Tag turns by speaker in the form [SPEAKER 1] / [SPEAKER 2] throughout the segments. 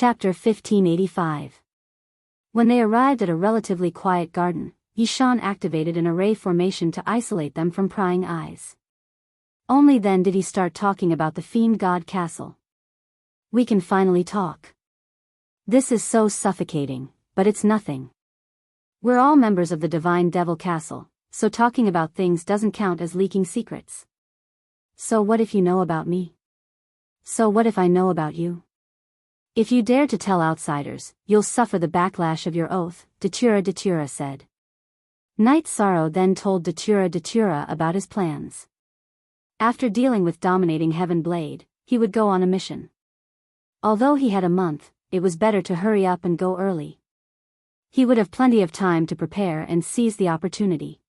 [SPEAKER 1] Chapter 1585. When they arrived at a relatively quiet garden, Yishan activated an array formation to isolate them from prying eyes. Only then did he start talking about the fiend god castle. We can finally talk. This is so suffocating, but it's nothing. We're all members of the divine devil castle, so talking about things doesn't count as leaking secrets. So what if you know about me? So what if I know about you? If you dare to tell outsiders, you'll suffer the backlash of your oath, Datura said. Knight Sorrow then told Datura about his plans. After dealing with dominating Heaven Blade, he would go on a mission. Although he had a month, it was better to hurry up and go early. He would have plenty of time to prepare and seize the opportunity.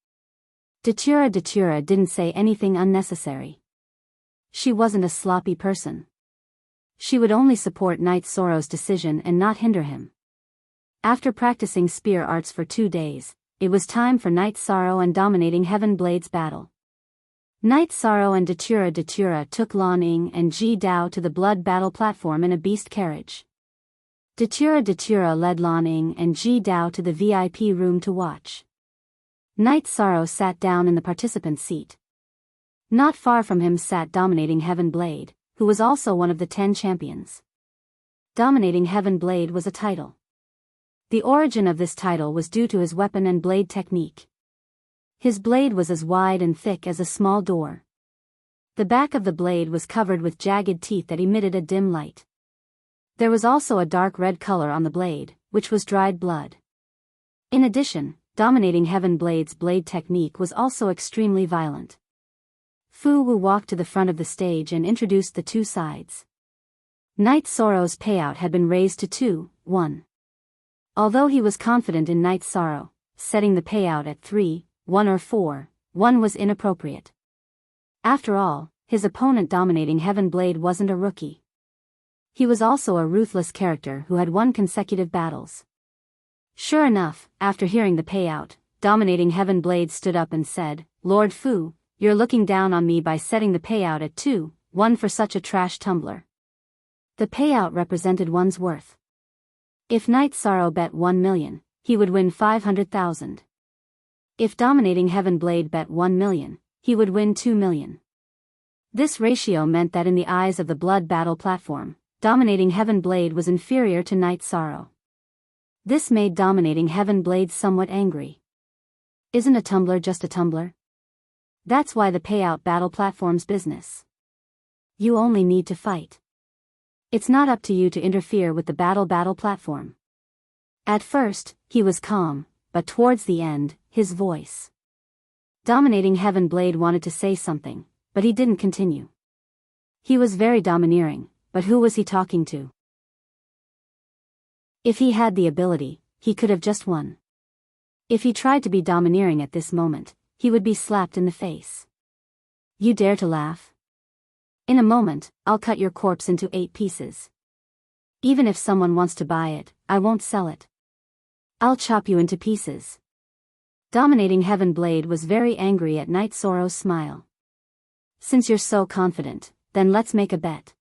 [SPEAKER 1] Datura didn't say anything unnecessary. She wasn't a sloppy person. She would only support Knight Sorrow's decision and not hinder him. After practicing spear arts for 2 days, it was time for Knight Sorrow and dominating Heaven Blade's battle. Knight Sorrow and Datura took Lan Ying and Ji Dao to the blood battle platform in a beast carriage. Datura led Lan Ying and Ji Dao to the VIP room to watch. Knight Sorrow sat down in the participant's seat. Not far from him sat dominating Heaven Blade, who was also one of the 10 champions. Dominating Heaven Blade was a title. The origin of this title was due to his weapon and blade technique. His blade was as wide and thick as a small door. The back of the blade was covered with jagged teeth that emitted a dim light. There was also a dark red color on the blade, which was dried blood. In addition, dominating Heaven Blade's blade technique was also extremely violent. Fu Wu walked to the front of the stage and introduced the two sides. Knight Sorrow's payout had been raised to 2-1. Although he was confident in Knight Sorrow, setting the payout at 3-1 or 4-1 was inappropriate. After all, his opponent dominating Heaven Blade wasn't a rookie. He was also a ruthless character who had won consecutive battles. Sure enough, after hearing the payout, dominating Heaven Blade stood up and said, "Lord Fu, you're looking down on me by setting the payout at 2-1 for such a trash tumbler." The payout represented one's worth. If Knight Sorrow bet 1 million, he would win 500,000. If dominating Heaven Blade bet 1 million, he would win 2 million. This ratio meant that in the eyes of the blood battle platform, dominating Heaven Blade was inferior to Knight Sorrow. This made dominating Heaven Blade somewhat angry. Isn't a tumbler just a tumbler? That's why the payout battle platform's business. You only need to fight. It's not up to you to interfere with the battle platform. At first, he was calm, but towards the end, his voice. Dominating Heaven Blade wanted to say something, but he didn't continue. He was very domineering, but who was he talking to? If he had the ability, he could have just won. If he tried to be domineering at this moment, he would be slapped in the face. You dare to laugh? In a moment, I'll cut your corpse into 8 pieces. Even if someone wants to buy it, I won't sell it. I'll chop you into pieces. Dominating Heaven Blade was very angry at Knight Sorrow's smile. Since you're so confident, then let's make a bet.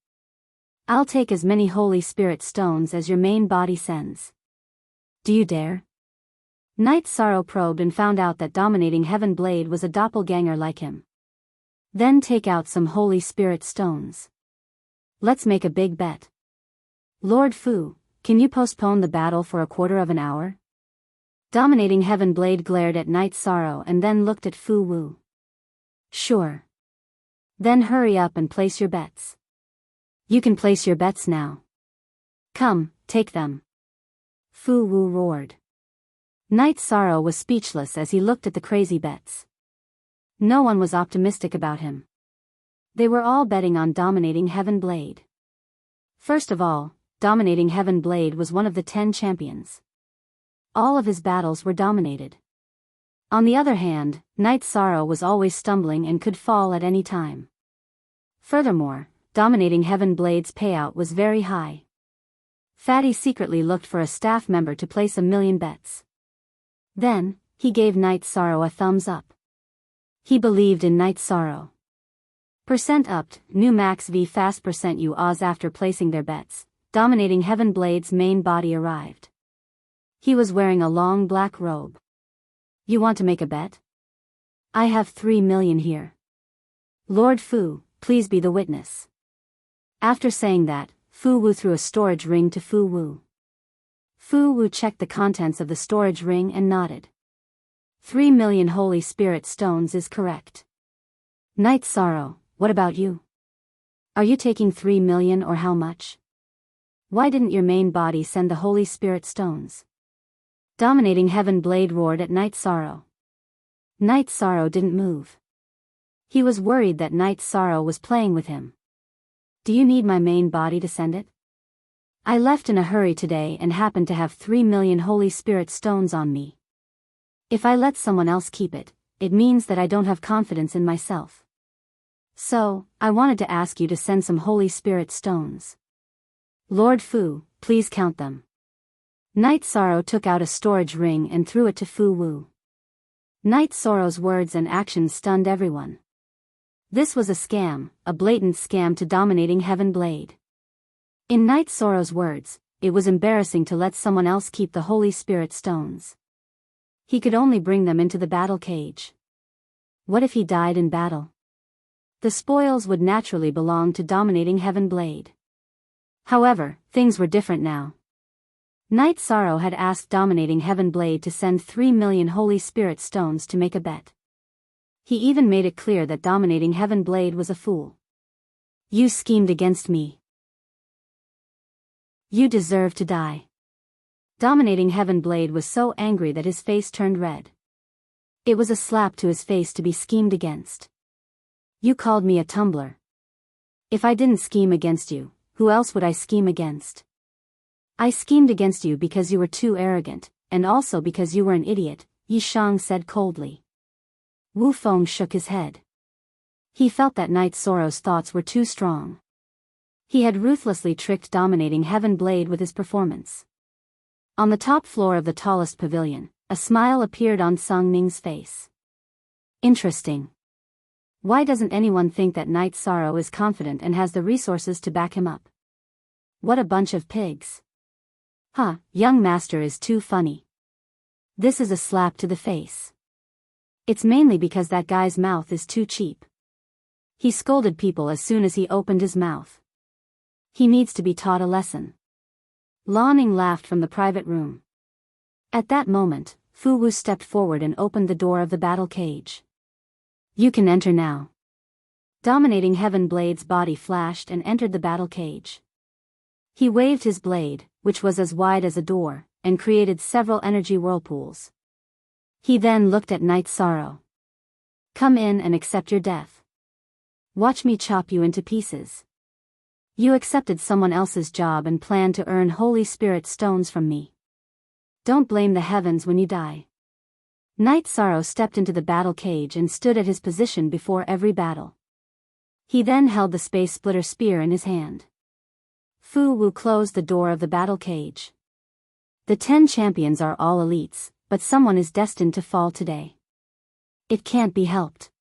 [SPEAKER 1] I'll take as many Holy Spirit stones as your main body sends. Do you dare? Knight Sorrow probed and found out that dominating Heaven Blade was a doppelganger like him. Then take out some Holy Spirit stones. Let's make a big bet. Lord Fu, can you postpone the battle for a quarter of an hour? Dominating Heaven Blade glared at Knight Sorrow and then looked at Fu Wu. Sure. Then hurry up and place your bets. You can place your bets now. Come, take them. Fu Wu roared. Knight Sorrow was speechless as he looked at the crazy bets. No one was optimistic about him. They were all betting on dominating Heaven Blade. First of all, dominating Heaven Blade was one of the 10 champions. All of his battles were dominated. On the other hand, Knight Sorrow was always stumbling and could fall at any time. Furthermore, dominating Heaven Blade's payout was very high. Fatty secretly looked for a staff member to place 1 million bets. Then, he gave Knight Sorrow a thumbs up. He believed in Knight Sorrow. Percent upped, new max v fast %u Oz after placing their bets. Dominating Heaven Blade's main body arrived. He was wearing a long black robe. You want to make a bet? I have 3 million here. Lord Fu, please be the witness. After saying that, Fu Wu threw a storage ring to Fu Wu. Fu Wu checked the contents of the storage ring and nodded. 3 million Holy Spirit stones is correct. Night Sorrow, what about you? Are you taking 3 million or how much? Why didn't your main body send the Holy Spirit stones? Dominating Heaven Blade roared at Night Sorrow. Night Sorrow didn't move. He was worried that Night Sorrow was playing with him. Do you need my main body to send it? I left in a hurry today and happened to have 3 million Holy Spirit stones on me. If I let someone else keep it, it means that I don't have confidence in myself. So, I wanted to ask you to send some Holy Spirit stones. Lord Fu, please count them. Night Sorrow took out a storage ring and threw it to Fu Wu. Night Sorrow's words and actions stunned everyone. This was a scam, a blatant scam to Dominating Heaven Blade. In Night Sorrow's words, it was embarrassing to let someone else keep the Holy Spirit stones. He could only bring them into the battle cage. What if he died in battle? The spoils would naturally belong to Dominating Heaven Blade. However, things were different now. Night Sorrow had asked Dominating Heaven Blade to send 3 million Holy Spirit stones to make a bet. He even made it clear that Dominating Heaven Blade was a fool. You schemed against me. You deserve to die. Dominating Heaven Blade was so angry that his face turned red. It was a slap to his face to be schemed against. You called me a tumbler. If I didn't scheme against you, who else would I scheme against? I schemed against you because you were too arrogant, and also because you were an idiot, Yi Shang said coldly. Wu Feng shook his head. He felt that Night Sorrow's thoughts were too strong. He had ruthlessly tricked Dominating Heaven Blade with his performance. On the top floor of the tallest pavilion, a smile appeared on Song Ning's face. Interesting. Why doesn't anyone think that Night Sorrow is confident and has the resources to back him up? What a bunch of pigs. Huh, young master is too funny. This is a slap to the face. It's mainly because that guy's mouth is too cheap. He scolded people as soon as he opened his mouth. He needs to be taught a lesson. Lan Ning laughed from the private room. At that moment, Fu Wu stepped forward and opened the door of the battle cage. You can enter now. Dominating Heaven Blade's body flashed and entered the battle cage. He waved his blade, which was as wide as a door, and created several energy whirlpools. He then looked at Night Sorrow. Come in and accept your death. Watch me chop you into pieces. You accepted someone else's job and planned to earn Holy Spirit stones from me. Don't blame the heavens when you die. Night Sorrow stepped into the battle cage and stood at his position before every battle. He then held the Space Splitter Spear in his hand. Fu Wu closed the door of the battle cage. The 10 champions are all elites, but someone is destined to fall today. It can't be helped.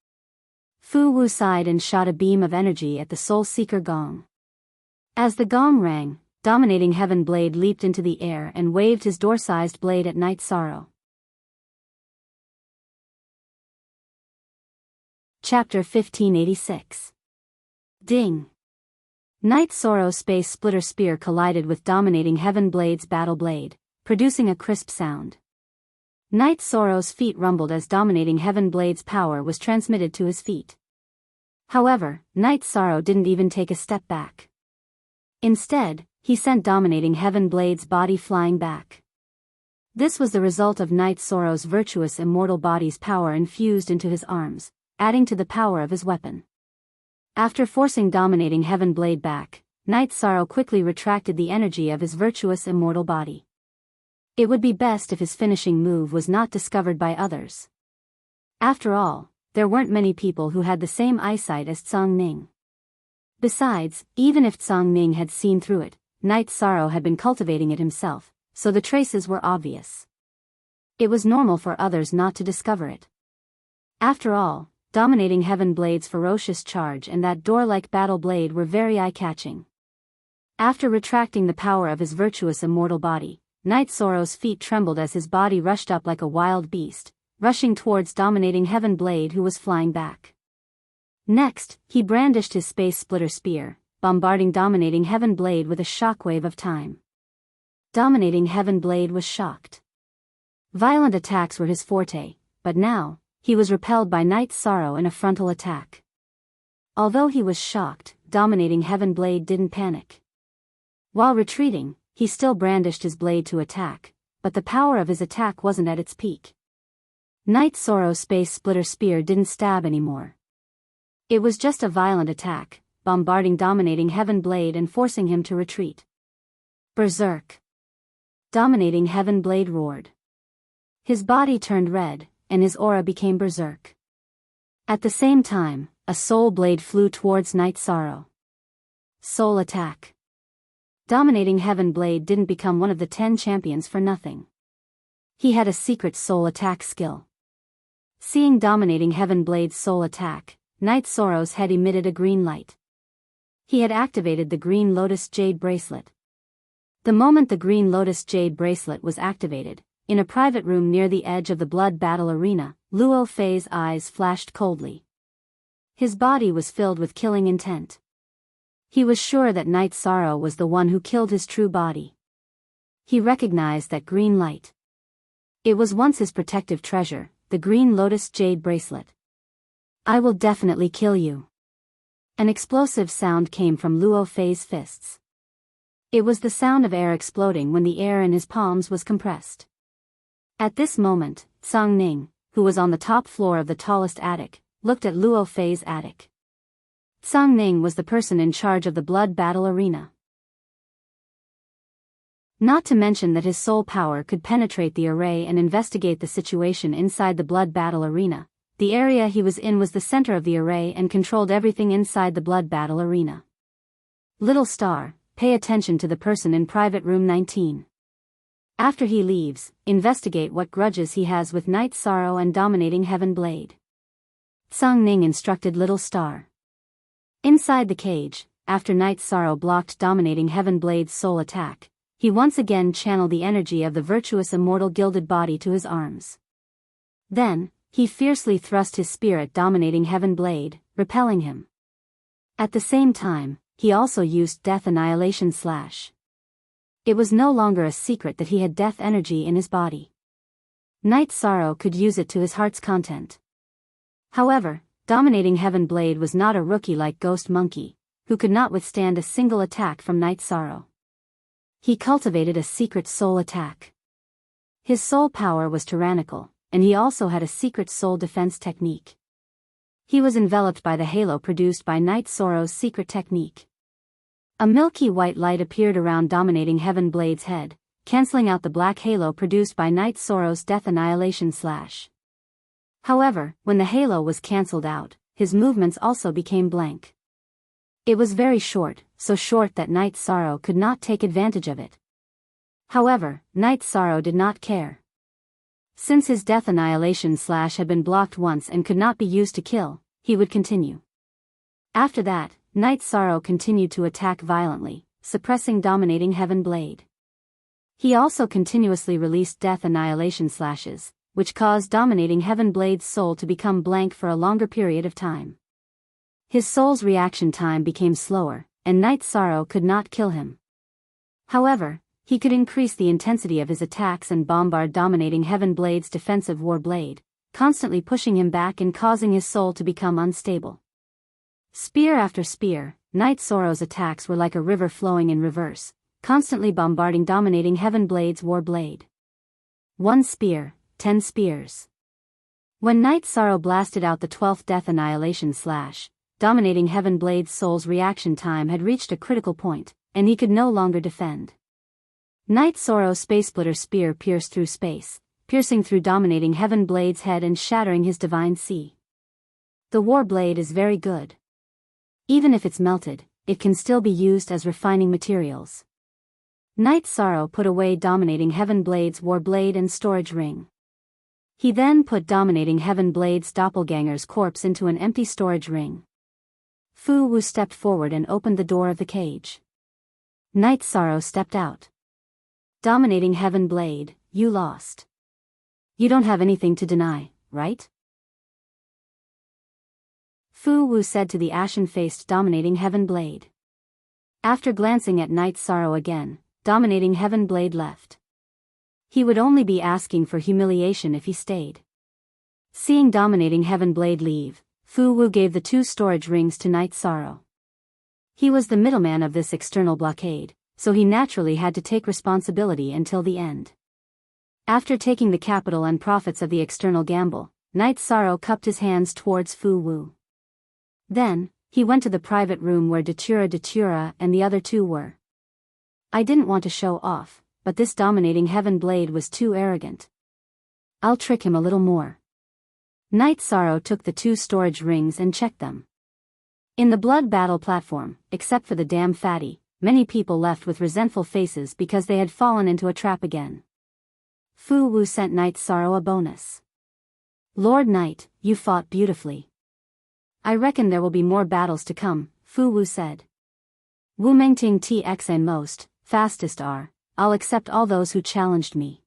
[SPEAKER 1] Fu Wu sighed and shot a beam of energy at the Soul Seeker gong. As the gong rang, Dominating Heaven Blade leaped into the air and waved his door-sized blade at Night Sorrow. Chapter 1586. Ding! Night Sorrow's Space Splitter Spear collided with Dominating Heaven Blade's battle blade, producing a crisp sound. Night Sorrow's feet rumbled as Dominating Heaven Blade's power was transmitted to his feet. However, Night Sorrow didn't even take a step back. Instead, he sent Dominating Heaven Blade's body flying back. This was the result of Night Sorrow's virtuous immortal body's power infused into his arms, adding to the power of his weapon. After forcing Dominating Heaven Blade back, Night Sorrow quickly retracted the energy of his virtuous immortal body. It would be best if his finishing move was not discovered by others. After all, there weren't many people who had the same eyesight as Song Ning. Besides, even if Song Ning had seen through it, Night Sorrow had been cultivating it himself, so the traces were obvious. It was normal for others not to discover it. After all, Dominating Heaven Blade's ferocious charge and that door-like battle blade were very eye-catching. After retracting the power of his virtuous immortal body, Knight Sorrow's feet trembled as his body rushed up like a wild beast, rushing towards dominating Heaven Blade, who was flying back. Next, he brandished his space splitter spear, bombarding dominating Heaven Blade with a shockwave of time. Dominating Heaven Blade was shocked. Violent attacks were his forte, but now, he was repelled by Knight Sorrow in a frontal attack. Although he was shocked, dominating Heaven Blade didn't panic. While retreating, he still brandished his blade to attack, but the power of his attack wasn't at its peak. Knight Sorrow's space splitter spear didn't stab anymore. It was just a violent attack, bombarding dominating Heaven Blade and forcing him to retreat. Berserk! Dominating Heaven Blade roared. His body turned red, and his aura became berserk. At the same time, a soul blade flew towards Knight Sorrow. Soul attack. Dominating Heaven Blade didn't become one of the 10 champions for nothing. He had a secret soul attack skill. Seeing dominating Heaven Blade's soul attack, Knight Sorrow's head emitted a green light. He had activated the Green Lotus Jade Bracelet. The moment the Green Lotus Jade Bracelet was activated, in a private room near the edge of the blood battle arena, Luo Fei's eyes flashed coldly. His body was filled with killing intent. He was sure that Knight Sorrow was the one who killed his true body. He recognized that green light. It was once his protective treasure, the Green Lotus Jade Bracelet. I will definitely kill you. An explosive sound came from Luo Fei's fists. It was the sound of air exploding when the air in his palms was compressed. At this moment, Song Ning, who was on the top floor of the tallest attic, looked at Luo Fei's attic. Song Ning was the person in charge of the blood battle arena. Not to mention that his soul power could penetrate the array and investigate the situation inside the blood battle arena. The area he was in was the center of the array and controlled everything inside the blood battle arena. Little star, pay attention to the person in private room 19. After he leaves, investigate what grudges he has with Knight Sorrow and dominating Heaven Blade. Song Ning instructed Little Star. Inside the cage, after Knight Sorrow blocked dominating Heaven Blade's soul attack, he once again channeled the energy of the virtuous immortal gilded body to his arms. Then, he fiercely thrust his spear at dominating Heaven Blade, repelling him. At the same time, he also used Death Annihilation Slash. It was no longer a secret that he had death energy in his body. Knight Sorrow could use it to his heart's content. However, dominating Heaven Blade was not a rookie like Ghost Monkey, who could not withstand a single attack from Knight Sorrow. He cultivated a secret soul attack. His soul power was tyrannical, and he also had a secret soul defense technique. He was enveloped by the halo produced by Knight Sorrow's secret technique. A milky white light appeared around dominating Heaven Blade's head, canceling out the black halo produced by Knight Sorrow's Death Annihilation Slash. However, when the halo was cancelled out, his movements also became blank. It was very short, so short that Knight Sorrow could not take advantage of it. However, Knight Sorrow did not care. Since his Death Annihilation Slash had been blocked once and could not be used to kill, he would continue. After that, Knight Sorrow continued to attack violently, suppressing dominating Heaven Blade. He also continuously released Death Annihilation Slashes, which caused dominating Heaven Blade's soul to become blank for a longer period of time. His soul's reaction time became slower, and Knight Sorrow could not kill him. However, he could increase the intensity of his attacks and bombard dominating Heaven Blade's defensive War Blade, constantly pushing him back and causing his soul to become unstable. Spear after spear, Knight Sorrow's attacks were like a river flowing in reverse, constantly bombarding dominating Heaven Blade's War Blade. 1 spear, 10 spears. When Knight Sorrow blasted out the 12th Death Annihilation Slash, dominating Heaven Blade's soul's reaction time had reached a critical point, and he could no longer defend. Knight Sorrow's Space Splitter Spear pierced through space, piercing through dominating Heaven Blade's head and shattering his Divine Sea. The War Blade is very good. Even if it's melted, it can still be used as refining materials. Knight Sorrow put away dominating Heaven Blade's War Blade and storage ring. He then put dominating Heaven Blade's doppelganger's corpse into an empty storage ring. Fu Wu stepped forward and opened the door of the cage. Night Sorrow stepped out. Dominating Heaven Blade, you lost. You don't have anything to deny, right? Fu Wu said to the ashen-faced Dominating Heaven Blade. After glancing at Night Sorrow again, Dominating Heaven Blade left. He would only be asking for humiliation if he stayed. Seeing Dominating Heaven Blade leave, Fu Wu gave the 2 storage rings to Night Sorrow. He was the middleman of this external blockade, so he naturally had to take responsibility until the end. After taking the capital and profits of the external gamble, Night Sorrow cupped his hands towards Fu Wu. Then, he went to the private room where Datura and the other 2 were. I didn't want to show off, but this Dominating Heaven Blade was too arrogant. I'll trick him a little more. Night Sorrow took the 2 storage rings and checked them. In the blood battle platform, except for the damn fatty, many people left with resentful faces because they had fallen into a trap again. Fu Wu sent Night Sorrow a bonus. Lord Knight, you fought beautifully. I reckon there will be more battles to come, Fu Wu said. Wu Mengting TXA most, fastest are, I'll accept all those who challenged me.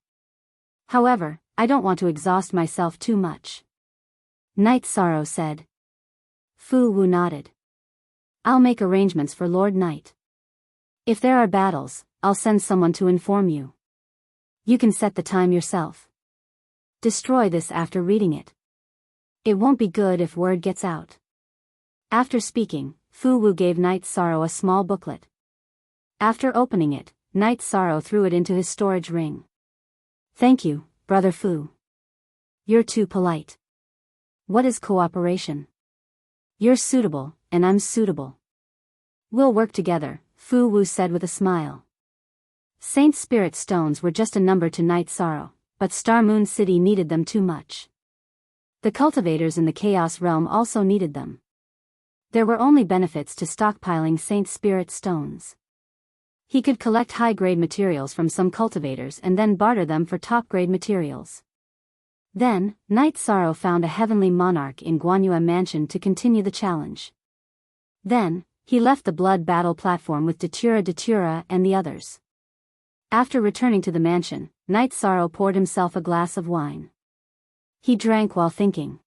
[SPEAKER 1] However, I don't want to exhaust myself too much. Night Sorrow said. Fu Wu nodded. I'll make arrangements for Lord Knight. If there are battles, I'll send someone to inform you. You can set the time yourself. Destroy this after reading it. It won't be good if word gets out. After speaking, Fu Wu gave Night Sorrow a small booklet. After opening it, Night Sorrow threw it into his storage ring. Thank you, Brother Fu. You're too polite. What is cooperation? You're suitable, and I'm suitable. We'll work together, Fu Wu said with a smile. Saint Spirit stones were just a number to Night Sorrow, but Star Moon City needed them too much. The cultivators in the Chaos Realm also needed them. There were only benefits to stockpiling Saint Spirit stones. He could collect high-grade materials from some cultivators and then barter them for top-grade materials. Then, Night Sorrow found a heavenly monarch in Guanyue Mansion to continue the challenge. Then, he left the blood battle platform with Datura and the others. After returning to the mansion, Night Sorrow poured himself a glass of wine. He drank while thinking.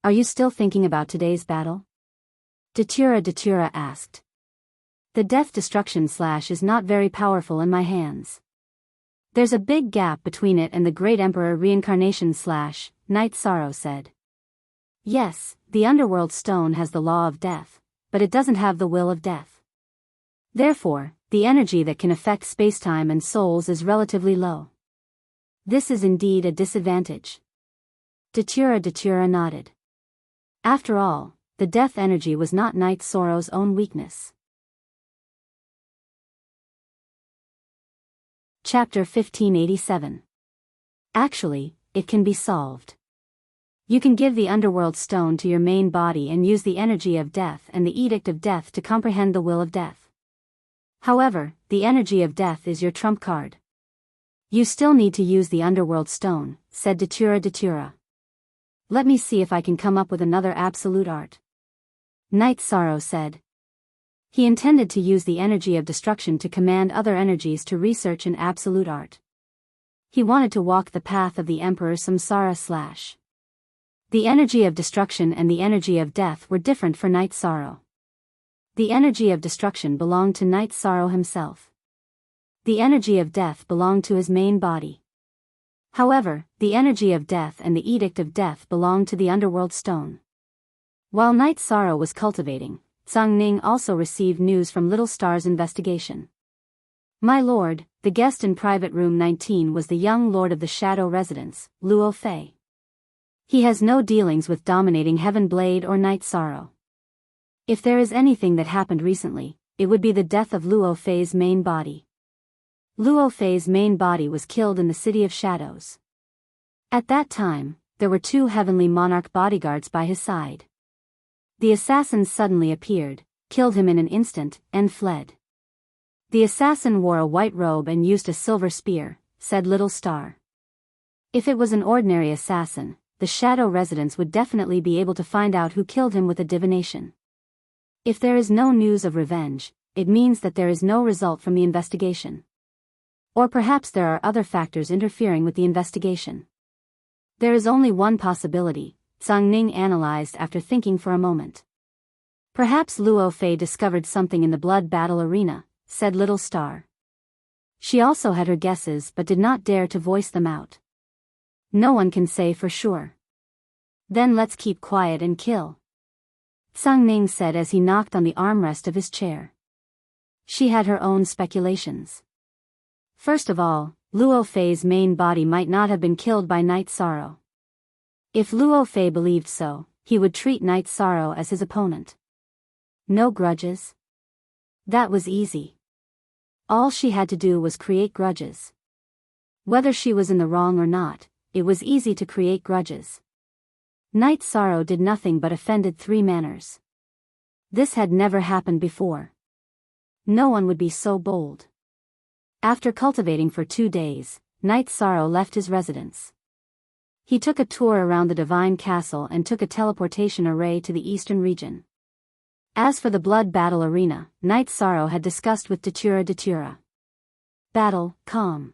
[SPEAKER 1] Are you still thinking about today's battle? Datura asked. The death destruction slash is not very powerful in my hands. There's a big gap between it and the Great Emperor reincarnation slash, Night Sorrow said. Yes, the Underworld Stone has the law of death, but it doesn't have the will of death. Therefore, the energy that can affect spacetime and souls is relatively low. This is indeed a disadvantage. Datura nodded. After all, the death energy was not Night Sorrow's own weakness. Chapter 1587. Actually, it can be solved. You can give the Underworld Stone to your main body and use the energy of death and the Edict of Death to comprehend the will of death. However, the energy of death is your trump card. You still need to use the Underworld Stone, said Datura. Let me see if I can come up with another absolute art. Night Sorrow said. He intended to use the energy of destruction to command other energies to research an absolute art. He wanted to walk the path of the Emperor Samsara slash. The energy of destruction and the energy of death were different for Night Sorrow. The energy of destruction belonged to Night Sorrow himself. The energy of death belonged to his main body. However, the energy of death and the Edict of Death belonged to the Underworld Stone. While Night Sorrow was cultivating, Tsang Ning also received news from Little Star's investigation. My lord, the guest in private room 19 was the young lord of the Shadow Residence, Luo Fei. He has no dealings with Dominating Heaven Blade or Night Sorrow. If there is anything that happened recently, it would be the death of Luo Fei's main body. Luo Fei's main body was killed in the City of Shadows. At that time, there were 2 heavenly monarch bodyguards by his side. The assassins suddenly appeared, killed him in an instant, and fled. The assassin wore a white robe and used a silver spear, said Little Star. If it was an ordinary assassin, the Shadow Residents would definitely be able to find out who killed him with a divination. If there is no news of revenge, it means that there is no result from the investigation. Or perhaps there are other factors interfering with the investigation. There is only one possibility, Zhang Ning analyzed after thinking for a moment. Perhaps Luo Fei discovered something in the blood battle arena, said Little Star. She also had her guesses but did not dare to voice them out. No one can say for sure. Then let's keep quiet and kill, Zhang Ning said as he knocked on the armrest of his chair. She had her own speculations. First of all, Luo Fei's main body might not have been killed by Night Sorrow. If Luo Fei believed so, he would treat Night Sorrow as his opponent. No grudges? That was easy. All she had to do was create grudges. Whether she was in the wrong or not, it was easy to create grudges. Night Sorrow did nothing but offended 3 manners. This had never happened before. No one would be so bold. After cultivating for 2 days, Night Sorrow left his residence. He took a tour around the Divine Castle and took a teleportation array to the eastern region. As for the blood battle arena, Night Sorrow had discussed with Datura. Battle, calm.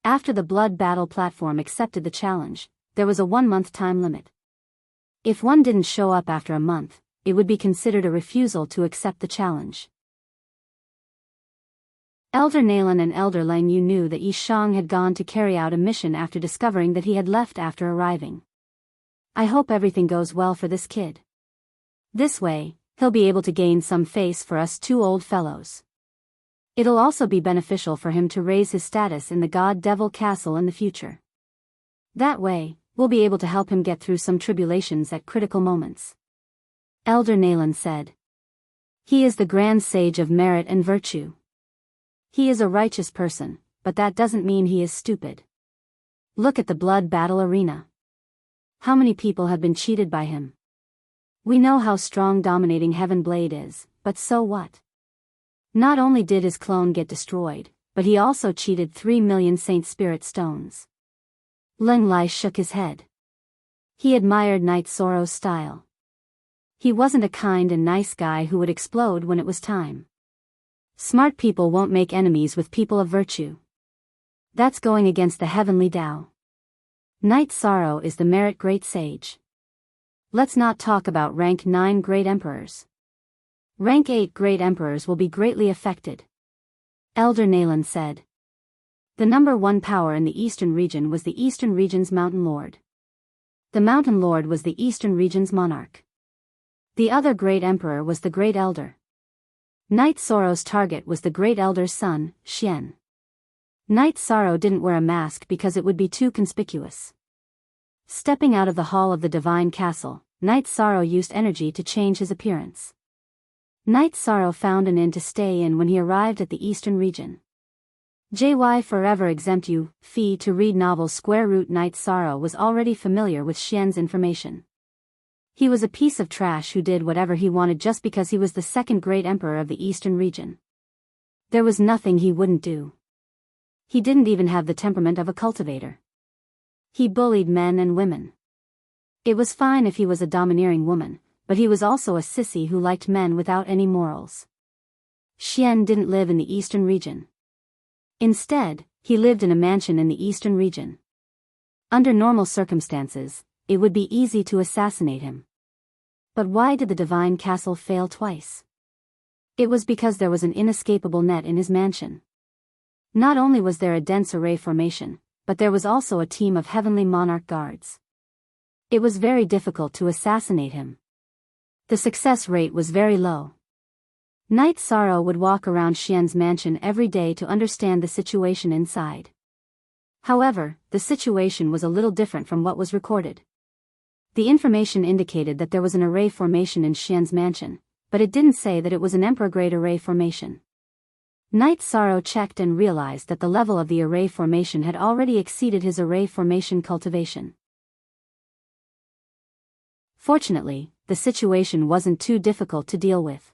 [SPEAKER 1] After the blood battle platform accepted the challenge, there was a 1-month time limit. If one didn't show up after a month, it would be considered a refusal to accept the challenge. Elder Nalan and Elder Lang Yu knew that Yi Shang had gone to carry out a mission after discovering that he had left after arriving. I hope everything goes well for this kid. This way, he'll be able to gain some face for us 2 old fellows. It'll also be beneficial for him to raise his status in the God-Devil Castle in the future. That way, we'll be able to help him get through some tribulations at critical moments. Elder Nalan said. He is the grand sage of merit and virtue. He is a righteous person, but that doesn't mean he is stupid. Look at the blood battle arena. How many people have been cheated by him? We know how strong dominating Heaven Blade is, but so what? Not only did his clone get destroyed, but he also cheated 3 million Saint Spirit stones. Leng Lai shook his head. He admired Night Sorrow's style. He wasn't a kind and nice guy who would explode when it was time. Smart people won't make enemies with people of virtue. That's going against the heavenly Tao. Night Sorrow is the merit great sage. Let's not talk about rank 9 great emperors. Rank 8 great emperors will be greatly affected. Elder Nalan said. The number 1 power in the eastern region was the eastern region's Mountain Lord. The Mountain Lord was the eastern region's monarch. The other great emperor was the Great Elder. Night Sorrow's target was the Great Elder's son, Xian. Night Sorrow didn't wear a mask because it would be too conspicuous. Stepping out of the hall of the Divine Castle, Night Sorrow used energy to change his appearance. Night Sorrow found an inn to stay in when he arrived at the eastern region. JY forever exempt you, fee to read novels square root. Night Sorrow was already familiar with Xian's information. He was a piece of trash who did whatever he wanted just because he was the 2nd great emperor of the eastern region. There was nothing he wouldn't do. He didn't even have the temperament of a cultivator. He bullied men and women. It was fine if he was a domineering woman, but he was also a sissy who liked men without any morals. Xian didn't live in the eastern region. Instead, he lived in a mansion in the eastern region. Under normal circumstances, it would be easy to assassinate him. But why did the Divine Castle fail twice? It was because there was an inescapable net in his mansion. Not only was there a dense array formation, but there was also a team of heavenly monarch guards. It was very difficult to assassinate him. The success rate was very low. Night Sorrow would walk around Xian's mansion every day to understand the situation inside. However, the situation was a little different from what was recorded. The information indicated that there was an array formation in Xian's mansion, but it didn't say that it was an emperor-grade array formation. Night Sorrow checked and realized that the level of the array formation had already exceeded his array formation cultivation. Fortunately, the situation wasn't too difficult to deal with.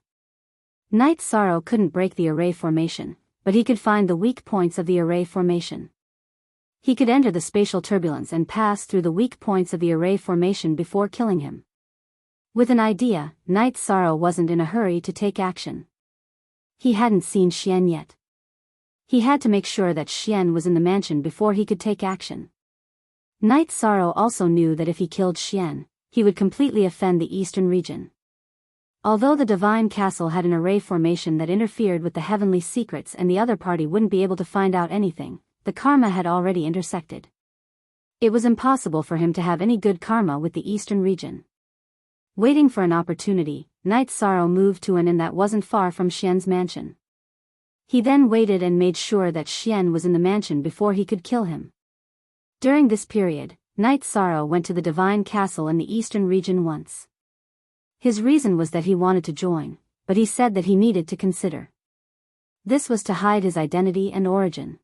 [SPEAKER 1] Night Sorrow couldn't break the array formation, but he could find the weak points of the array formation. He could enter the spatial turbulence and pass through the weak points of the array formation before killing him. With an idea, Night Sorrow wasn't in a hurry to take action. He hadn't seen Xian yet. He had to make sure that Xian was in the mansion before he could take action. Knight Sorrow also knew that if he killed Xian, he would completely offend the eastern region. Although the divine castle had an array formation that interfered with the heavenly secrets and the other party wouldn't be able to find out anything, the karma had already intersected. It was impossible for him to have any good karma with the eastern region. Waiting for an opportunity, Knight Sorrow moved to an inn that wasn't far from Xian's mansion. He then waited and made sure that Xian was in the mansion before he could kill him. During this period, Knight Sorrow went to the divine castle in the eastern region once. His reason was that he wanted to join, but he said that he needed to consider. This was to hide his identity and origin.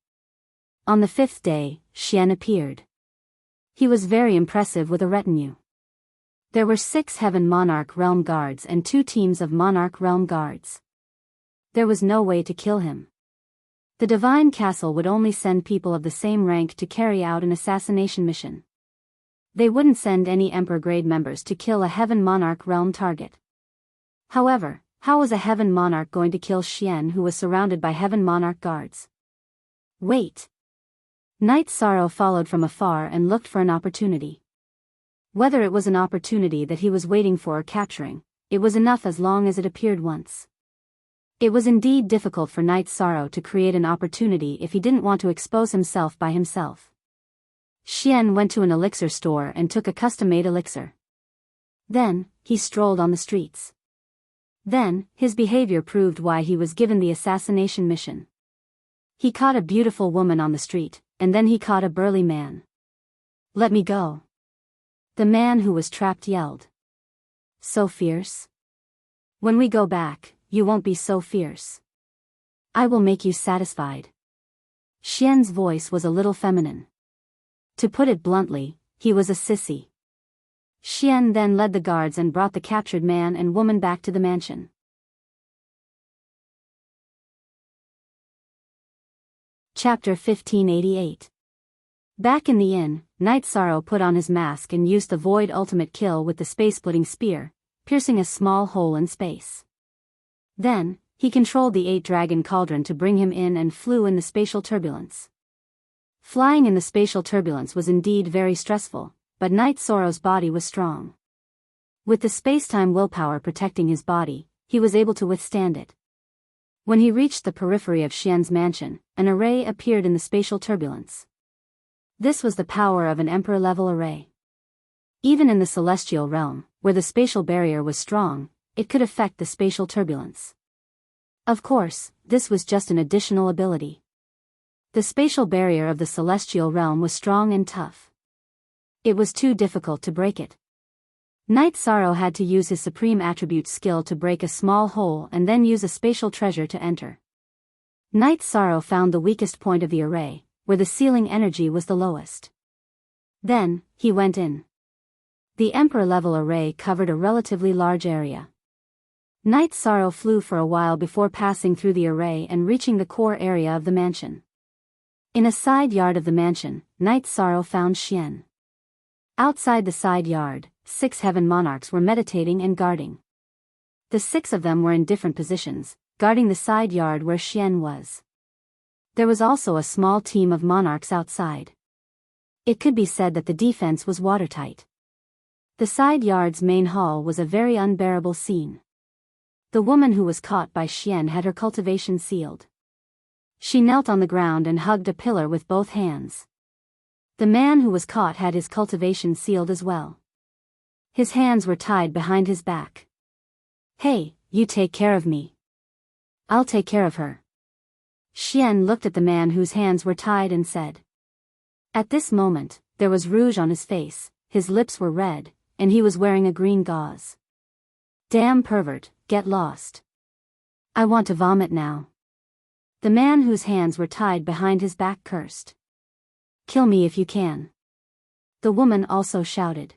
[SPEAKER 1] On the 5th day, Xian appeared. He was very impressive with a retinue. There were 6 Heaven Monarch Realm Guards and 2 teams of Monarch Realm Guards. There was no way to kill him. The divine castle would only send people of the same rank to carry out an assassination mission. They wouldn't send any Emperor grade members to kill a Heaven Monarch realm target. However, how was a Heaven Monarch going to kill Xian, who was surrounded by Heaven Monarch guards? Wait. Knight Sorrow followed from afar and looked for an opportunity. Whether it was an opportunity that he was waiting for or capturing, it was enough as long as it appeared once. It was indeed difficult for Knight Sorrow to create an opportunity if he didn't want to expose himself by himself. Xian went to an elixir store and took a custom-made elixir. Then, he strolled on the streets. Then, his behavior proved why he was given the assassination mission. He caught a beautiful woman on the street, and then he caught a burly man. "Let me go." The man who was trapped yelled. "So fierce? When we go back, you won't be so fierce. I will make you satisfied." Xian's voice was a little feminine. To put it bluntly, he was a sissy. Xian then led the guards and brought the captured man and woman back to the mansion. Chapter 1588. Back in the inn, Knight Sorrow put on his mask and used the Void Ultimate Kill with the space-splitting spear, piercing a small hole in space. Then, he controlled the 8-dragon cauldron to bring him in and flew in the spatial turbulence. Flying in the spatial turbulence was indeed very stressful, but Knight Sorrow's body was strong. With the space-time willpower protecting his body, he was able to withstand it. When he reached the periphery of Xian's mansion, an array appeared in the spatial turbulence. This was the power of an Emperor-level array. Even in the celestial realm, where the spatial barrier was strong, it could affect the spatial turbulence. Of course, this was just an additional ability. The spatial barrier of the celestial realm was strong and tough. It was too difficult to break it. Knight Sorrow had to use his supreme attribute skill to break a small hole and then use a spatial treasure to enter. Knight Sorrow found the weakest point of the array, where the ceiling energy was the lowest. Then, he went in. The Emperor-level array covered a relatively large area. Knight Sorrow flew for a while before passing through the array and reaching the core area of the mansion. In a side yard of the mansion, Knight Sorrow found Xian. Outside the side yard, 6 Heaven Monarchs were meditating and guarding. The 6 of them were in different positions, guarding the side yard where Xian was. There was also a small team of monarchs outside. It could be said that the defense was watertight. The side yard's main hall was a very unbearable scene. The woman who was caught by Xian had her cultivation sealed. She knelt on the ground and hugged a pillar with both hands. The man who was caught had his cultivation sealed as well. His hands were tied behind his back. "Hey, you take care of me. I'll take care of her." Xian looked at the man whose hands were tied and said. At this moment, there was rouge on his face, his lips were red, and he was wearing a green gauze. "Damn pervert, get lost. I want to vomit now." The man whose hands were tied behind his back cursed. "Kill me if you can." The woman also shouted.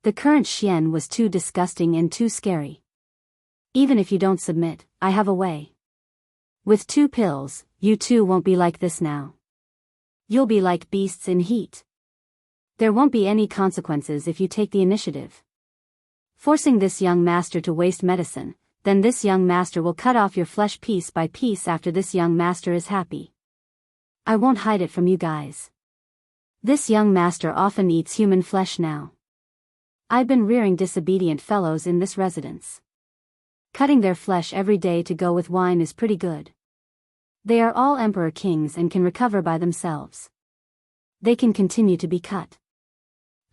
[SPEAKER 1] The current Xian was too disgusting and too scary. "Even if you don't submit, I have a way. With 2 pills, you too won't be like this now. You'll be like beasts in heat. There won't be any consequences if you take the initiative." Forcing this young master to waste medicine, then this young master will cut off your flesh piece by piece after this young master is happy. I won't hide it from you guys. This young master often eats human flesh now. I've been rearing disobedient fellows in this residence. Cutting their flesh every day to go with wine is pretty good. They are all emperor kings and can recover by themselves. They can continue to be cut.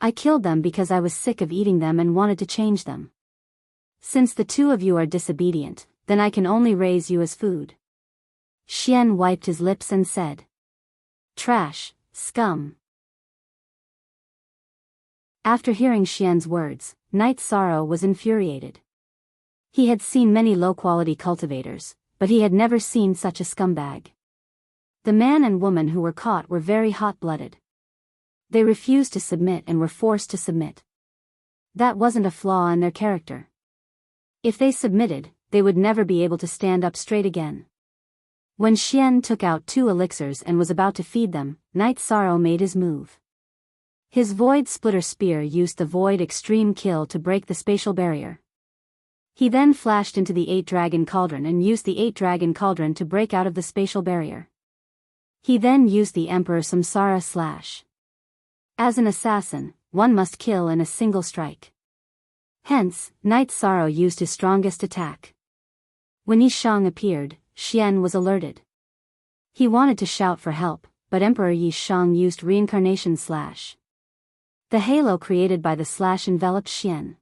[SPEAKER 1] I killed them because I was sick of eating them and wanted to change them. Since the two of you are disobedient, then I can only raise you as food. Xian wiped his lips and said, "Trash, scum." After hearing Xian's words, Knight Sorrow was infuriated. He had seen many low-quality cultivators, but he had never seen such a scumbag. The man and woman who were caught were very hot-blooded. They refused to submit and were forced to submit. That wasn't a flaw in their character. If they submitted, they would never be able to stand up straight again. When Xian took out 2 elixirs and was about to feed them, Knight Sorrow made his move. His Void Splitter Spear used the Void Extreme Kill to break the spatial barrier. He then flashed into the 8-Dragon Cauldron and used the 8-Dragon Cauldron to break out of the spatial barrier. He then used the Emperor Samsara Slash. As an assassin, one must kill in a single strike. Hence, Knight Sorrow used his strongest attack. When Yi Shang appeared, Xian was alerted. He wanted to shout for help, but Emperor Yi Shang used Reincarnation Slash. The halo created by the slash enveloped Xian.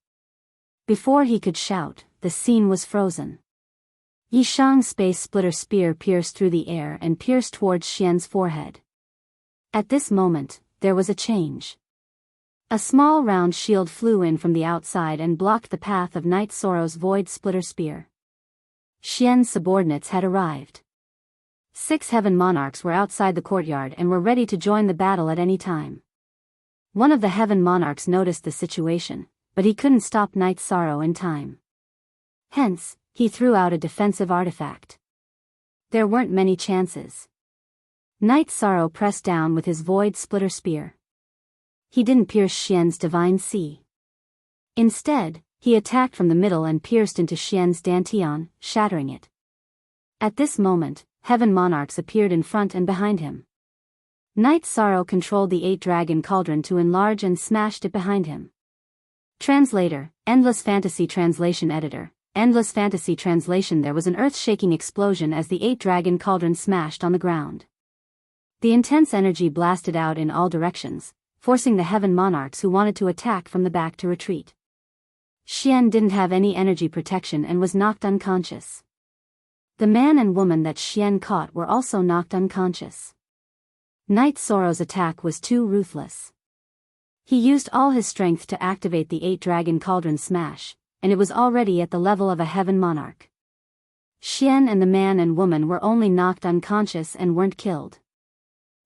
[SPEAKER 1] Before he could shout, the scene was frozen. Yi Shang's Space Splitter Spear pierced through the air and pierced towards Xian's forehead. At this moment, there was a change. A small round shield flew in from the outside and blocked the path of Knight Sorrow's Void Splitter Spear. Xian's subordinates had arrived. 6 heaven monarchs were outside the courtyard and were ready to join the battle at any time. One of the heaven monarchs noticed the situation, but he couldn't stop Knight Sorrow in time. Hence, he threw out a defensive artifact. There weren't many chances. Knight Sorrow pressed down with his Void Splitter Spear. He didn't pierce Xian's Divine Sea. Instead, he attacked from the middle and pierced into Xian's Dantian, shattering it. At this moment, heaven monarchs appeared in front and behind him. Knight Sorrow controlled the 8-Dragon Cauldron to enlarge and smashed it behind him. Translator, Endless Fantasy Translation Editor, Endless Fantasy Translation. There was an earth-shaking explosion as the 8-Dragon Cauldron smashed on the ground. The intense energy blasted out in all directions, forcing the heaven monarchs who wanted to attack from the back to retreat. Xian didn't have any energy protection and was knocked unconscious. The man and woman that Xian caught were also knocked unconscious. Knight Sorrow's attack was too ruthless. He used all his strength to activate the 8-Dragon Cauldron smash, and it was already at the level of a heaven monarch. Xian and the man and woman were only knocked unconscious and weren't killed.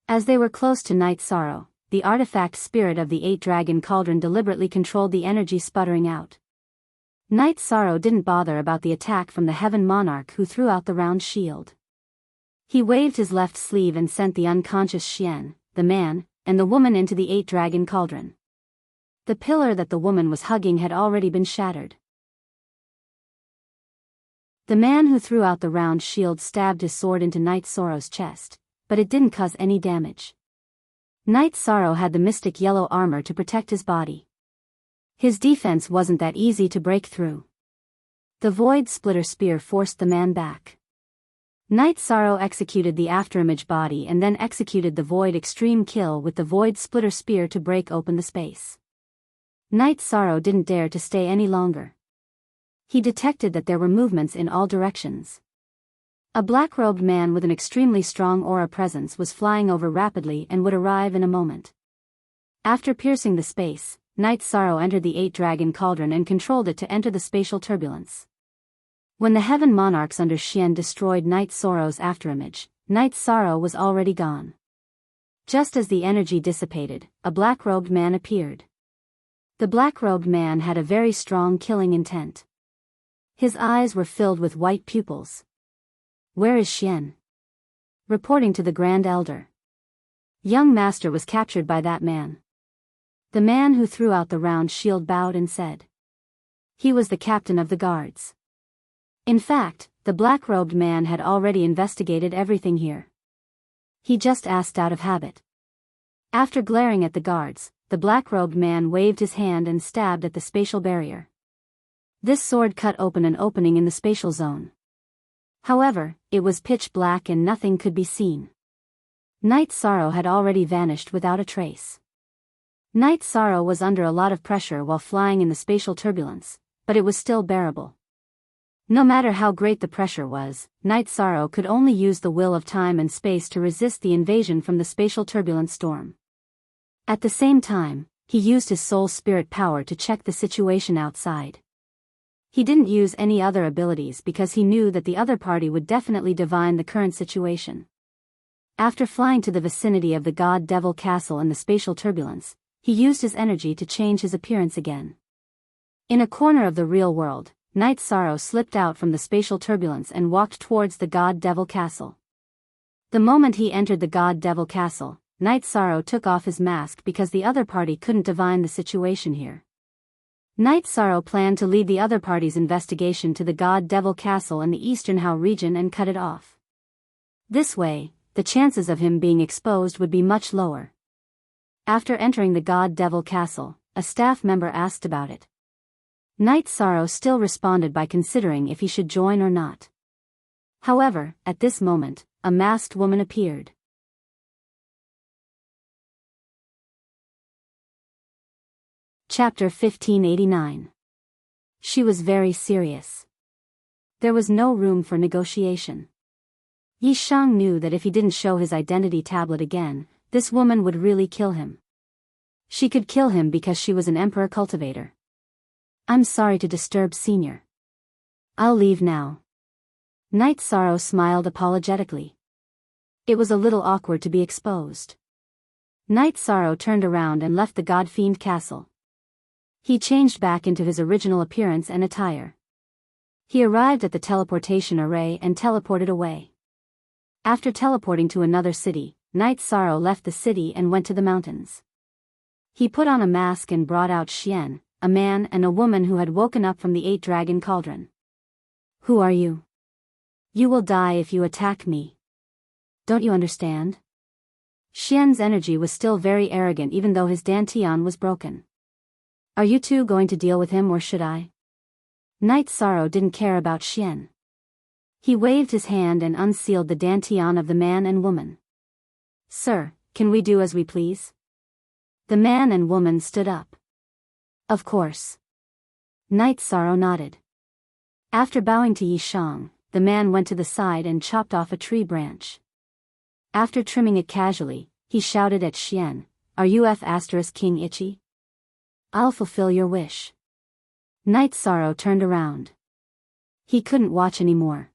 [SPEAKER 1] As they were close to Knight Sorrow, the artifact spirit of the 8-Dragon Cauldron deliberately controlled the energy sputtering out. Knight Sorrow didn't bother about the attack from the heaven monarch who threw out the round shield. He waved his left sleeve and sent the unconscious Xian, the man, and the woman into the 8-Dragon Cauldron. The pillar that the woman was hugging had already been shattered. The man who threw out the round shield stabbed his sword into Knight Sorrow's chest, but it didn't cause any damage. Knight Sorrow had the mystic yellow armor to protect his body. His defense wasn't that easy to break through. The Void Splitter Spear forced the man back. Knight Sorrow executed the afterimage body and then executed the Void Extreme Kill with the Void Splitter Spear to break open the space. Knight Sorrow didn't dare to stay any longer. He detected that there were movements in all directions. A black-robed man with an extremely strong aura presence was flying over rapidly and would arrive in a moment. After piercing the space, Knight Sorrow entered the 8-Dragon Cauldron and controlled it to enter the spatial turbulence. When the heaven monarchs under Xian destroyed Knight Sorrow's afterimage, Knight Sorrow was already gone. Just as the energy dissipated, a black-robed man appeared. The black-robed man had a very strong killing intent. His eyes were filled with white pupils. "Where is Xian?" Reporting to the Grand Elder. Young Master was captured by that man. The man who threw out the round shield bowed and said. He was the captain of the guards. In fact, the black-robed man had already investigated everything here. He just asked out of habit. After glaring at the guards, the black-robed man waved his hand and stabbed at the spatial barrier. This sword cut open an opening in the spatial zone. However, it was pitch black and nothing could be seen. Night Sorrow had already vanished without a trace. Night Sorrow was under a lot of pressure while flying in the spatial turbulence, but it was still bearable. No matter how great the pressure was, Night Sorrow could only use the will of time and space to resist the invasion from the spatial turbulence storm. At the same time, he used his soul spirit power to check the situation outside. He didn't use any other abilities because he knew that the other party would definitely divine the current situation. After flying to the vicinity of the God-Devil Castle in the spatial turbulence, he used his energy to change his appearance again. In a corner of the real world, Night Sorrow slipped out from the spatial turbulence and walked towards the God-Devil Castle. The moment he entered the God-Devil Castle, Night Sorrow took off his mask because the other party couldn't divine the situation here. Night Sorrow planned to lead the other party's investigation to the God-Devil Castle in the Eastern Hao region and cut it off. This way, the chances of him being exposed would be much lower. After entering the God-Devil Castle, a staff member asked about it. Night Sorrow still responded by considering if he should join or not. However, at this moment, a masked woman appeared. Chapter 1589. She was very serious. There was no room for negotiation. Yi Shang knew that if he didn't show his identity tablet again, this woman would really kill him. She could kill him because she was an emperor cultivator. I'm sorry to disturb, Senior. I'll leave now. Night Sorrow smiled apologetically. It was a little awkward to be exposed. Night Sorrow turned around and left the God-Fiend Castle. He changed back into his original appearance and attire. He arrived at the teleportation array and teleported away. After teleporting to another city, Night Sorrow left the city and went to the mountains. He put on a mask and brought out Xian, a man and a woman who had woken up from the 8-dragon cauldron. Who are you? You will die if you attack me. Don't you understand? Xian's energy was still very arrogant even though his dantian was broken. Are you two going to deal with him or should I? Night Sorrow didn't care about Xian. He waved his hand and unsealed the dantian of the man and woman. Sir, can we do as we please? The man and woman stood up. Of course. Night Sorrow nodded. After bowing to Yi Shang, the man went to the side and chopped off a tree branch. After trimming it casually, he shouted at Xian, Are you King Ichi? I'll fulfill your wish. Night Sorrow turned around. He couldn't watch anymore.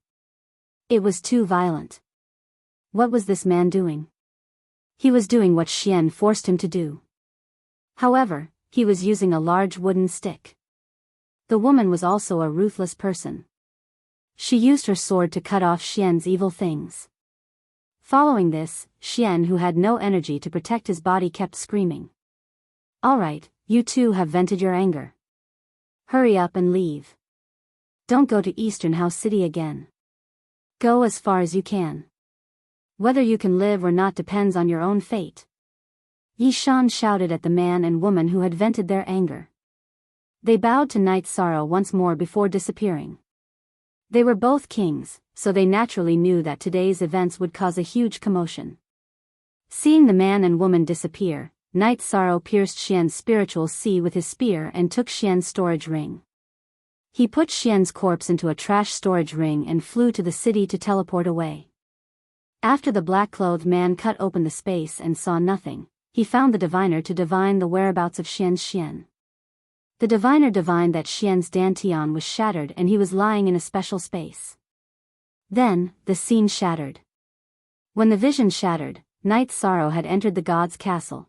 [SPEAKER 1] It was too violent. What was this man doing? He was doing what Xian forced him to do. However, he was using a large wooden stick. The woman was also a ruthless person. She used her sword to cut off Xian's evil things. Following this, Xian, who had no energy to protect his body, kept screaming. All right, you two have vented your anger. Hurry up and leave. Don't go to Eastern Hao City again. Go as far as you can. Whether you can live or not depends on your own fate. Yi Shan shouted at the man and woman who had vented their anger. They bowed to Night Sorrow once more before disappearing. They were both kings, so they naturally knew that today's events would cause a huge commotion. Seeing the man and woman disappear, Night Sorrow pierced Xian's spiritual sea with his spear and took Xian's storage ring. He put Xian's corpse into a trash storage ring and flew to the city to teleport away. After the black-clothed man cut open the space and saw nothing, he found the diviner to divine the whereabouts of Xian. The diviner divined that Xian's dantian was shattered and he was lying in a special space. Then, the scene shattered. When the vision shattered, Night Sorrow had entered the god's castle.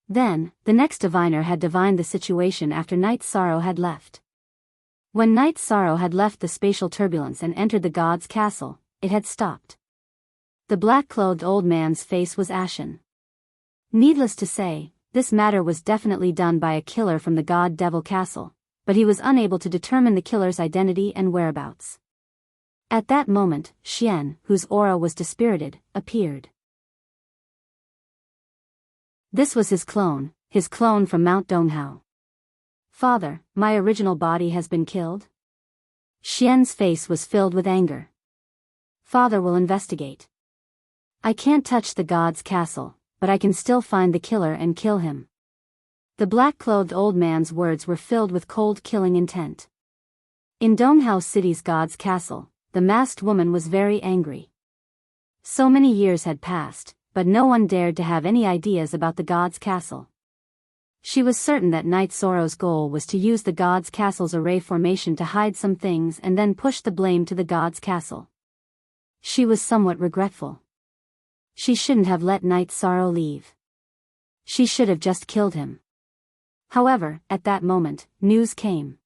[SPEAKER 1] Then, the next diviner had divined the situation after Night Sorrow had left. When Night Sorrow had left the spatial turbulence and entered the god's castle, it had stopped. The black-clothed old man's face was ashen. Needless to say, this matter was definitely done by a killer from the God-Devil Castle, but he was unable to determine the killer's identity and whereabouts. At that moment, Xian, whose aura was dispirited, appeared. This was his clone from Mount Donghao. Father, my original body has been killed? Xian's face was filled with anger. Father will investigate. I can't touch the god's castle, but I can still find the killer and kill him. The black-clothed old man's words were filled with cold killing intent. In Donghao City's god's castle, the masked woman was very angry. So many years had passed, but no one dared to have any ideas about the god's castle. She was certain that Knight Soro's goal was to use the god's castle's array formation to hide some things and then push the blame to the god's castle. She was somewhat regretful. She shouldn't have let Knight Soro leave. She should have just killed him. However, at that moment, news came.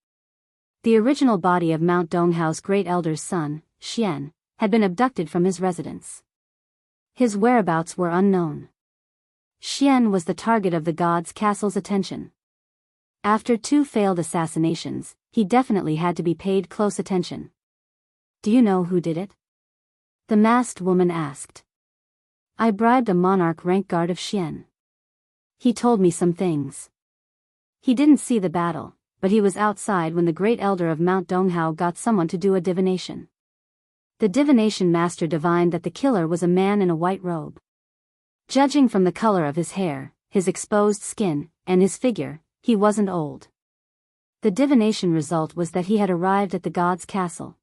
[SPEAKER 1] The original body of Mount Donghao's great elder's son, Xian, had been abducted from his residence. His whereabouts were unknown. Xian was the target of the god's castle's attention. After 2 failed assassinations, he definitely had to be paid close attention. Do you know who did it? The masked woman asked. I bribed a monarch rank guard of Xian. He told me some things. He didn't see the battle, but he was outside when the great elder of Mount Donghao got someone to do a divination. The divination master divined that the killer was a man in a white robe. Judging from the color of his hair, his exposed skin, and his figure, he wasn't old. The divination result was that he had arrived at the god's castle.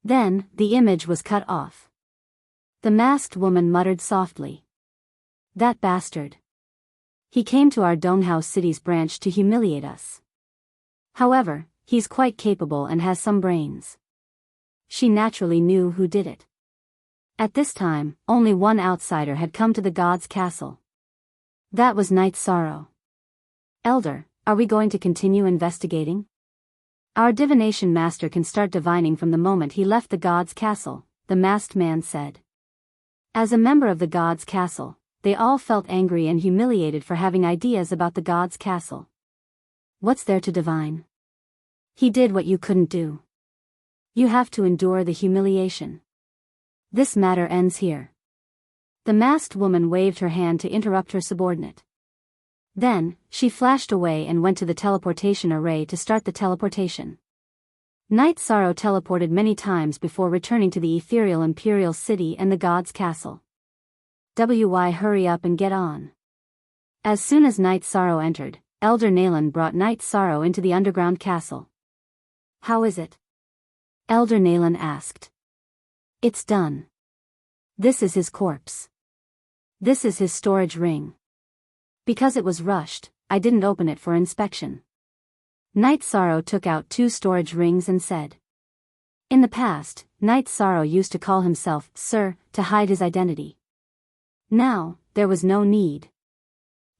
[SPEAKER 1] Then, the image was cut off. The masked woman muttered softly. That bastard. He came to our Donghao City's branch to humiliate us. However, he's quite capable and has some brains. She naturally knew who did it. At this time, only one outsider had come to the god's castle. That was Knight Soro. Elder, are we going to continue investigating? Our divination master can start divining from the moment he left the god's castle, the masked man said. As a member of the god's castle, they all felt angry and humiliated for having ideas about the god's castle. What's there to divine? He did what you couldn't do. You have to endure the humiliation. This matter ends here. The masked woman waved her hand to interrupt her subordinate. Then, she flashed away and went to the teleportation array to start the teleportation. Knight Soro teleported many times before returning to the ethereal imperial city and the god's castle. Hurry up and get on. As soon as Knight Soro entered, Elder Nalan brought Knight Soro into the underground castle. How is it? Elder Nalan asked. It's done. This is his corpse. This is his storage ring. Because it was rushed, I didn't open it for inspection. Knight Soro took out 2 storage rings and said. In the past, Knight Soro used to call himself Sir to hide his identity. Now, there was no need.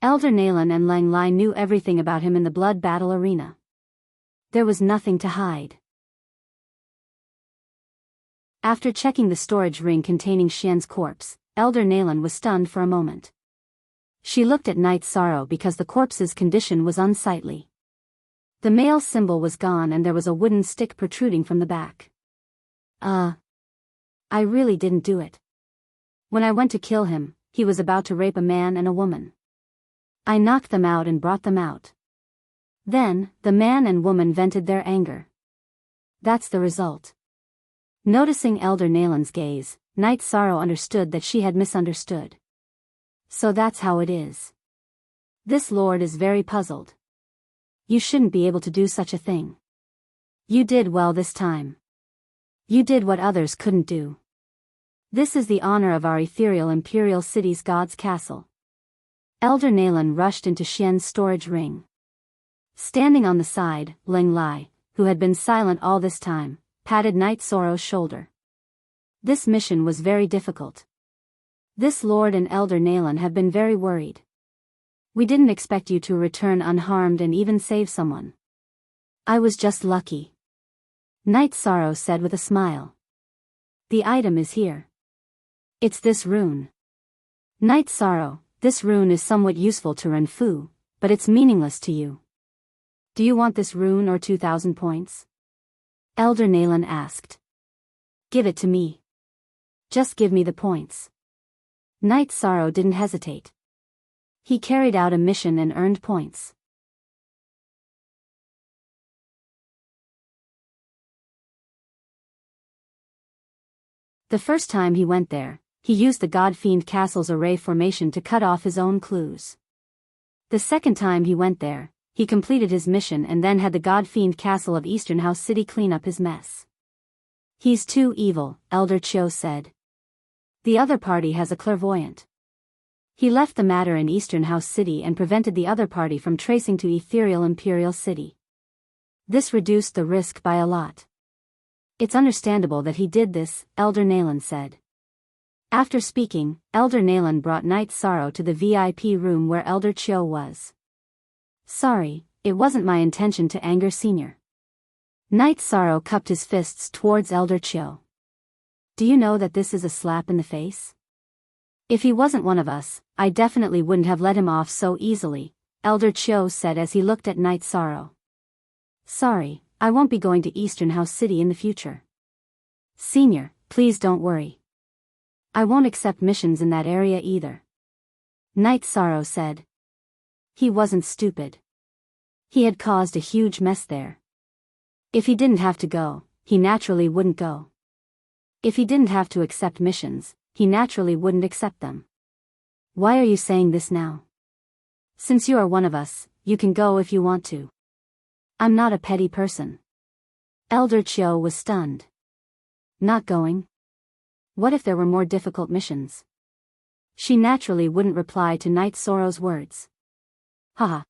[SPEAKER 1] Elder Nalan and Lang Lai knew everything about him in the blood battle arena. There was nothing to hide. After checking the storage ring containing Xian's corpse, Elder Nalan was stunned for a moment. She looked at Knight Soro because the corpse's condition was unsightly. The male symbol was gone and there was a wooden stick protruding from the back. I really didn't do it. When I went to kill him, he was about to rape a man and a woman. I knocked them out and brought them out. Then, the man and woman vented their anger. That's the result. Noticing Elder Nalan's gaze, Knight Soro understood that she had misunderstood. So that's how it is. This lord is very puzzled. You shouldn't be able to do such a thing. You did well this time. You did what others couldn't do. This is the honor of our ethereal imperial city's god's castle. Elder Nalan rushed into Xian's storage ring. Standing on the side, Lang Lai, who had been silent all this time, patted Knight Soro's shoulder. This mission was very difficult. This lord and Elder Nalan have been very worried. We didn't expect you to return unharmed and even save someone. I was just lucky. Knight Soro said with a smile. The item is here. It's this rune. Knight Soro, this rune is somewhat useful to Renfu, but it's meaningless to you. Do you want this rune or 2,000 points? Elder Nalan asked. Give it to me. Just give me the points. Night Sorrow didn't hesitate. He carried out a mission and earned points. The first time he went there, he used the God-Fiend Castle's array formation to cut off his own clues. The second time he went there, he completed his mission and then had the God-Fiend Castle of Eastern House City clean up his mess. He's too evil, Elder Cho said. The other party has a clairvoyant. He left the matter in Eastern House City and prevented the other party from tracing to Ethereal Imperial City. This reduced the risk by a lot. It's understandable that he did this, Elder Nalan said. After speaking, Elder Nalan brought Night Sorrow to the VIP room where Elder Cho was. Sorry, it wasn't my intention to anger Senior. Night Sorrow cupped his fists towards Elder Cho. Do you know that this is a slap in the face? If he wasn't one of us, I definitely wouldn't have let him off so easily, Elder Cho said as he looked at Night Sorrow. Sorry, I won't be going to Eastern House City in the future. Senior, please don't worry. I won't accept missions in that area either. Night Sorrow said. He wasn't stupid. He had caused a huge mess there. If he didn't have to go, he naturally wouldn't go. If he didn't have to accept missions, he naturally wouldn't accept them. Why are you saying this now? Since you are one of us, you can go if you want to. I'm not a petty person. Elder Cho was stunned. Not going? What if there were more difficult missions? She naturally wouldn't reply to Night Sorrow's words. Haha.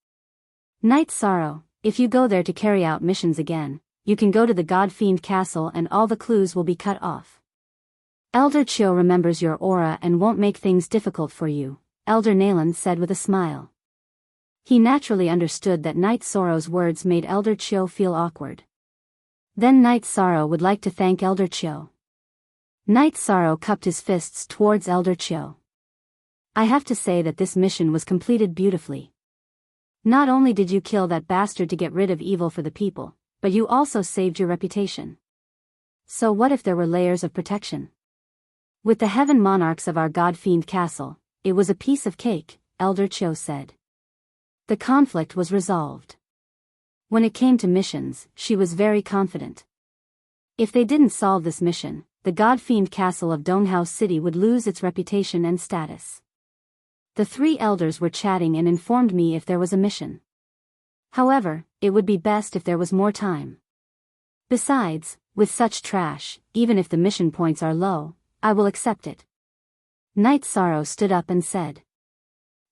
[SPEAKER 1] Night Sorrow, if you go there to carry out missions again, you can go to the God-Fiend Castle and all the clues will be cut off. Elder Cho remembers your aura and won't make things difficult for you, Elder Nalan said with a smile. He naturally understood that Night Sorrow's words made Elder Cho feel awkward. Then Night Sorrow would like to thank Elder Cho. Night Sorrow cupped his fists towards Elder Cho. I have to say that this mission was completed beautifully. Not only did you kill that bastard to get rid of evil for the people, but you also saved your reputation. So what if there were layers of protection? With the heaven monarchs of our God-Fiend Castle, it was a piece of cake, Elder Cho said. The conflict was resolved. When it came to missions, she was very confident. If they didn't solve this mission, the God-Fiend Castle of Donghouse City would lose its reputation and status. The three elders were chatting and informed me if there was a mission. However, it would be best if there was more time. Besides, with such trash, even if the mission points are low, I will accept it. Night Sorrow stood up and said.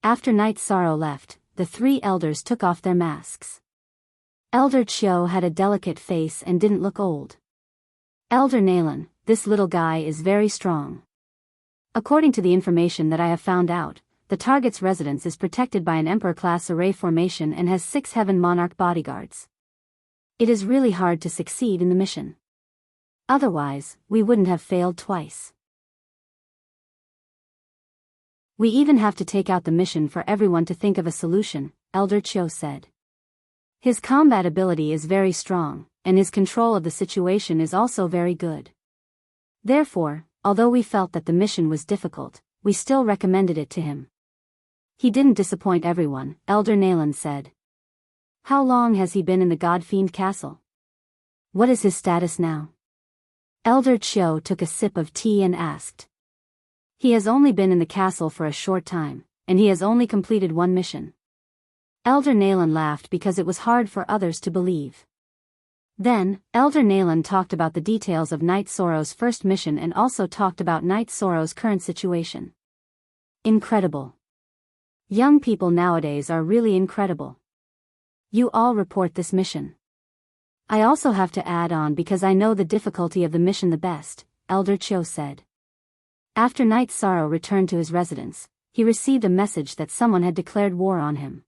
[SPEAKER 1] After Night Sorrow left, the three elders took off their masks. Elder Cho had a delicate face and didn't look old. Elder Nalan, this little guy is very strong. According to the information that I have found out, the target's residence is protected by an Emperor-class array formation and has 6 Heaven Monarch bodyguards. It is really hard to succeed in the mission. Otherwise, we wouldn't have failed twice. We even have to take out the mission for everyone to think of a solution, Elder Cho said. His combat ability is very strong, and his control of the situation is also very good. Therefore, although we felt that the mission was difficult, we still recommended it to him. He didn't disappoint everyone, Elder Nalan said. How long has he been in the God-Fiend Castle? What is his status now? Elder Cho took a sip of tea and asked. He has only been in the castle for a short time, and he has only completed 1 mission. Elder Nalan laughed because it was hard for others to believe. Then, Elder Nalan talked about the details of Night Sorrow's first mission and also talked about Night Sorrow's current situation. Incredible. Young people nowadays are really incredible. You all report this mission. I also have to add on because I know the difficulty of the mission the best, Elder Cho said. After Night Sorrow returned to his residence, he received a message that someone had declared war on him.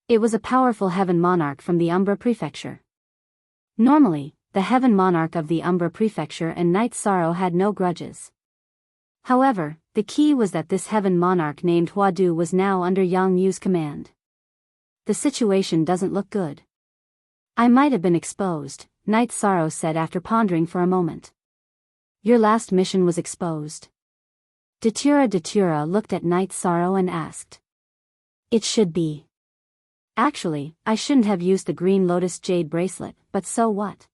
[SPEAKER 1] It was a powerful Heaven Monarch from the Umbra Prefecture. Normally, the Heaven Monarch of the Umbra Prefecture and Night Sorrow had no grudges. However, the key was that this Heaven Monarch named Huadu was now under Yang Yu's command. The situation doesn't look good. I might have been exposed, Night Sorrow said after pondering for a moment. Your last mission was exposed. Datura looked at Night Sorrow and asked. It should be. Actually, I shouldn't have used the Green Lotus Jade bracelet, but so what?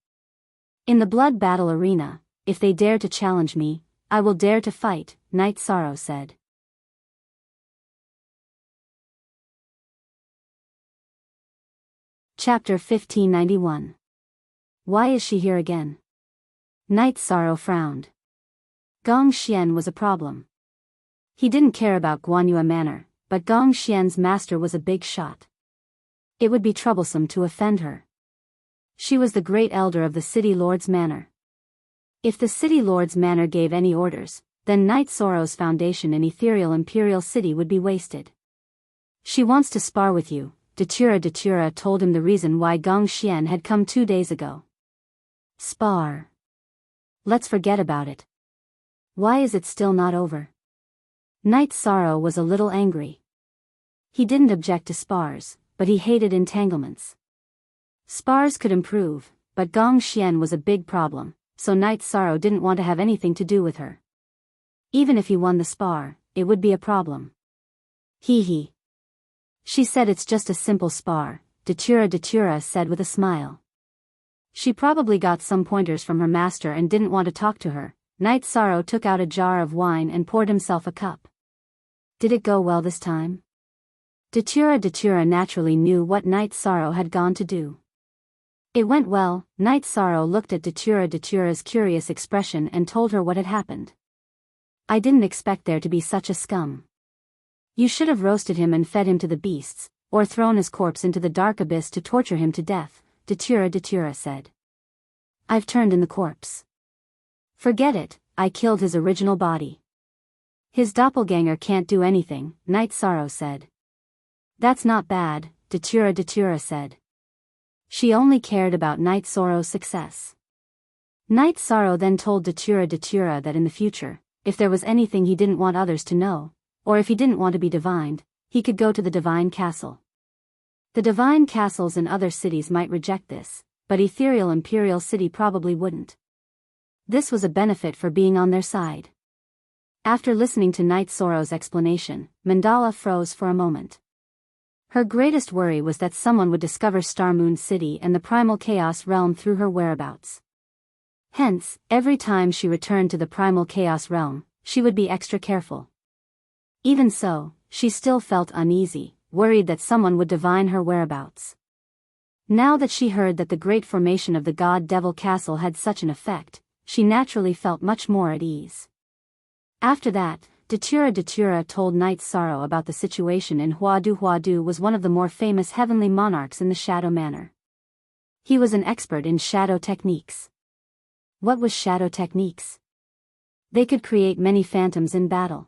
[SPEAKER 1] In the blood battle arena, if they dare to challenge me, I will dare to fight, Night Sorrow said. Chapter 1591. Why is she here again? Night Sorrow frowned. Gong Xian was a problem. He didn't care about Guanyue Manor, but Gong Xian's master was a big shot. It would be troublesome to offend her. She was the great elder of the City Lord's Manor. If the City Lord's Manor gave any orders, then Night Sorrow's foundation in Ethereal Imperial City would be wasted. She wants to spar with you, Datura told him the reason why Gong Xian had come 2 days ago. Spar. Let's forget about it. Why is it still not over? Night Sorrow was a little angry. He didn't object to spars, but he hated entanglements. Spars could improve, but Gong Xian was a big problem, so Night Sorrow didn't want to have anything to do with her. Even if he won the spar, it would be a problem. Hee. She said it's just a simple spar, Datura said with a smile. She probably got some pointers from her master and didn't want to talk to her. Night Sorrow took out a jar of wine and poured himself a cup. Did it go well this time? Datura naturally knew what Night Sorrow had gone to do. It went well. Night Sorrow looked at Datura's curious expression and told her what had happened. I didn't expect there to be such a scum. You should have roasted him and fed him to the beasts, or thrown his corpse into the dark abyss to torture him to death, Datura said. I've turned in the corpse. Forget it, I killed his original body. His doppelganger can't do anything, Night Sorrow said. That's not bad, Datura said. She only cared about Night Sorrow's success. Night Sorrow then told Datura that in the future, if there was anything he didn't want others to know, or if he didn't want to be divined, he could go to the Divine Castle. The Divine Castles in other cities might reject this, but Ethereal Imperial City probably wouldn't. This was a benefit for being on their side. After listening to Night Sorrow's explanation, Mandala froze for a moment. Her greatest worry was that someone would discover Star Moon City and the Primal Chaos Realm through her whereabouts. Hence, every time she returned to the Primal Chaos Realm, she would be extra careful. Even so, she still felt uneasy, worried that someone would divine her whereabouts. Now that she heard that the great formation of the God-Devil Castle had such an effect, she naturally felt much more at ease. After that, Datura told Night Sorrow about the situation in Huadu. Huadu was one of the more famous heavenly monarchs in the Shadow Manor. He was an expert in shadow techniques. What was shadow techniques? They could create many phantoms in battle.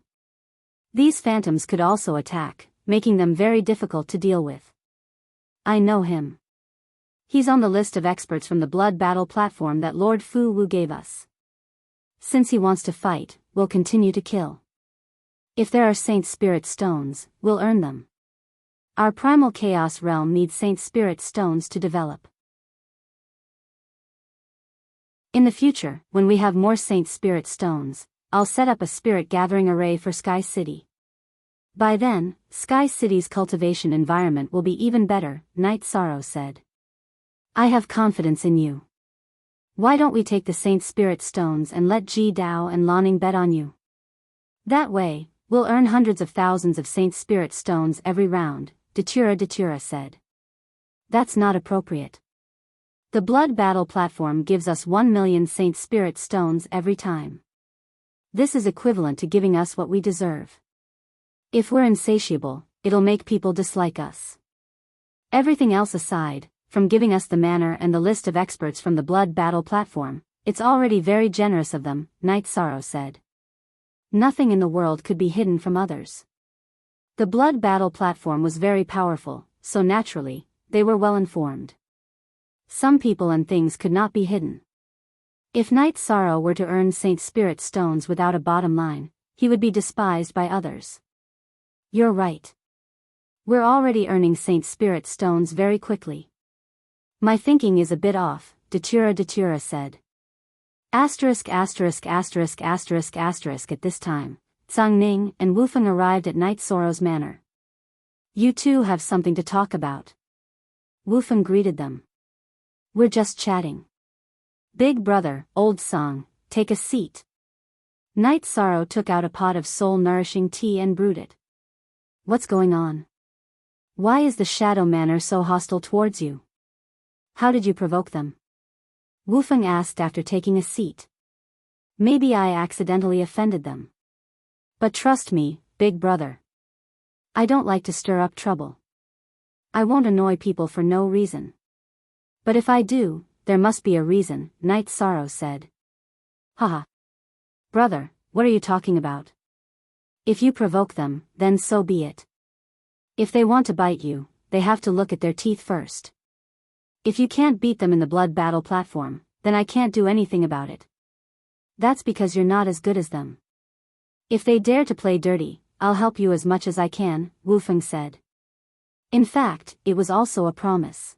[SPEAKER 1] These phantoms could also attack, making them very difficult to deal with. I know him. He's on the list of experts from the blood battle platform that Lord Fu Wu gave us. Since he wants to fight, we'll continue to kill. If there are Saint Spirit Stones, we'll earn them. Our Primal Chaos Realm needs Saint Spirit Stones to develop. In the future, when we have more Saint Spirit Stones, I'll set up a spirit gathering array for Sky City. By then, Sky City's cultivation environment will be even better, Night Sorrow said. I have confidence in you. Why don't we take the Saint Spirit Stones and let Ji Dao and Lanning bet on you? That way, we'll earn hundreds of thousands of Saint Spirit Stones every round, Datura said. That's not appropriate. The blood battle platform gives us 1 million Saint Spirit Stones every time. This is equivalent to giving us what we deserve. If we're insatiable, it'll make people dislike us. Everything else aside, from giving us the manor and the list of experts from the blood battle platform, it's already very generous of them, Night Sorrow said. Nothing in the world could be hidden from others. The blood battle platform was very powerful, so naturally, they were well informed. Some people and things could not be hidden. If Night Sorrow were to earn Saint Spirit Stones without a bottom line, he would be despised by others. You're right. We're already earning Saint Spirit Stones very quickly. My thinking is a bit off, Datura said. Asterisk asterisk asterisk asterisk asterisk At this time, Tsang Ning and Wu Feng arrived at Night Sorrow's manor. You two have something to talk about. Wu Feng greeted them. We're just chatting. Big brother, old Song, take a seat. Night Sorrow took out a pot of soul-nourishing tea and brewed it. What's going on? Why is the Shadow Manor so hostile towards you? How did you provoke them? Wu Feng asked after taking a seat. Maybe I accidentally offended them. But trust me, big brother. I don't like to stir up trouble. I won't annoy people for no reason. But if I do, there must be a reason, Night Sorrow said. Haha. Brother, what are you talking about? If you provoke them, then so be it. If they want to bite you, they have to look at their teeth first. If you can't beat them in the blood battle platform, then I can't do anything about it. That's because you're not as good as them. If they dare to play dirty, I'll help you as much as I can, Wu Feng said. In fact, it was also a promise.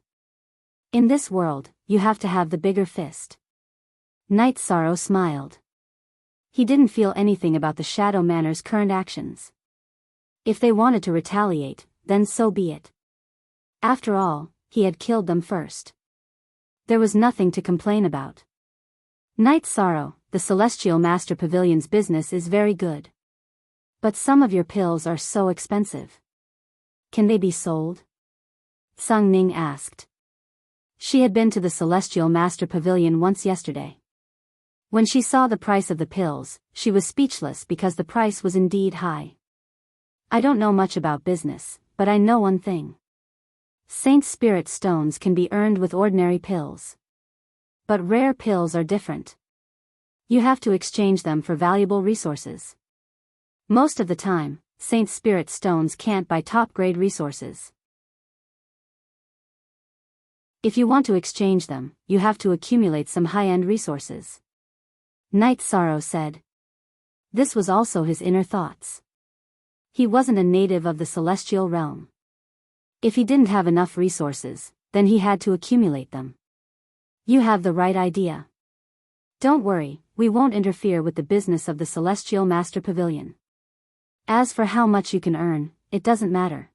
[SPEAKER 1] In this world, you have to have the bigger fist. Night Sorrow smiled. He didn't feel anything about the Shadow Manor's current actions. If they wanted to retaliate, then so be it. After all, he had killed them first. There was nothing to complain about. Night Sorrow, the Celestial Master Pavilion's business is very good. But some of your pills are so expensive. Can they be sold? Tsang Ning asked. She had been to the Celestial Master Pavilion once yesterday. When she saw the price of the pills, she was speechless because the price was indeed high. I don't know much about business, but I know one thing. Saint Spirit stones can be earned with ordinary pills. But rare pills are different. You have to exchange them for valuable resources. Most of the time, Saint Spirit stones can't buy top-grade resources. If you want to exchange them, you have to accumulate some high-end resources. Night Sorrow said. This was also his inner thoughts. He wasn't a native of the celestial realm. If he didn't have enough resources, then he had to accumulate them. You have the right idea. Don't worry, we won't interfere with the business of the Celestial Master Pavilion. As for how much you can earn, it doesn't matter.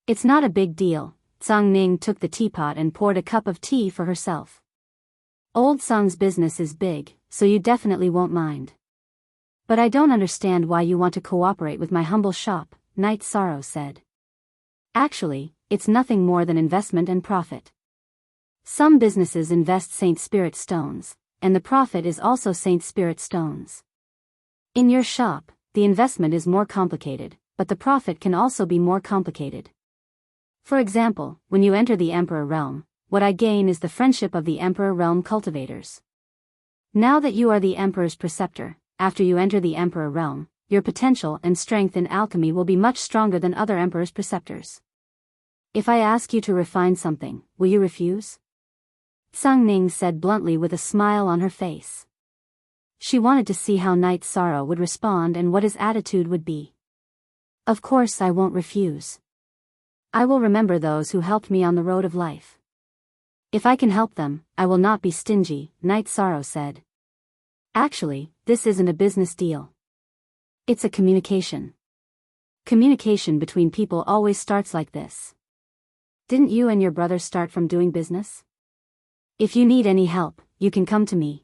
[SPEAKER 1] It's not a big deal. Tsang Ning took the teapot and poured a cup of tea for herself. Old Song's business is big, so you definitely won't mind. But I don't understand why you want to cooperate with my humble shop, Night Sorrow said. Actually, it's nothing more than investment and profit. Some businesses invest Saint Spirit stones, and the profit is also Saint Spirit stones. In your shop, the investment is more complicated, but the profit can also be more complicated. For example, when you enter the Emperor Realm, what I gain is the friendship of the Emperor Realm cultivators. Now that you are the Emperor's preceptor, after you enter the Emperor Realm, your potential and strength in alchemy will be much stronger than other Emperor's preceptors. If I ask you to refine something, will you refuse? Tsang Ning said bluntly with a smile on her face. She wanted to see how Night Sorrow would respond and what his attitude would be. Of course I won't refuse. I will remember those who helped me on the road of life. If I can help them, I will not be stingy, Night Sorrow said. Actually, this isn't a business deal. It's a communication. Communication between people always starts like this. Didn't you and your brother start from doing business? If you need any help, you can come to me.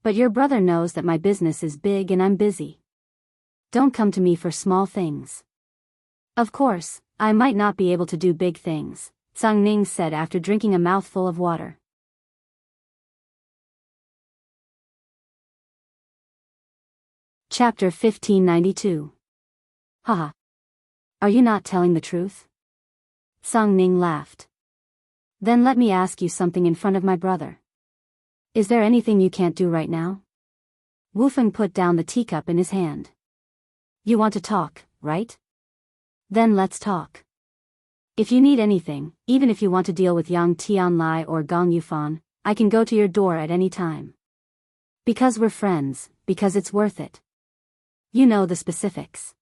[SPEAKER 1] But your brother knows that my business is big and I'm busy. Don't come to me for small things. Of course, I might not be able to do big things, Tsang Ning said after drinking a mouthful of water. Chapter 1592. Haha. Are you not telling the truth? Tsang Ning laughed. Then let me ask you something in front of my brother. Is there anything you can't do right now? Wu Feng put down the teacup in his hand. You want to talk, right? Then let's talk. If you need anything, even if you want to deal with Yang Tianlai or Gong Yufan, I can go to your door at any time. Because we're friends, because it's worth it. You know the specifics.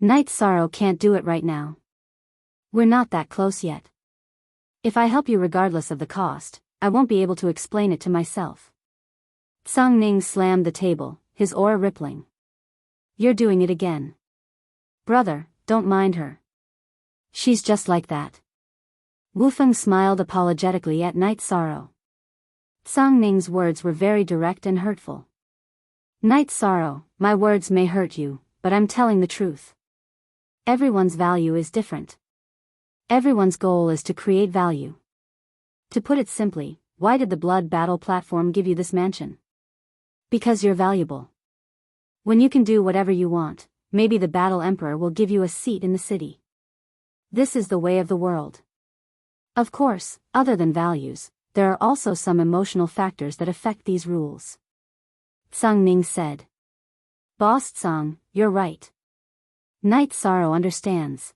[SPEAKER 1] Night Sorrow can't do it right now. We're not that close yet. If I help you regardless of the cost, I won't be able to explain it to myself. Song Ning slammed the table, his aura rippling. You're doing it again. Brother, don't mind her. She's just like that. Wu Feng smiled apologetically at Night Sorrow. Song Ning's words were very direct and hurtful. Night Sorrow, my words may hurt you, but I'm telling the truth. Everyone's value is different. Everyone's goal is to create value. To put it simply, why did the Blood Battle platform give you this mansion? Because you're valuable. When you can do whatever you want, maybe the Battle Emperor will give you a seat in the city. This is the way of the world. Of course, other than values, there are also some emotional factors that affect these rules. Song Ning said. Boss Tsang, you're right. Night Sorrow understands.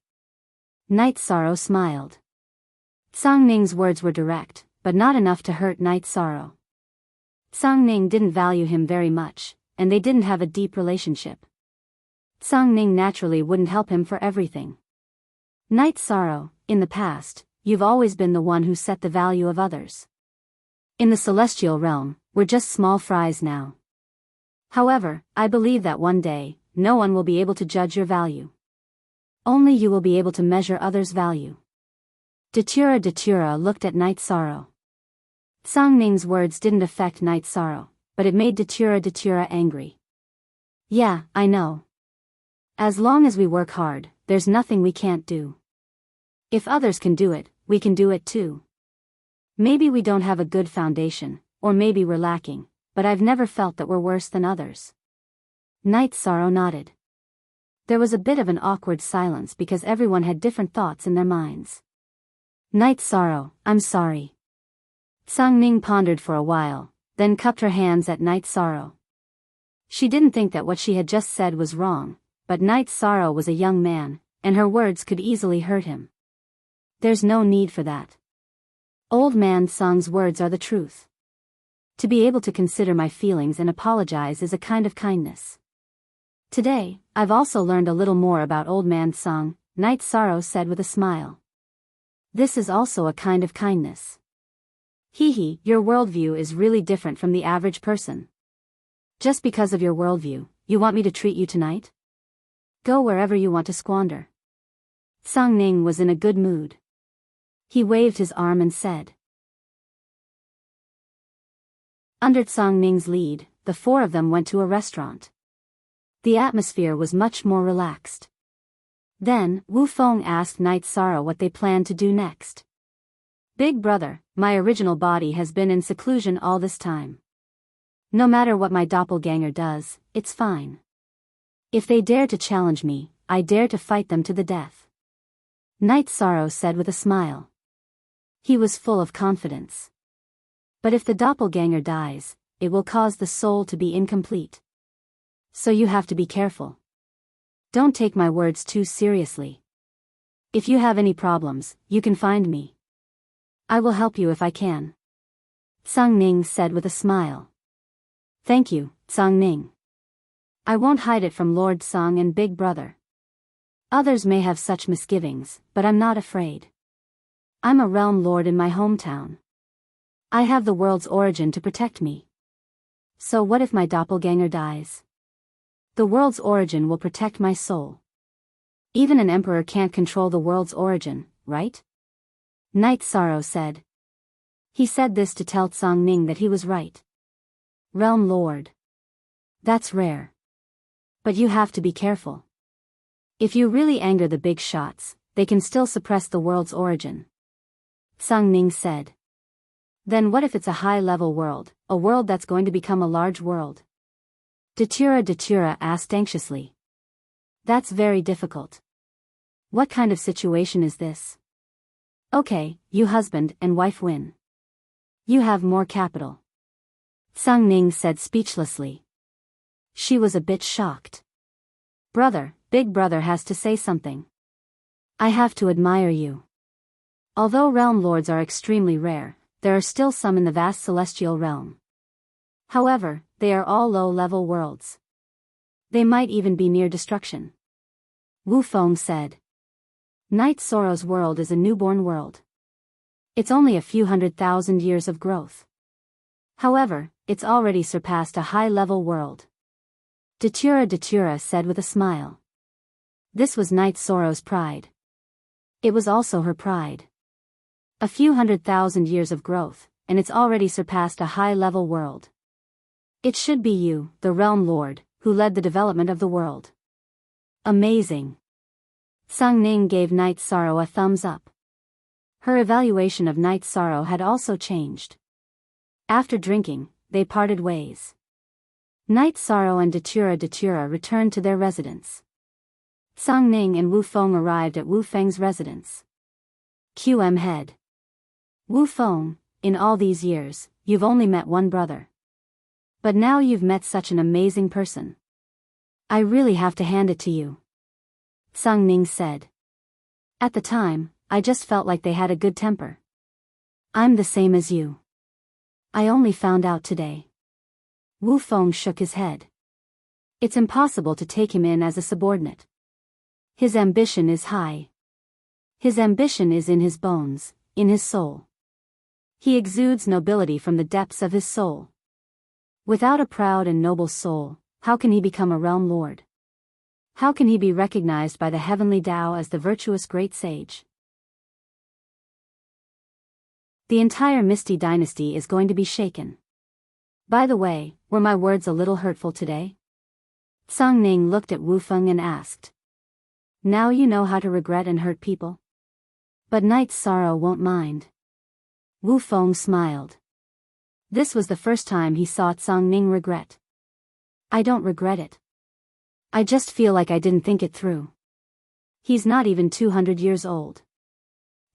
[SPEAKER 1] Night Sorrow smiled. Song Ning's words were direct, but not enough to hurt Night Sorrow. Song Ning didn't value him very much, and they didn't have a deep relationship. Song Ning naturally wouldn't help him for everything. Night Sorrow, in the past, you've always been the one who set the value of others. In the celestial realm, we're just small fries now. However, I believe that one day, no one will be able to judge your value. Only you will be able to measure others' value. Datura looked at Night Sorrow. Song Ning's words didn't affect Night Sorrow, but it made Datura angry. Yeah, I know. As long as we work hard, there's nothing we can't do. If others can do it, we can do it too. Maybe we don't have a good foundation, or maybe we're lacking, but I've never felt that we're worse than others. Night Sorrow nodded. There was a bit of an awkward silence because everyone had different thoughts in their minds. Night Sorrow, I'm sorry. Song Ning pondered for a while, then cupped her hands at Night Sorrow. She didn't think that what she had just said was wrong, but Night Sorrow was a young man, and her words could easily hurt him. There's no need for that. Old Man Song's words are the truth. To be able to consider my feelings and apologize is a kind of kindness. Today, I've also learned a little more about Old Man Song, Night Sorrow said with a smile. This is also a kind of kindness. Hee, your worldview is really different from the average person. Just because of your worldview, you want me to treat you tonight? Go wherever you want to squander. Song Ning was in a good mood. He waved his arm and said. Under Song Ning's lead, the four of them went to a restaurant. The atmosphere was much more relaxed. Then, Wu Feng asked Night Sorrow what they planned to do next. Big brother, my original body has been in seclusion all this time. No matter what my doppelganger does, it's fine. If they dare to challenge me, I dare to fight them to the death. Night Sorrow said with a smile. He was full of confidence. But if the doppelganger dies, it will cause the soul to be incomplete. So you have to be careful. Don't take my words too seriously. If you have any problems, you can find me. I will help you if I can. Song Ning said with a smile. Thank you, Song Ning. I won't hide it from Lord Song and Big Brother. Others may have such misgivings, but I'm not afraid. I'm a realm lord in my hometown. I have the world's origin to protect me. So what if my doppelganger dies? The world's origin will protect my soul. Even an emperor can't control the world's origin, right? Night Sorrow said. He said this to tell Song Ning that he was right. Realm Lord. That's rare. But you have to be careful. If you really anger the big shots, they can still suppress the world's origin. Song Ning said. Then what if it's a high-level world, a world that's going to become a large world? Datura asked anxiously. That's very difficult. What kind of situation is this? Okay, you husband and wife win. You have more capital. Song Ning said speechlessly. She was a bit shocked. Brother, Big Brother has to say something. I have to admire you. Although realm lords are extremely rare, there are still some in the vast celestial realm. However, they are all low-level worlds. They might even be near destruction. Wu Feng said. Night Sorrow's world is a newborn world. It's only a few 100,000 years of growth. However, it's already surpassed a high-level world. Datura said with a smile. This was Night Sorrow's pride. It was also her pride. A few 100,000 years of growth, and it's already surpassed a high-level world. It should be you, the Realm Lord, who led the development of the world. Amazing. Sung Ning gave Night Sorrow a thumbs up. Her evaluation of Night Sorrow had also changed. After drinking, they parted ways. Night Sorrow and Datura returned to their residence. Sung Ning and Wu Feng arrived at Wu Feng's residence. QM head. Wu Feng, in all these years, you've only met one brother. But now you've met such an amazing person. I really have to hand it to you. Sung Ning said. At the time, I just felt like they had a good temper. I'm the same as you. I only found out today. Wu Feng shook his head. It's impossible to take him in as a subordinate. His ambition is high. His ambition is in his bones, in his soul. He exudes nobility from the depths of his soul. Without a proud and noble soul, how can he become a realm lord? How can he be recognized by the heavenly Tao as the virtuous great sage? The entire Misty dynasty is going to be shaken. By the way, were my words a little hurtful today? Sung Ning looked at Wu Feng and asked. Now you know how to regret and hurt people? But Night Sorrow won't mind. Wu Feng smiled. This was the first time he saw Sung Ning regret. I don't regret it. I just feel like I didn't think it through. He's not even 200 years old.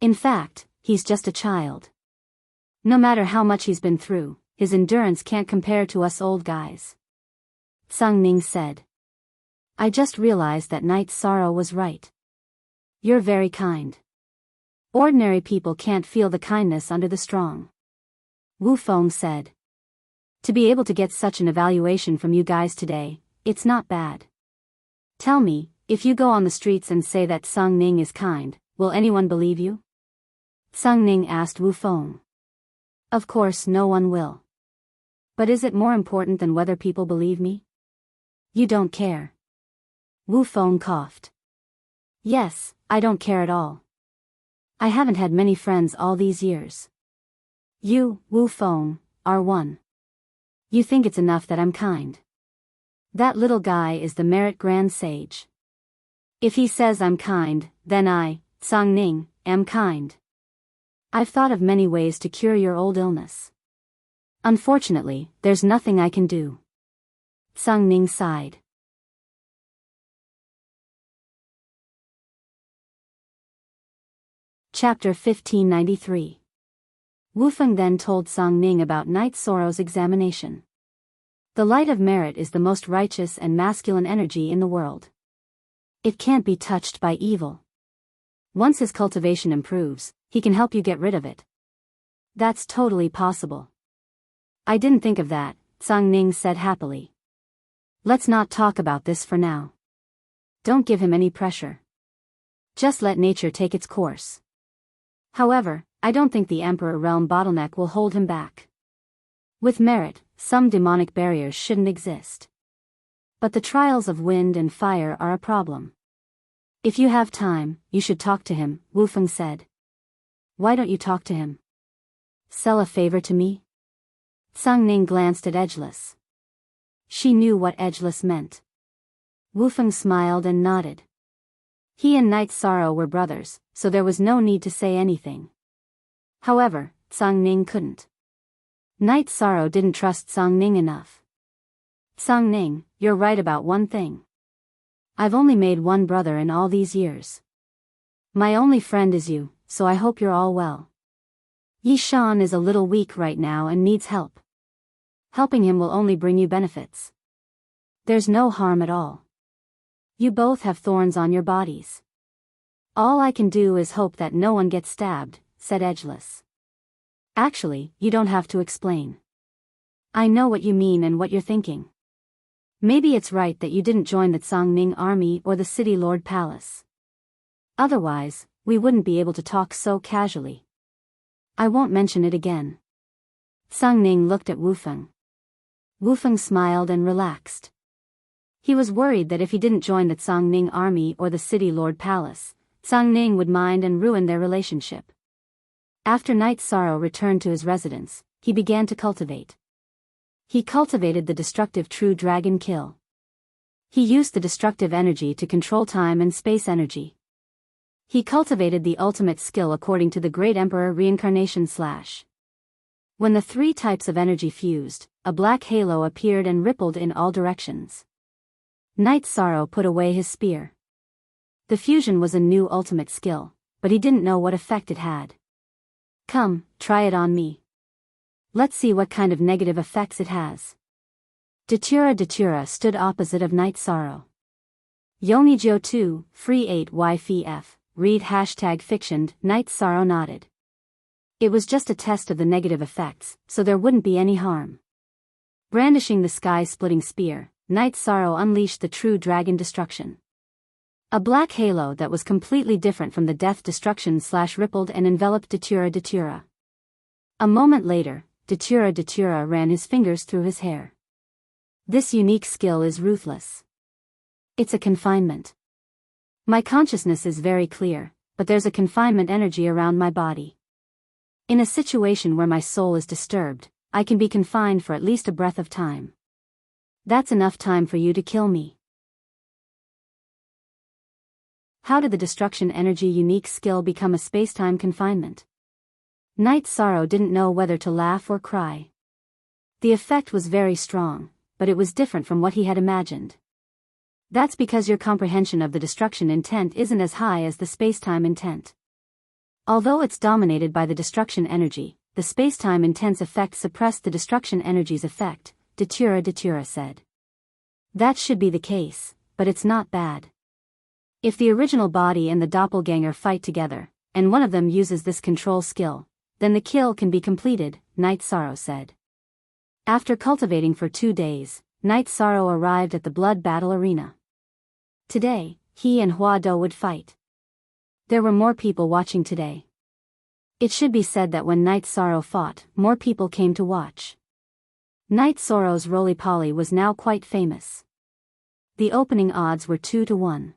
[SPEAKER 1] In fact, he's just a child. No matter how much he's been through, his endurance can't compare to us old guys. Sung Ning said. I just realized that Night Sorrow was right. You're very kind. Ordinary people can't feel the kindness under the strong. Wu Feng said. To be able to get such an evaluation from you guys today, it's not bad. Tell me, if you go on the streets and say that Sung Ning is kind, will anyone believe you? Sung Ning asked Wu Feng. Of course no one will. But is it more important than whether people believe me? You don't care. Wu Feng coughed. Yes, I don't care at all. I haven't had many friends all these years. You, Wu Feng, are one. You think it's enough that I'm kind. That little guy is the Merit Grand Sage. If he says I'm kind, then I, Sung Ning, am kind. I've thought of many ways to cure your old illness. Unfortunately, there's nothing I can do. Sung Ning sighed. Chapter 1593. Wu Feng then told Sung Ning about Night Sorrow's examination. The light of merit is the most righteous and masculine energy in the world. It can't be touched by evil. Once his cultivation improves, he can help you get rid of it. That's totally possible. I didn't think of that, Sung Ning said happily. Let's not talk about this for now. Don't give him any pressure. Just let nature take its course. However, I don't think the Emperor Realm bottleneck will hold him back. With merit, some demonic barriers shouldn't exist. But the trials of wind and fire are a problem. If you have time, you should talk to him, Wu Feng said. Why don't you talk to him? Sell a favor to me? Sung Ning glanced at Edgeless. She knew what Edgeless meant. Wu Feng smiled and nodded. He and Night Sorrow were brothers, so there was no need to say anything. However, Sung Ning couldn't. Night Sorrow didn't trust Sung Ning enough. Sung Ning, you're right about one thing. I've only made one brother in all these years. My only friend is you, so I hope you're all well. Yi Shan is a little weak right now and needs help. Helping him will only bring you benefits. There's no harm at all. You both have thorns on your bodies. All I can do is hope that no one gets stabbed, said Edgeless. Actually, you don't have to explain. I know what you mean and what you're thinking. Maybe it's right that you didn't join the Sung Ning army or the City Lord Palace. Otherwise, we wouldn't be able to talk so casually. I won't mention it again. Sung Ning looked at Wu Feng. Wu Feng smiled and relaxed. He was worried that if he didn't join the Sung Ning army or the City Lord Palace, Sung Ning would mind and ruin their relationship. After Night Sorrow returned to his residence, he began to cultivate. He cultivated the destructive True Dragon Kill. He used the destructive energy to control time and space energy. He cultivated the ultimate skill according to the Great Emperor Reincarnation / When the three types of energy fused, a black halo appeared and rippled in all directions. Night Sorrow put away his spear. The fusion was a new ultimate skill, but he didn't know what effect it had. Come, try it on me. Let's see what kind of negative effects it has. Datura stood opposite of Night Sorrow. Yonijio 2, free 8YFF, read #fictioned, Night Sorrow nodded. It was just a test of the negative effects, so there wouldn't be any harm. Brandishing the sky-splitting spear, Night Sorrow unleashed the True Dragon Destruction. A black halo that was completely different from the Death Destruction / rippled and enveloped Datura. A moment later, Datura ran his fingers through his hair. This unique skill is ruthless. It's a confinement. My consciousness is very clear, but there's a confinement energy around my body. In a situation where my soul is disturbed, I can be confined for at least a breath of time. That's enough time for you to kill me. How did the destruction energy unique skill become a space-time confinement? Night Sorrow didn't know whether to laugh or cry. The effect was very strong, but it was different from what he had imagined. That's because your comprehension of the destruction intent isn't as high as the space-time intent. Although it's dominated by the destruction energy, the space-time intent's effect suppressed the destruction energy's effect, Datura said. That should be the case, but it's not bad. If the original body and the doppelganger fight together, and one of them uses this control skill, then the kill can be completed, Night Sorrow said. After cultivating for 2 days, Night Sorrow arrived at the blood battle arena. Today, he and Hua Do would fight. There were more people watching today. It should be said that when Night Sorrow fought, more people came to watch. Night Sorrow's roly-poly was now quite famous. The opening odds were 2-1.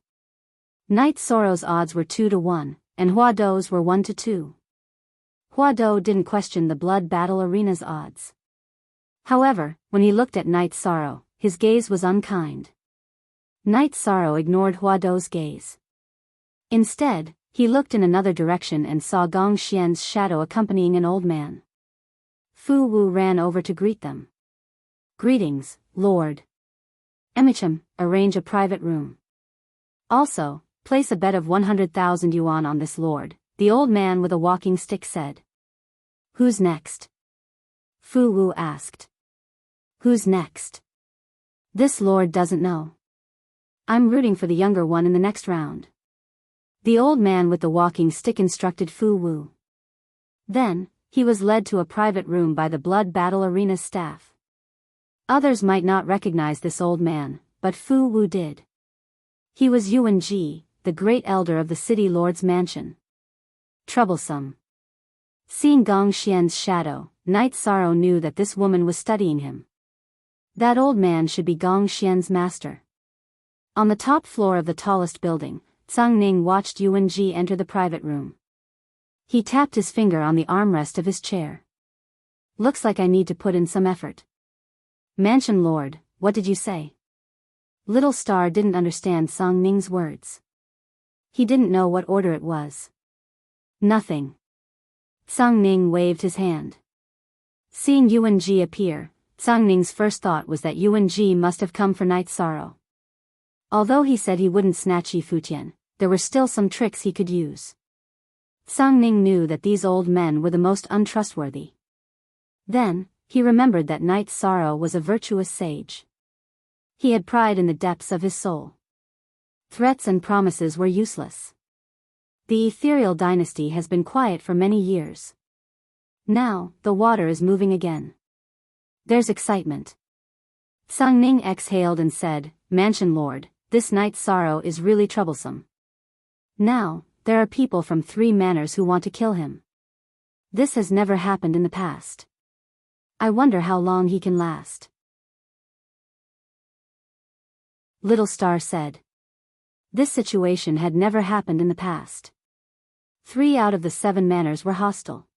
[SPEAKER 1] Night Sorrow's odds were 2-1, and Hua Do's were 1-2. Hua Do didn't question the blood battle arena's odds. However, when he looked at Night Sorrow, his gaze was unkind. Night Sorrow ignored Hua Do's gaze. Instead, he looked in another direction and saw Gong Xian's shadow accompanying an old man. Fu Wu ran over to greet them. Greetings, Lord. Emicham, arrange a private room. Also, place a bet of 100,000 yuan on this lord, the old man with a walking stick said. Who's next? Fu Wu asked. Who's next? This lord doesn't know. I'm rooting for the younger one in the next round. The old man with the walking stick instructed Fu Wu. Then, he was led to a private room by the blood battle arena's staff. Others might not recognize this old man, but Fu Wu did. He was Yuan Ji, the great elder of the city lord's mansion. Troublesome. Seeing Gong Xian's shadow, Night Sorrow knew that this woman was studying him. That old man should be Gong Xian's master. On the top floor of the tallest building, Tsang Ning watched Yuan Ji enter the private room. He tapped his finger on the armrest of his chair. Looks like I need to put in some effort. Mansion Lord, what did you say? Little Star didn't understand Tsang Ning's words. He didn't know what order it was. Nothing. Tsang Ning waved his hand. Seeing Yuan Ji appear, Tsang Ning's first thought was that Yuan Ji must have come for Night Sorrow. Although he said he wouldn't snatch Yi Futian, there were still some tricks he could use. Tsang Ning knew that these old men were the most untrustworthy. Then, he remembered that Night Sorrow was a virtuous sage. He had pride in the depths of his soul. Threats and promises were useless. The ethereal dynasty has been quiet for many years. Now, the water is moving again. There's excitement. Tsang Ning exhaled and said, Mansion Lord, this Night Sorrow is really troublesome. Now, there are people from 3 manors who want to kill him. This has never happened in the past. I wonder how long he can last. Little Star said. This situation had never happened in the past. 3 out of the 7 manors were hostile.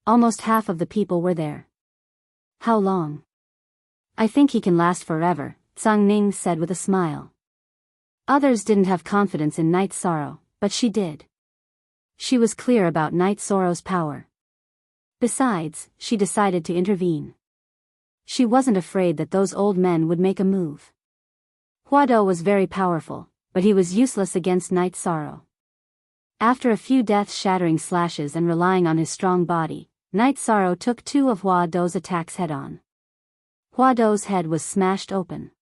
[SPEAKER 1] Almost half of the people were there. How long? I think he can last forever, Tsang Ning said with a smile. Others didn't have confidence in Night Sorrow, but she did. She was clear about Night Sorrow's power. Besides, she decided to intervene. She wasn't afraid that those old men would make a move. Huado was very powerful, but he was useless against Night Sorrow. After a few death-shattering slashes and relying on his strong body, Night Sorrow took 2 of Huado's attacks head-on. Huado's head was smashed open.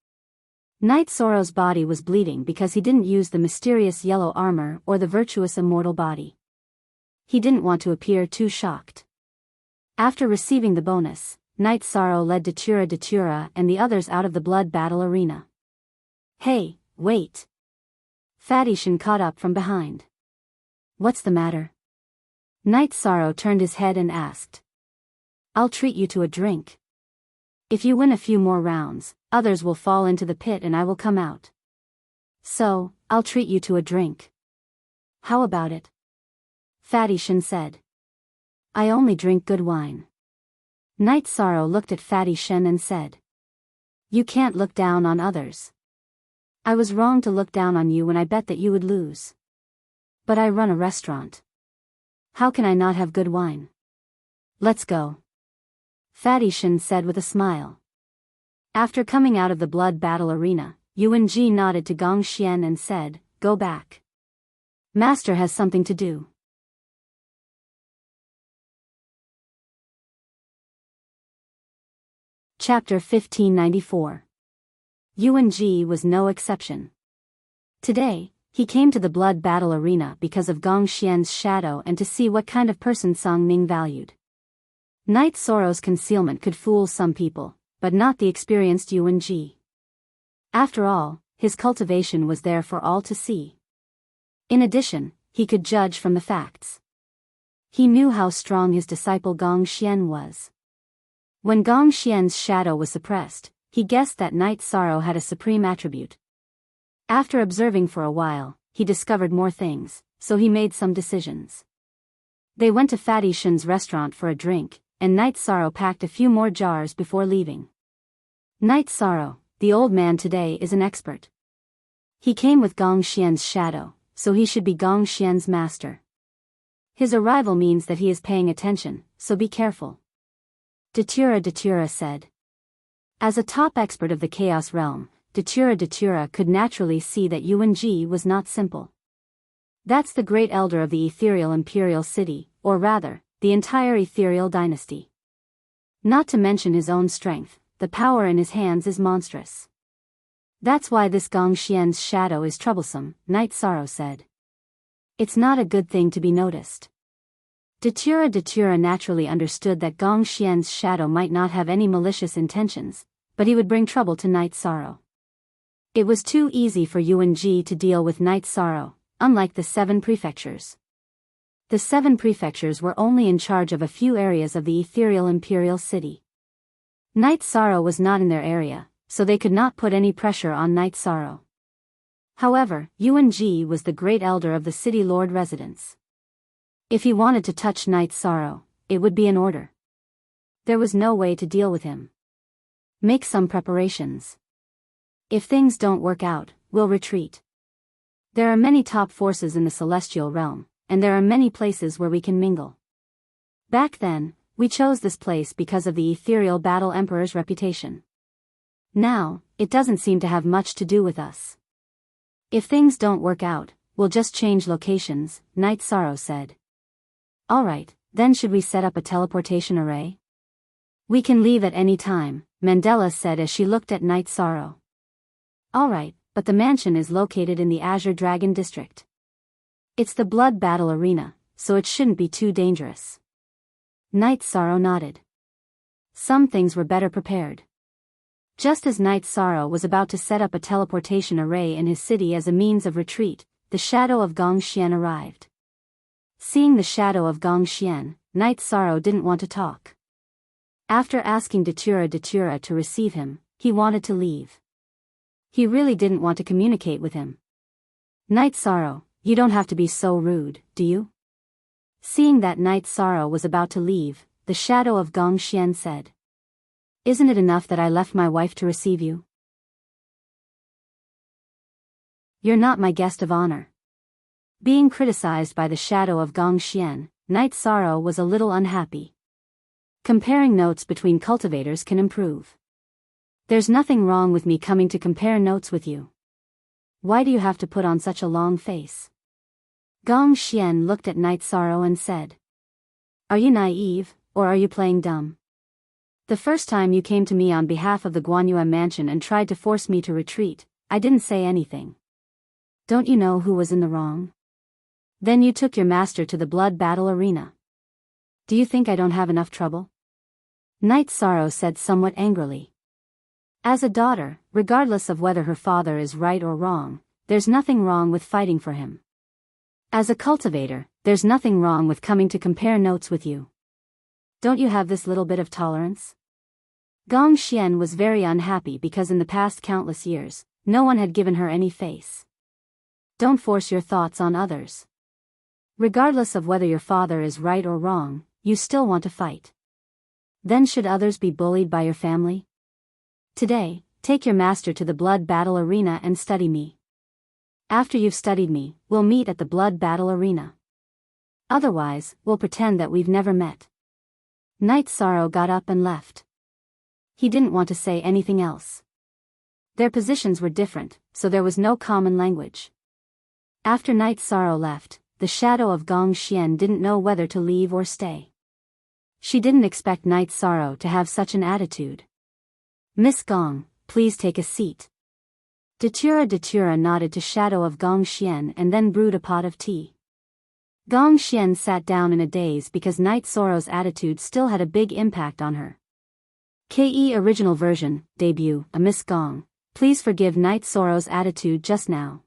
[SPEAKER 1] Night Sorrow's body was bleeding because he didn't use the mysterious yellow armor or the virtuous immortal body. He didn't want to appear too shocked. After receiving the bonus, Night Sorrow led Datura and the others out of the blood battle arena. Hey, wait! Fatishin caught up from behind. What's the matter? Night Sorrow turned his head and asked. I'll treat you to a drink. If you win a few more rounds, others will fall into the pit and I will come out. So, I'll treat you to a drink. How about it? Fatishin said. I only drink good wine. Night Sorrow looked at Fatishin and said. You can't look down on others. I was wrong to look down on you when I bet that you would lose. But I run a restaurant. How can I not have good wine? Let's go. Fatishin said with a smile. After coming out of the blood battle arena, Yuan Ji nodded to Gong Xian and said, Go back. Master has something to do. Chapter 1594. Yuan Ji was no exception. Today, he came to the blood battle arena because of Gong Xian's shadow and to see what kind of person Song Ning valued. Night Sorrow's concealment could fool some people, but not the experienced Yuan Ji. After all, his cultivation was there for all to see. In addition, he could judge from the facts. He knew how strong his disciple Gong Xian was. When Gong Xian's shadow was suppressed, he guessed that Night Sorrow had a supreme attribute. After observing for a while, he discovered more things, so he made some decisions. They went to Fatishin's restaurant for a drink, and Night Sorrow packed a few more jars before leaving. Night Sorrow, the old man today, is an expert. He came with Gong Xian's shadow, so he should be Gong Xian's master. His arrival means that he is paying attention, so be careful. Datura said. As a top expert of the Chaos Realm, Datura could naturally see that Yuan Ji was not simple. That's the great elder of the ethereal imperial city, or rather, the entire ethereal dynasty. Not to mention his own strength, the power in his hands is monstrous. That's why this Gong Xian's shadow is troublesome, Night Sorrow said. It's not a good thing to be noticed. Datura naturally understood that Gong Xian's shadow might not have any malicious intentions, but he would bring trouble to Night Sorrow. It was too easy for Yuan Ji to deal with Night Sorrow, unlike the 7 prefectures. The 7 prefectures were only in charge of a few areas of the ethereal imperial city. Night Sorrow was not in their area, so they could not put any pressure on Night Sorrow. However, Yuan Ji was the great elder of the city lord residence. If he wanted to touch Night Sorrow, it would be an order. There was no way to deal with him. Make some preparations. If things don't work out, we'll retreat. There are many top forces in the celestial realm, and there are many places where we can mingle. Back then, we chose this place because of the ethereal battle emperor's reputation. Now, it doesn't seem to have much to do with us. If things don't work out, we'll just change locations, Night Sorrow said. Alright, then should we set up a teleportation array? We can leave at any time, Mandela said as she looked at Night Sorrow. Alright, but the mansion is located in the Azure Dragon district. It's the blood battle arena, so it shouldn't be too dangerous. Night Sorrow nodded. Some things were better prepared. Just as Night Sorrow was about to set up a teleportation array in his city as a means of retreat, the shadow of Gong Xian arrived. Seeing the shadow of Gong Xian, Night Sorrow didn't want to talk. After asking Datura to receive him, he wanted to leave. He really didn't want to communicate with him. Night Sorrow, you don't have to be so rude, do you? Seeing that Night Sorrow was about to leave, the shadow of Gong Xian said. Isn't it enough that I left my wife to receive you? You're not my guest of honor. Being criticized by the shadow of Gong Xian, Night Sorrow was a little unhappy. Comparing notes between cultivators can improve. There's nothing wrong with me coming to compare notes with you. Why do you have to put on such a long face? Gong Xian looked at Night Sorrow and said. Are you naive, or are you playing dumb? The first time you came to me on behalf of the Guanyue mansion and tried to force me to retreat, I didn't say anything. Don't you know who was in the wrong? Then you took your master to the blood battle arena. Do you think I don't have enough trouble? Night Sorrow said somewhat angrily. As a daughter, regardless of whether her father is right or wrong, there's nothing wrong with fighting for him. As a cultivator, there's nothing wrong with coming to compare notes with you. Don't you have this little bit of tolerance? Gong Xian was very unhappy because in the past countless years, no one had given her any face. Don't force your thoughts on others. Regardless of whether your father is right or wrong, you still want to fight. Then should others be bullied by your family? Today, take your master to the blood battle arena and study me. After you've studied me, we'll meet at the blood battle arena. Otherwise, we'll pretend that we've never met. Night Sorrow got up and left. He didn't want to say anything else. Their positions were different, so there was no common language. After Night Sorrow left, the shadow of Gong Xian didn't know whether to leave or stay. She didn't expect Night Sorrow to have such an attitude. Miss Gong, please take a seat. Datura nodded to shadow of Gong Xian and then brewed a pot of tea. Gong Xian sat down in a daze because Night Sorrow's attitude still had a big impact on her. KE Original Version, Debut, a Miss Gong, please forgive Night Sorrow's attitude just now.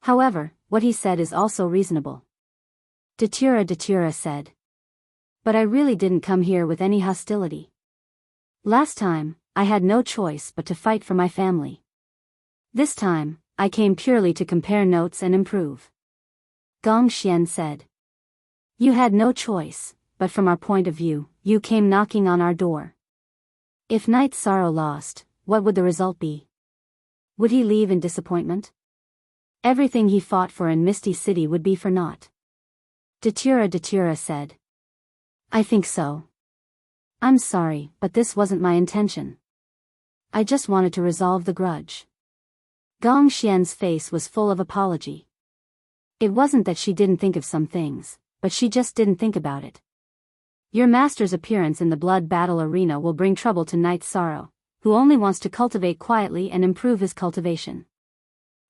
[SPEAKER 1] However, what he said is also reasonable. Datura said. But I really didn't come here with any hostility. Last time, I had no choice but to fight for my family. This time, I came purely to compare notes and improve. Gong Xian said. You had no choice, but from our point of view, you came knocking on our door. If Night Sorrow lost, what would the result be? Would he leave in disappointment? Everything he fought for in Misty City would be for naught. Datura said. I think so. I'm sorry, but this wasn't my intention. I just wanted to resolve the grudge. Gong Xian's face was full of apology. It wasn't that she didn't think of some things, but she just didn't think about it. Your master's appearance in the blood battle arena will bring trouble to Night Sorrow, who only wants to cultivate quietly and improve his cultivation.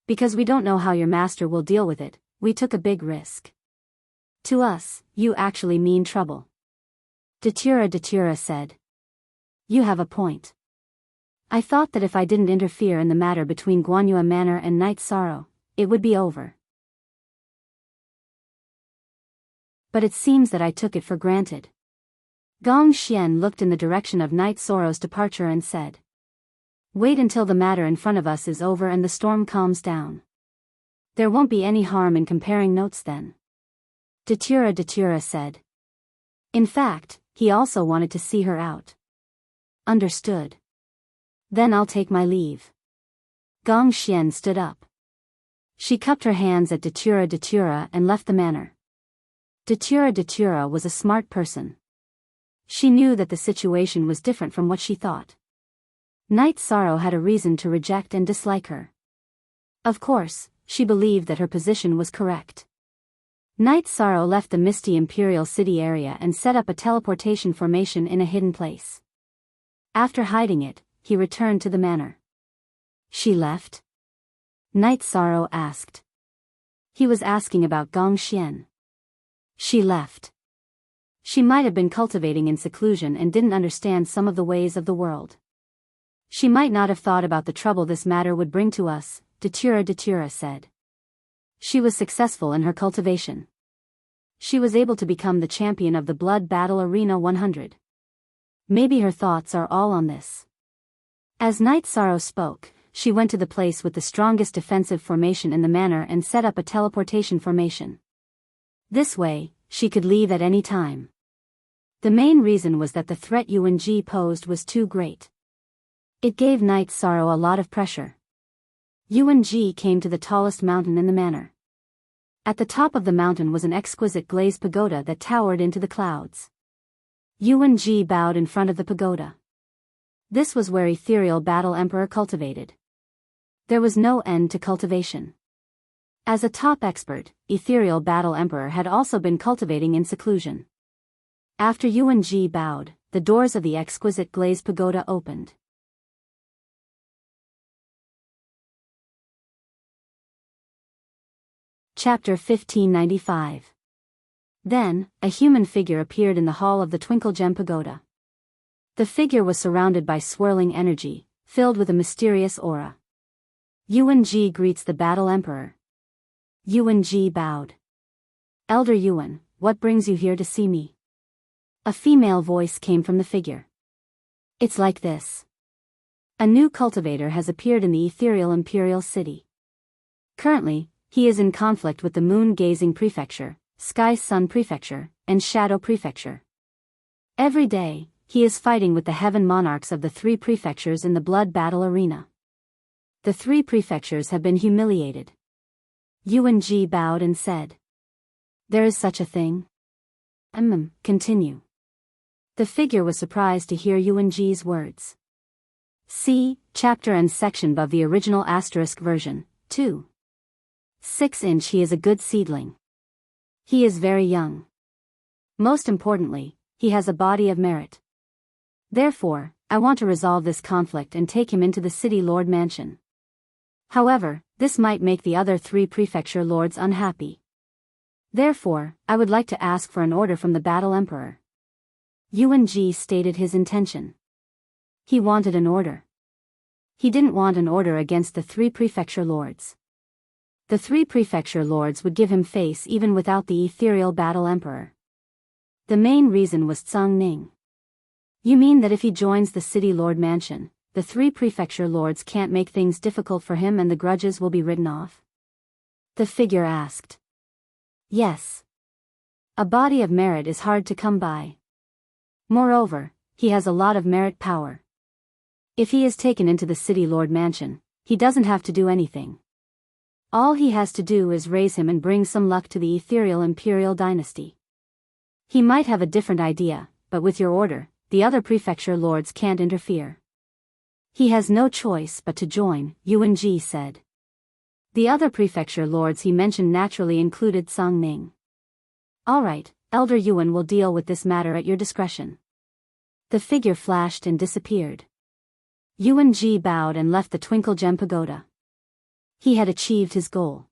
[SPEAKER 1] Because we don't know how your master will deal with it, we took a big risk. To us, you actually mean trouble. Datura said. You have a point. I thought that if I didn't interfere in the matter between Guanyue Manor and Night Sorrow, it would be over. But it seems that I took it for granted. Gong Xian looked in the direction of Night Sorrow's departure and said. Wait until the matter in front of us is over and the storm calms down. There won't be any harm in comparing notes then. Datura said. In fact, he also wanted to see her out. Understood. Then I'll take my leave. Gong Xian stood up. She cupped her hands at Datura and left the manor. Datura was a smart person. She knew that the situation was different from what she thought. Night Sorrow had a reason to reject and dislike her. Of course, she believed that her position was correct. Night Sorrow left the misty Imperial City area and set up a teleportation formation in a hidden place. After hiding it, he returned to the manor. She left? Night Sorrow asked. He was asking about Gong Xian. She left. She might have been cultivating in seclusion and didn't understand some of the ways of the world. She might not have thought about the trouble this matter would bring to us, Datura said. She was successful in her cultivation. She was able to become the champion of the Blood Battle Arena 100. Maybe her thoughts are all on this. As Night Sorrow spoke, she went to the place with the strongest defensive formation in the manor and set up a teleportation formation. This way, she could leave at any time. The main reason was that the threat Yuan-ji posed was too great. It gave Night Sorrow a lot of pressure. Yuan-ji came to the tallest mountain in the manor. At the top of the mountain was an exquisite glazed pagoda that towered into the clouds. Yuan-ji bowed in front of the pagoda. This was where Ethereal Battle Emperor cultivated. There was no end to cultivation. As a top expert, Ethereal Battle Emperor had also been cultivating in seclusion. After Yuan-ji bowed, the doors of the exquisite glazed pagoda opened. Chapter 1595. Then, a human figure appeared in the hall of the Twinkle Gem Pagoda. The figure was surrounded by swirling energy, filled with a mysterious aura. Yuan-ji greets the Battle Emperor. Yuan-ji bowed. Elder Yuan, what brings you here to see me? A female voice came from the figure. It's like this. A new cultivator has appeared in the ethereal imperial city. Currently, he is in conflict with the moon-gazing prefecture, sky-sun prefecture, and shadow prefecture. Every day, he is fighting with the heaven monarchs of the three prefectures in the blood battle arena. The three prefectures have been humiliated. Yuan-ji bowed and said. There is such a thing? Continue. The figure was surprised to hear Yuan-ji's words. See, chapter and section above the original asterisk version, 2. 6-inch. He is a good seedling. He is very young. Most importantly, he has a body of merit. Therefore, I want to resolve this conflict and take him into the city lord mansion. However, this might make the other three prefecture lords unhappy. Therefore, I would like to ask for an order from the Battle Emperor. Yuan-ji stated his intention. He wanted an order. He didn't want an order against the three prefecture lords. The three prefecture lords would give him face even without the ethereal Battle Emperor. The main reason was Tsung Ning. You mean that if he joins the city lord mansion, the three prefecture lords can't make things difficult for him and the grudges will be written off? The figure asked. Yes. A body of merit is hard to come by. Moreover, he has a lot of merit power. If he is taken into the city lord mansion, he doesn't have to do anything. All he has to do is raise him and bring some luck to the ethereal imperial dynasty. He might have a different idea, but with your order, the other prefecture lords can't interfere. He has no choice but to join, Yuan-ji said. The other prefecture lords he mentioned naturally included Tsung Ning. Alright, Elder Yuan will deal with this matter at your discretion. The figure flashed and disappeared. Yuan-ji bowed and left the Twinkle Gem Pagoda. He had achieved his goal.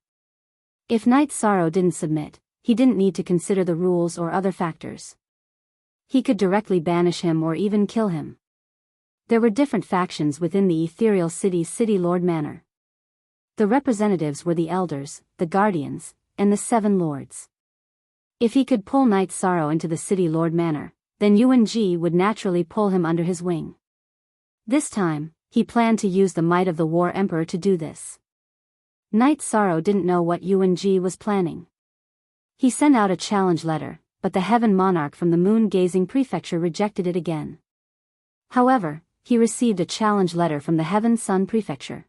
[SPEAKER 1] If Night Sorrow didn't submit, he didn't need to consider the rules or other factors. He could directly banish him or even kill him. There were different factions within the ethereal city's city lord manor. The representatives were the elders, the guardians, and the 7 lords. If he could pull Night Sorrow into the city lord manor, then Yuan-ji would naturally pull him under his wing. This time, he planned to use the might of the War Emperor to do this. Night Sorrow didn't know what Yuan-ji was planning. He sent out a challenge letter, but the heaven monarch from the moon-gazing prefecture rejected it again. However, he received a challenge letter from the heaven sun prefecture.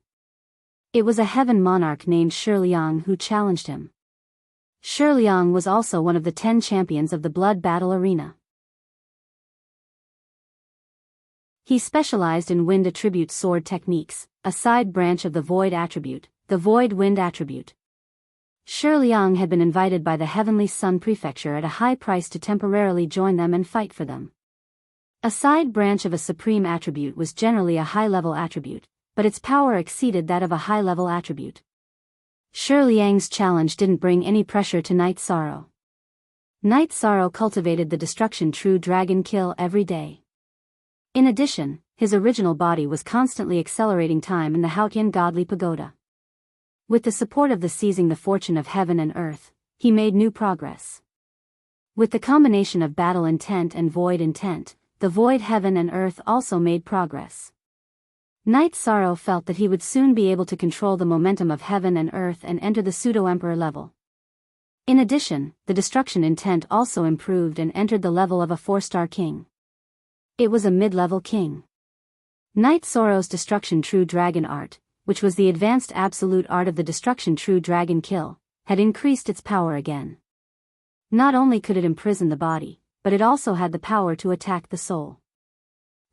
[SPEAKER 1] It was a heaven monarch named Shi Liang who challenged him. Shi Liang was also one of the 10 champions of the blood battle arena. He specialized in wind attribute sword techniques, a side branch of the void attribute, the void wind attribute. Shi Liang had been invited by the Heavenly Sun Prefecture at a high price to temporarily join them and fight for them. A side branch of a supreme attribute was generally a high-level attribute, but its power exceeded that of a high-level attribute. Shi Liang's challenge didn't bring any pressure to Night Sorrow. Night Sorrow cultivated the destruction true dragon kill every day. In addition, his original body was constantly accelerating time in the Haotian godly pagoda. With the support of the seizing the fortune of heaven and earth, he made new progress. With the combination of battle intent and void intent, the void heaven and earth also made progress. Knight Sorrow felt that he would soon be able to control the momentum of heaven and earth and enter the pseudo-emperor level. In addition, the destruction intent also improved and entered the level of a 4-star king. It was a mid-level king. Knight Sorrow's destruction true dragon art, which was the advanced absolute art of the destruction true dragon kill, had increased its power again. Not only could it imprison the body, but it also had the power to attack the soul.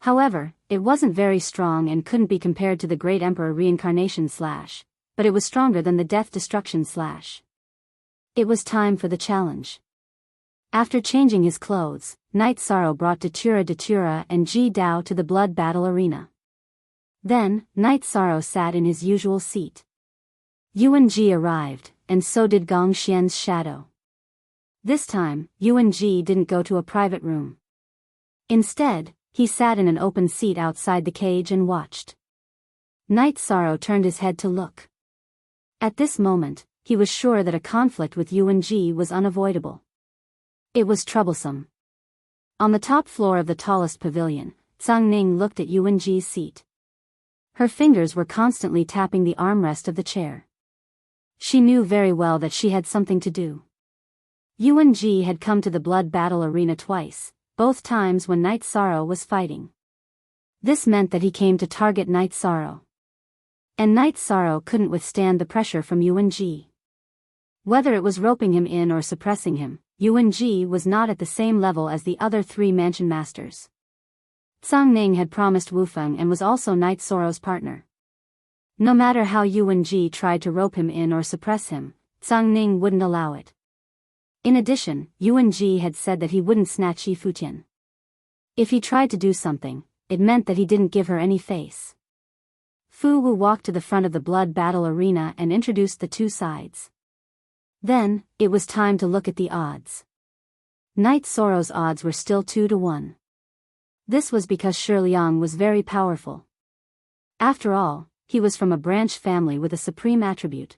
[SPEAKER 1] However, it wasn't very strong and couldn't be compared to the Great Emperor Reincarnation /, but it was stronger than the Death Destruction /. It was time for the challenge. After changing his clothes, Knight Sorrow brought Datura and Ji Dao to the blood battle arena. Then, Knight Sorrow sat in his usual seat. Yuan Ji arrived, and so did Gong Xian's shadow. This time, Yuan Ji didn't go to a private room. Instead, he sat in an open seat outside the cage and watched. Knight Sorrow turned his head to look. At this moment, he was sure that a conflict with Yuan Ji was unavoidable. It was troublesome. On the top floor of the tallest pavilion, Zhang Ning looked at Yuan Ji's seat. Her fingers were constantly tapping the armrest of the chair. She knew very well that she had something to do. Yuan Ji had come to the blood battle arena twice, both times when Knight Sorrow was fighting. This meant that he came to target Knight Sorrow. And Knight Sorrow couldn't withstand the pressure from Yuan Ji. Whether it was roping him in or suppressing him, Yuan Ji was not at the same level as the other 3 mansion masters. Zhang Ning had promised Wu Feng and was also Knight Sorrow's partner. No matter how Yuan Ji tried to rope him in or suppress him, Zhang Ning wouldn't allow it. In addition, Yuan Ji had said that he wouldn't snatch Yi Futian. If he tried to do something, it meant that he didn't give her any face. Fu Wu walked to the front of the blood battle arena and introduced the 2 sides. Then, it was time to look at the odds. Knight Sorrow's odds were still 2-1. This was because Shi Liang was very powerful. After all, he was from a branch family with a supreme attribute.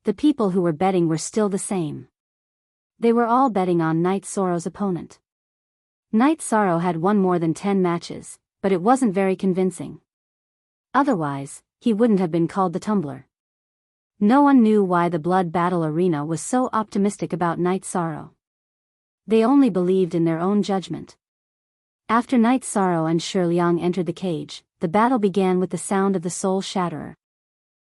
[SPEAKER 1] The people who were betting were still the same. They were all betting on Knight Sorrow's opponent. Knight Sorrow had won more than 10 matches, but it wasn't very convincing. Otherwise, he wouldn't have been called the tumbler. No one knew why the blood battle arena was so optimistic about Knight Sorrow. They only believed in their own judgment. After Knight Sorrow and Shi Liang entered the cage, the battle began with the sound of the soul shatterer.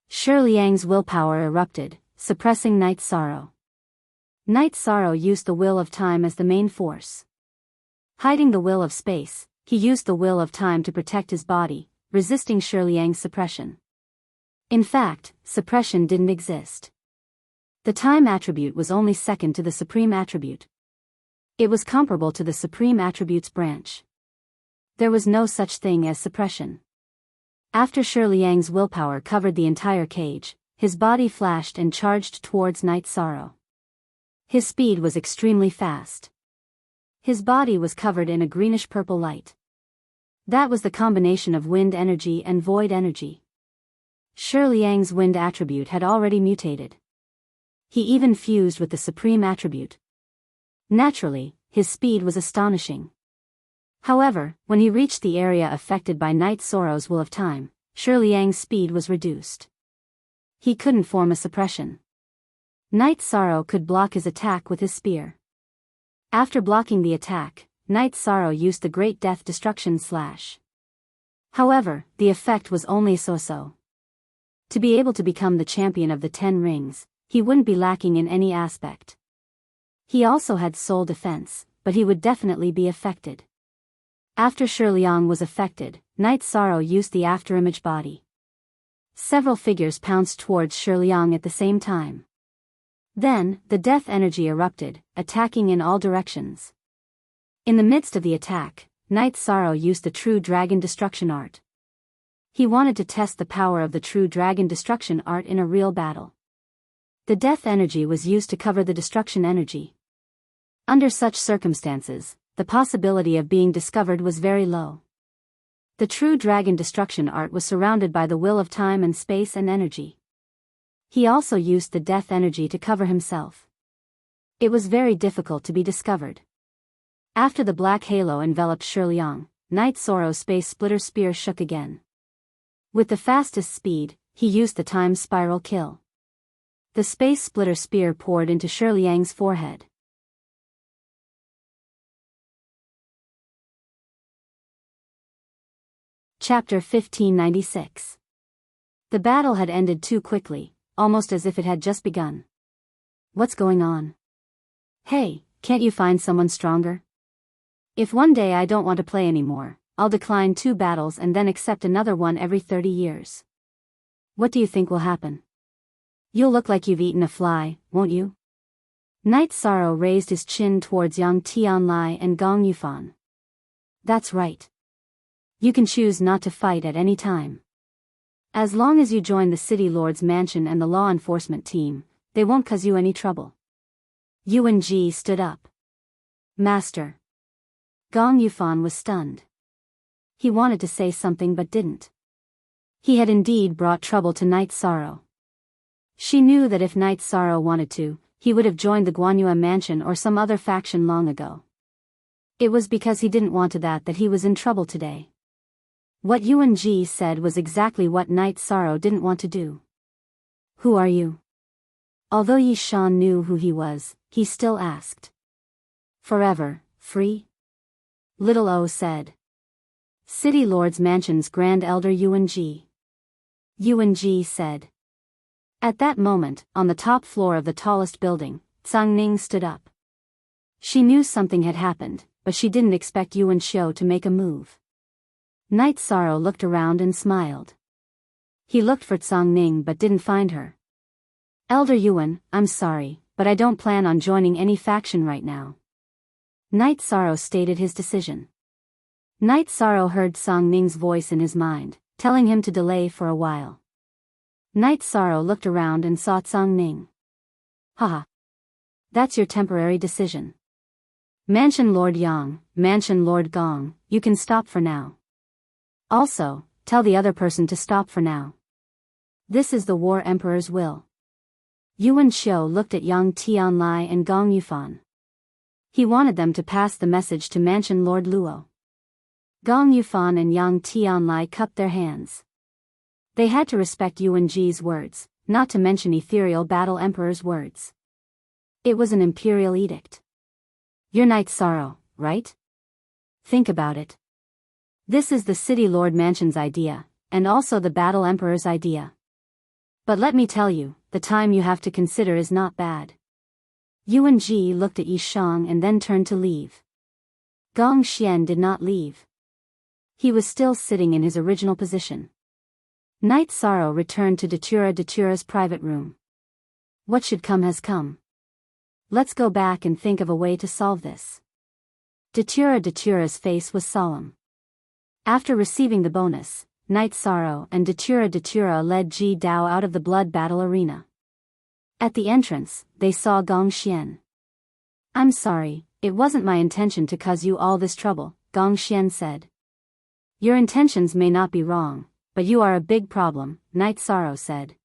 [SPEAKER 1] Shi Liang's willpower erupted, suppressing Knight Sorrow. Knight Sorrow used the will of time as the main force. Hiding the will of space, he used the will of time to protect his body, resisting Shi Liang's suppression. In fact, suppression didn't exist. The time attribute was only second to the supreme attribute. It was comparable to the supreme attribute's branch. There was no such thing as suppression. After Shi Liang's willpower covered the entire cage, his body flashed and charged towards Knight Sorrow. His speed was extremely fast. His body was covered in a greenish-purple light. That was the combination of wind energy and void energy. Shi Liang's wind attribute had already mutated. He even fused with the supreme attribute. Naturally, his speed was astonishing. However, when he reached the area affected by Knight Sorrow's will of time, Shi Liang's speed was reduced. He couldn't form a suppression. Knight Sorrow could block his attack with his spear. After blocking the attack, Knight Sorrow used the Great Death Destruction /. However, the effect was only so-so. To be able to become the champion of the 10 rings, he wouldn't be lacking in any aspect. He also had soul defense, but he would definitely be affected. After Shi Liang was affected, Knight Sorrow used the afterimage body. Several figures pounced towards Shi Liang at the same time. Then, the death energy erupted, attacking in all directions. In the midst of the attack, Knight Sorrow used the true dragon destruction art. He wanted to test the power of the true dragon destruction art in a real battle. The death energy was used to cover the destruction energy. Under such circumstances, the possibility of being discovered was very low. The true dragon destruction art was surrounded by the will of time and space and energy. He also used the death energy to cover himself. It was very difficult to be discovered. After the black halo enveloped Shirliang, Night Sorrow's space splitter spear shook again. With the fastest speed, he used the time spiral kill. The space splitter spear poured into Shirliang's forehead. Chapter 1596. The battle had ended too quickly, almost as if it had just begun. What's going on? Hey, can't you find someone stronger? If one day I don't want to play anymore, I'll decline 2 battles and then accept another one every 30 years. What do you think will happen? You'll look like you've eaten a fly, won't you? Night Sorrow raised his chin towards Yang Tianlai and Gong Yufan. That's right. You can choose not to fight at any time. As long as you join the City Lord's mansion and the law enforcement team, they won't cause you any trouble. Yuan Ji stood up. Master. Gong Yufan was stunned. He wanted to say something but didn't. He had indeed brought trouble to Night Sorrow. She knew that if Night Sorrow wanted to, he would have joined the Guanyue mansion or some other faction long ago. It was because he didn't want to that he was in trouble today. What Yuan Ji said was exactly what Night Sorrow didn't want to do. Who are you? Although Yi Shan knew who he was, he still asked. Forever, free? Little O said. City Lord's Mansion's Grand Elder Yuan Ji. Yuan Ji said. At that moment, on the top floor of the tallest building, Tsang Ning stood up. She knew something had happened, but she didn't expect Yuan Xiu to make a move. Night Sorrow looked around and smiled. He looked for Tsang Ning but didn't find her. Elder Yuan, I'm sorry, but I don't plan on joining any faction right now. Night Sorrow stated his decision. Night Sorrow heard Tsang Ning's voice in his mind, telling him to delay for a while. Night Sorrow looked around and saw Tsang Ning. Haha. That's your temporary decision. Mansion Lord Yang, Mansion Lord Gong, you can stop for now. Also, tell the other person to stop for now. This is the War Emperor's will. Yuan Xiu looked at Yang Tianlai and Gong Yufan. He wanted them to pass the message to Mansion Lord Luo. Gong Yufan and Yang Tianlai cupped their hands. They had to respect Yuan Ji's words, not to mention Ethereal Battle Emperor's words. It was an imperial edict. You're Night Sorrow, right? Think about it. This is the City Lord Mansion's idea, and also the Battle Emperor's idea. But let me tell you, the time you have to consider is not bad. Yuan Ji looked at Yi Shang and then turned to leave. Gong Xian did not leave. He was still sitting in his original position. Night Sorrow returned to Datura's private room. What should come has come. Let's go back and think of a way to solve this. Datura's face was solemn. After receiving the bonus, Night Sorrow and Datura led Ji Dao out of the blood battle arena. At the entrance, they saw Gong Xian. I'm sorry, it wasn't my intention to cause you all this trouble, Gong Xian said. Your intentions may not be wrong, but you are a big problem, Night Sorrow said.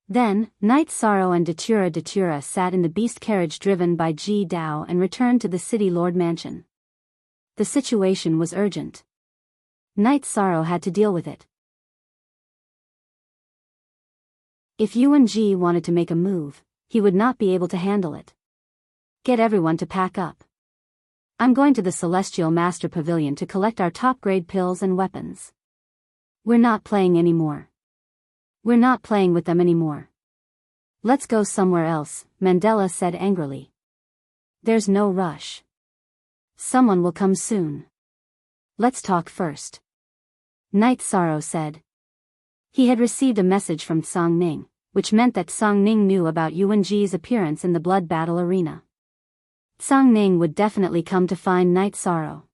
[SPEAKER 1] Then, Night Sorrow and Datura sat in the beast carriage driven by Ji Dao and returned to the City Lord Mansion. The situation was urgent. Night Sorrow had to deal with it. If Yuan Ji wanted to make a move, he would not be able to handle it. Get everyone to pack up. I'm going to the Celestial Master Pavilion to collect our top-grade pills and weapons. We're not playing anymore. We're not playing with them anymore. Let's go somewhere else, Mandela said angrily. There's no rush. Someone will come soon. Let's talk first. Night Sorrow said. He had received a message from Tsang Ning, which meant that Tsang Ning knew about Yuan Ji's appearance in the blood battle arena. Tsang Ning would definitely come to find Night Sorrow.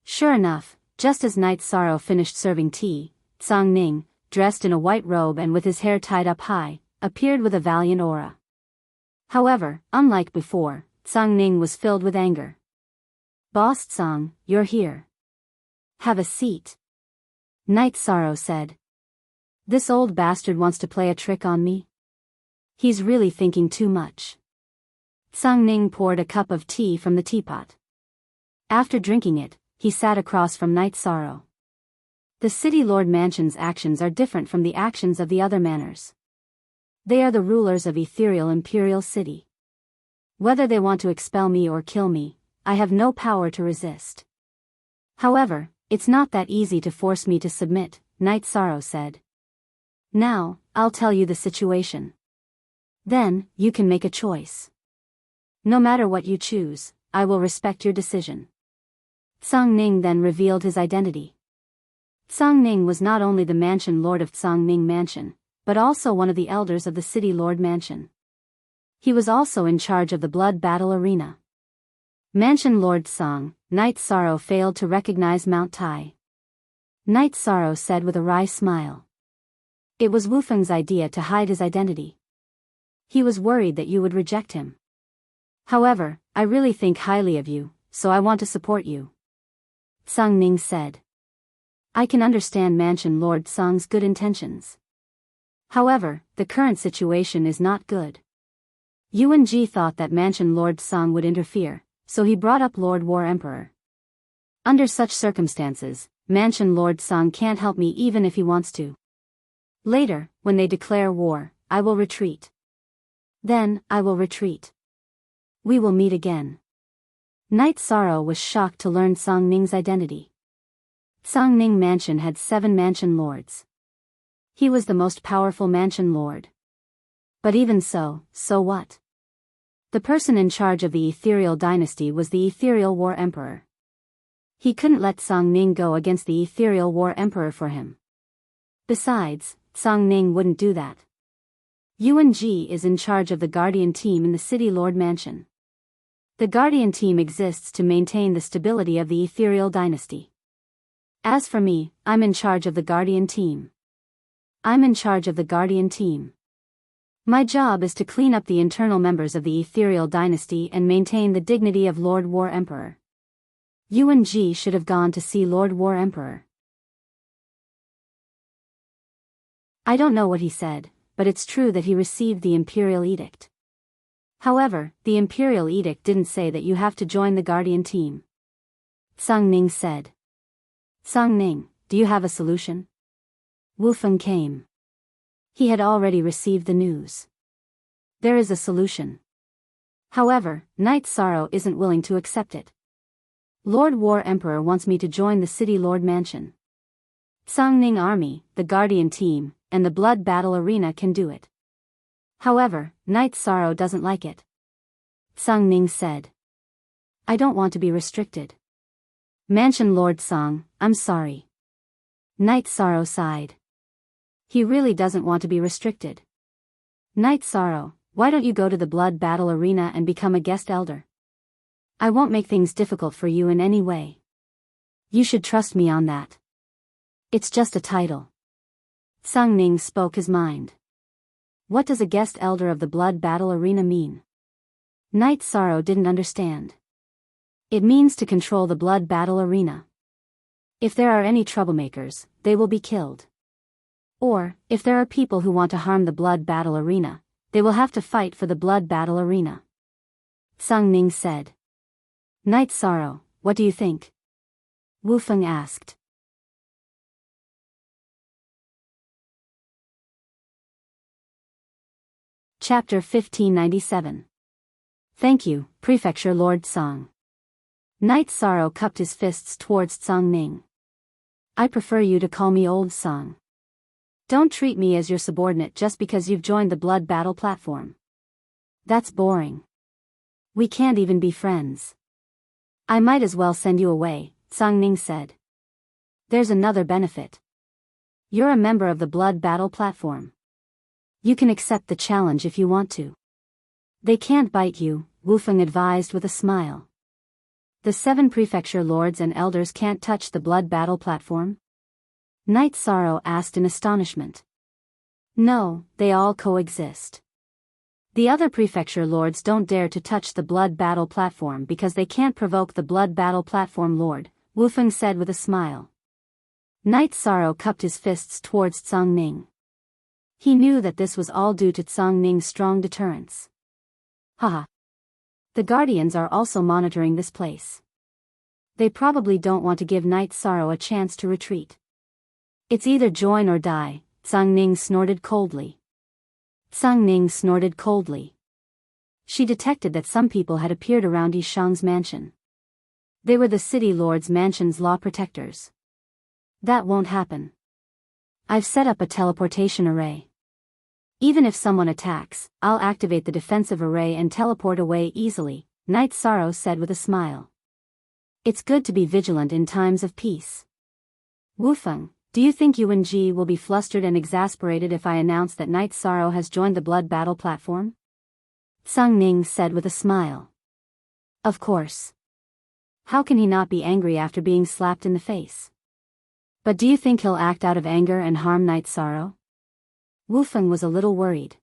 [SPEAKER 1] Sure enough, just as Night Sorrow finished serving tea, Tsang Ning, dressed in a white robe and with his hair tied up high, appeared with a valiant aura. However, unlike before, Tsang Ning was filled with anger. Boss Tsang, you're here. Have a seat. Night Sorrow said. This old bastard wants to play a trick on me? He's really thinking too much. Tsang Ning poured a cup of tea from the teapot. After drinking it, he sat across from Night Sorrow. The City Lord Mansion's actions are different from the actions of the other manors. They are the rulers of ethereal Imperial City. Whether they want to expel me or kill me, I have no power to resist. However, it's not that easy to force me to submit, Night Sorrow said. Now, I'll tell you the situation. Then, you can make a choice. No matter what you choose, I will respect your decision. Tsang-Ning then revealed his identity. Tsang-Ning was not only the mansion lord of Tsang-Ning Mansion, but also one of the elders of the City Lord Mansion. He was also in charge of the Blood Battle Arena. Mansion Lord Tsang, Night Sorrow failed to recognize Mount Tai. Night Sorrow said with a wry smile. It was Wu Feng's idea to hide his identity. He was worried that you would reject him. However, I really think highly of you, so I want to support you. Tsang-Ning said. I can understand Mansion Lord Tsang's good intentions. However, the current situation is not good. Yuan Ji thought that Mansion Lord Tsang would interfere, so he brought up Lord War Emperor. Under such circumstances, Mansion Lord Tsang can't help me even if he wants to. Later, when they declare war, I will retreat. Then, I will retreat. We will meet again. Night Sorrow was shocked to learn Tsang-Ning's identity. Tsang-Ning Mansion had 7 mansion lords. He was the most powerful mansion lord. But even so what? The person in charge of the Ethereal Dynasty was the Ethereal War Emperor. He couldn't let Tsang-Ning go against the Ethereal War Emperor for him. Besides, Tsang-Ning wouldn't do that. Yuan Ji is in charge of the Guardian Team in the City Lord Mansion. The Guardian Team exists to maintain the stability of the Ethereal Dynasty. As for me, I'm in charge of the Guardian Team. I'm in charge of the Guardian Team. My job is to clean up the internal members of the Ethereal Dynasty and maintain the dignity of Lord War Emperor. Yuan Ji should have gone to see Lord War Emperor. I don't know what he said, but it's true that he received the Imperial Edict. However, the Imperial Edict didn't say that you have to join the Guardian Team. Tsang-Ning said. Tsang-Ning, do you have a solution? Wu Feng came. He had already received the news. There is a solution. However, Night Sorrow isn't willing to accept it. Lord War Emperor wants me to join the City Lord Mansion. Tsang-Ning Army, the Guardian Team, and the Blood Battle Arena can do it. However, Night Sorrow doesn't like it. Tsang-Ning said. I don't want to be restricted. Mansion Lord Tsang, I'm sorry. Night Sorrow sighed. He really doesn't want to be restricted. Night Sorrow, why don't you go to the Blood Battle Arena and become a guest elder? I won't make things difficult for you in any way. You should trust me on that. It's just a title. Tsang-Ning spoke his mind. What does a guest elder of the Blood Battle Arena mean? Night Sorrow didn't understand. It means to control the Blood Battle Arena. If there are any troublemakers, they will be killed. Or, if there are people who want to harm the Blood Battle Arena, they will have to fight for the Blood Battle Arena. Tsang-Ning said. Night Sorrow, what do you think? Wu Feng asked. Chapter 1597. Thank you, Prefecture Lord Tsang. Night Sorrow cupped his fists towards Tsang-Ning. I prefer you to call me Old Tsang. Don't treat me as your subordinate just because you've joined the Blood Battle platform. That's boring. We can't even be friends. I might as well send you away, Tsang-Ning said. There's another benefit. You're a member of the Blood Battle platform. You can accept the challenge if you want to. They can't bite you, Wu Feng advised with a smile. The 7 prefecture lords and elders can't touch the Blood Battle platform? Night Sorrow asked in astonishment. No, they all coexist. The other prefecture lords don't dare to touch the Blood Battle platform because they can't provoke the Blood Battle platform lord, Wu Feng said with a smile. Night Sorrow cupped his fists towards Tsang-Ning. He knew that this was all due to Tsang-Ning's strong deterrence. Haha. The Guardians are also monitoring this place. They probably don't want to give Night Sorrow a chance to retreat. It's either join or die, Tsang Ning snorted coldly. Tsang Ning snorted coldly. She detected that some people had appeared around Yishang's mansion. They were the city lord's mansion's law protectors. That won't happen. I've set up a teleportation array. Even if someone attacks, I'll activate the defensive array and teleport away easily, Night Sorrow said with a smile. It's good to be vigilant in times of peace. Wufeng, do you think Yuan Ji will be flustered and exasperated if I announce that Night Sorrow has joined the blood battle platform? Tsang Ning said with a smile. Of course. How can he not be angry after being slapped in the face? But do you think he'll act out of anger and harm Night Sorrow? Wufeng was a little worried.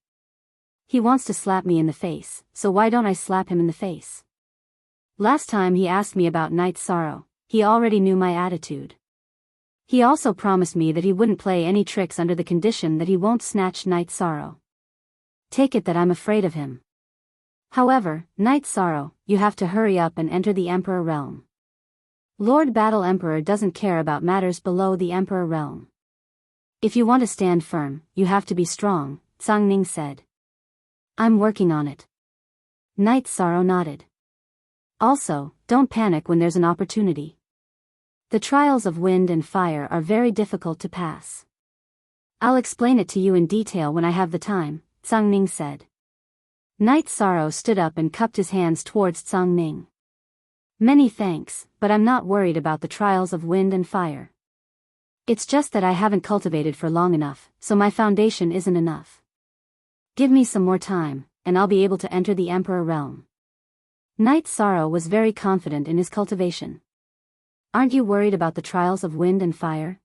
[SPEAKER 1] He wants to slap me in the face, so why don't I slap him in the face? Last time he asked me about Night Sorrow, he already knew my attitude. He also promised me that he wouldn't play any tricks under the condition that he won't snatch Night Sorrow. Take it that I'm afraid of him. However, Night Sorrow, you have to hurry up and enter the Emperor realm. Lord Battle Emperor doesn't care about matters below the Emperor realm. If you want to stand firm, you have to be strong, Tsang Ning said. I'm working on it. Night Sorrow nodded. Also, don't panic when there's an opportunity. The trials of wind and fire are very difficult to pass. I'll explain it to you in detail when I have the time, Tsang Ning said. Night Sorrow stood up and cupped his hands towards Tsang Ning. Many thanks, but I'm not worried about the trials of wind and fire. It's just that I haven't cultivated for long enough, so my foundation isn't enough. Give me some more time, and I'll be able to enter the Emperor realm. Night Sorrow was very confident in his cultivation. Aren't you worried about the trials of wind and fire?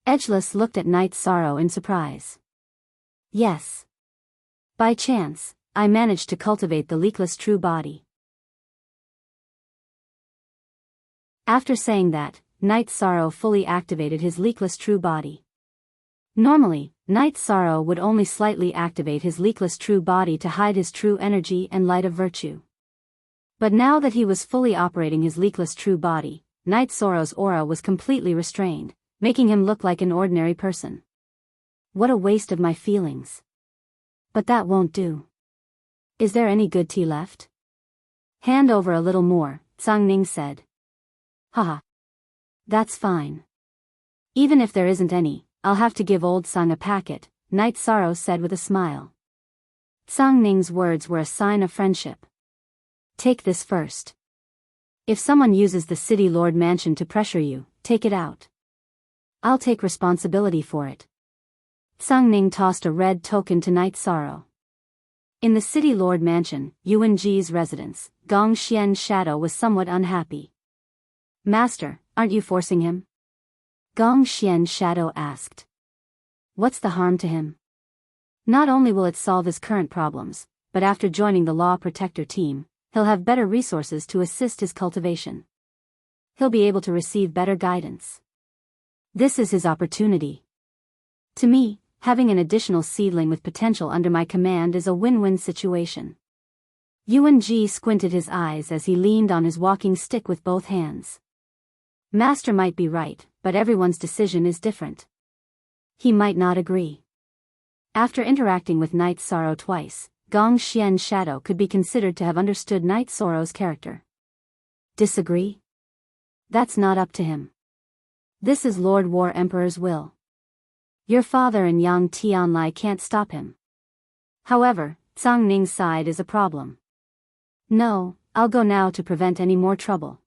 [SPEAKER 1] Edgeless looked at Night Sorrow in surprise. Yes. By chance, I managed to cultivate the leakless true body. After saying that, Night Sorrow fully activated his leakless true body. Normally, Night Sorrow would only slightly activate his leakless true body to hide his true energy and light of virtue. But now that he was fully operating his leakless true body, Night Sorrow's aura was completely restrained, making him look like an ordinary person. What a waste of my feelings. But that won't do. Is there any good tea left? Hand over a little more, Tsang Ning said. Haha. That's fine. Even if there isn't any, I'll have to give old Tsang a packet, Night Sorrow said with a smile. Tsang Ning's words were a sign of friendship. Take this first. If someone uses the City Lord Mansion to pressure you, take it out. I'll take responsibility for it. Tsang Ning tossed a red token to Night Sorrow. In the City Lord Mansion, Yuan Ji's residence, Gong Xian's shadow was somewhat unhappy. Master, aren't you forcing him? Gong Xian's shadow asked. What's the harm to him? Not only will it solve his current problems, but after joining the Law Protector team, he'll have better resources to assist his cultivation. He'll be able to receive better guidance. This is his opportunity. To me, having an additional seedling with potential under my command is a win-win situation. Yuan Ji squinted his eyes as he leaned on his walking stick with both hands. Master might be right, but everyone's decision is different. He might not agree. After interacting with Night Sorrow twice, Gong Xian's shadow could be considered to have understood Night Sorrow's character. Disagree? That's not up to him. This is Lord War Emperor's will. Your father and Yang Tianlai can't stop him. However, Tsang Ning's side is a problem. No, I'll go now to prevent any more trouble.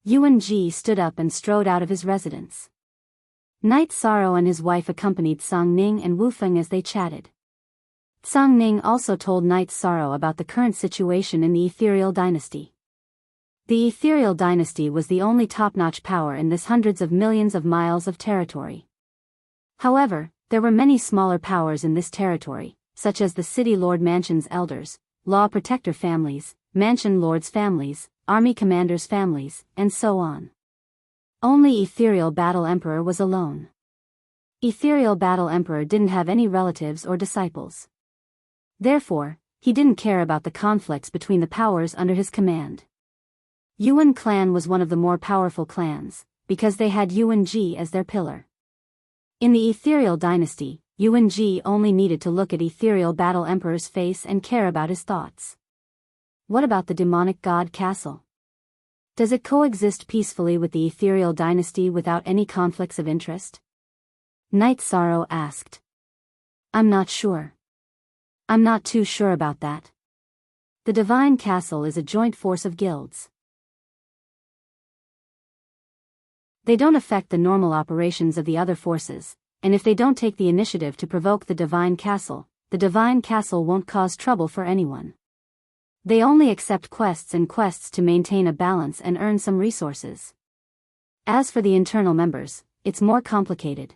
[SPEAKER 1] Yuan Ji stood up and strode out of his residence. Night Sorrow and his wife accompanied Tsang Ning and Wufeng as they chatted. Tsang Ning also told Night Sorrow about the current situation in the Ethereal Dynasty. The Ethereal Dynasty was the only top-notch power in this hundreds of millions of miles of territory. However, there were many smaller powers in this territory, such as the City Lord Mansion's elders, Law Protector families, Mansion Lords' families, Army Commanders' families, and so on. Only Ethereal Battle Emperor was alone. Ethereal Battle Emperor didn't have any relatives or disciples. Therefore, he didn't care about the conflicts between the powers under his command. Yuan clan was one of the more powerful clans, because they had Yuan Ji as their pillar. In the ethereal dynasty, Yuan Ji only needed to look at ethereal battle emperor's face and care about his thoughts. What about the demonic god castle? Does it coexist peacefully with the ethereal dynasty without any conflicts of interest? Night Sorrow asked. I'm not sure. I'm not too sure about that. The divine castle is a joint force of guilds. They don't affect the normal operations of the other forces, and if they don't take the initiative to provoke the divine castle won't cause trouble for anyone. They only accept quests to maintain a balance and earn some resources. As for the internal members, it's more complicated.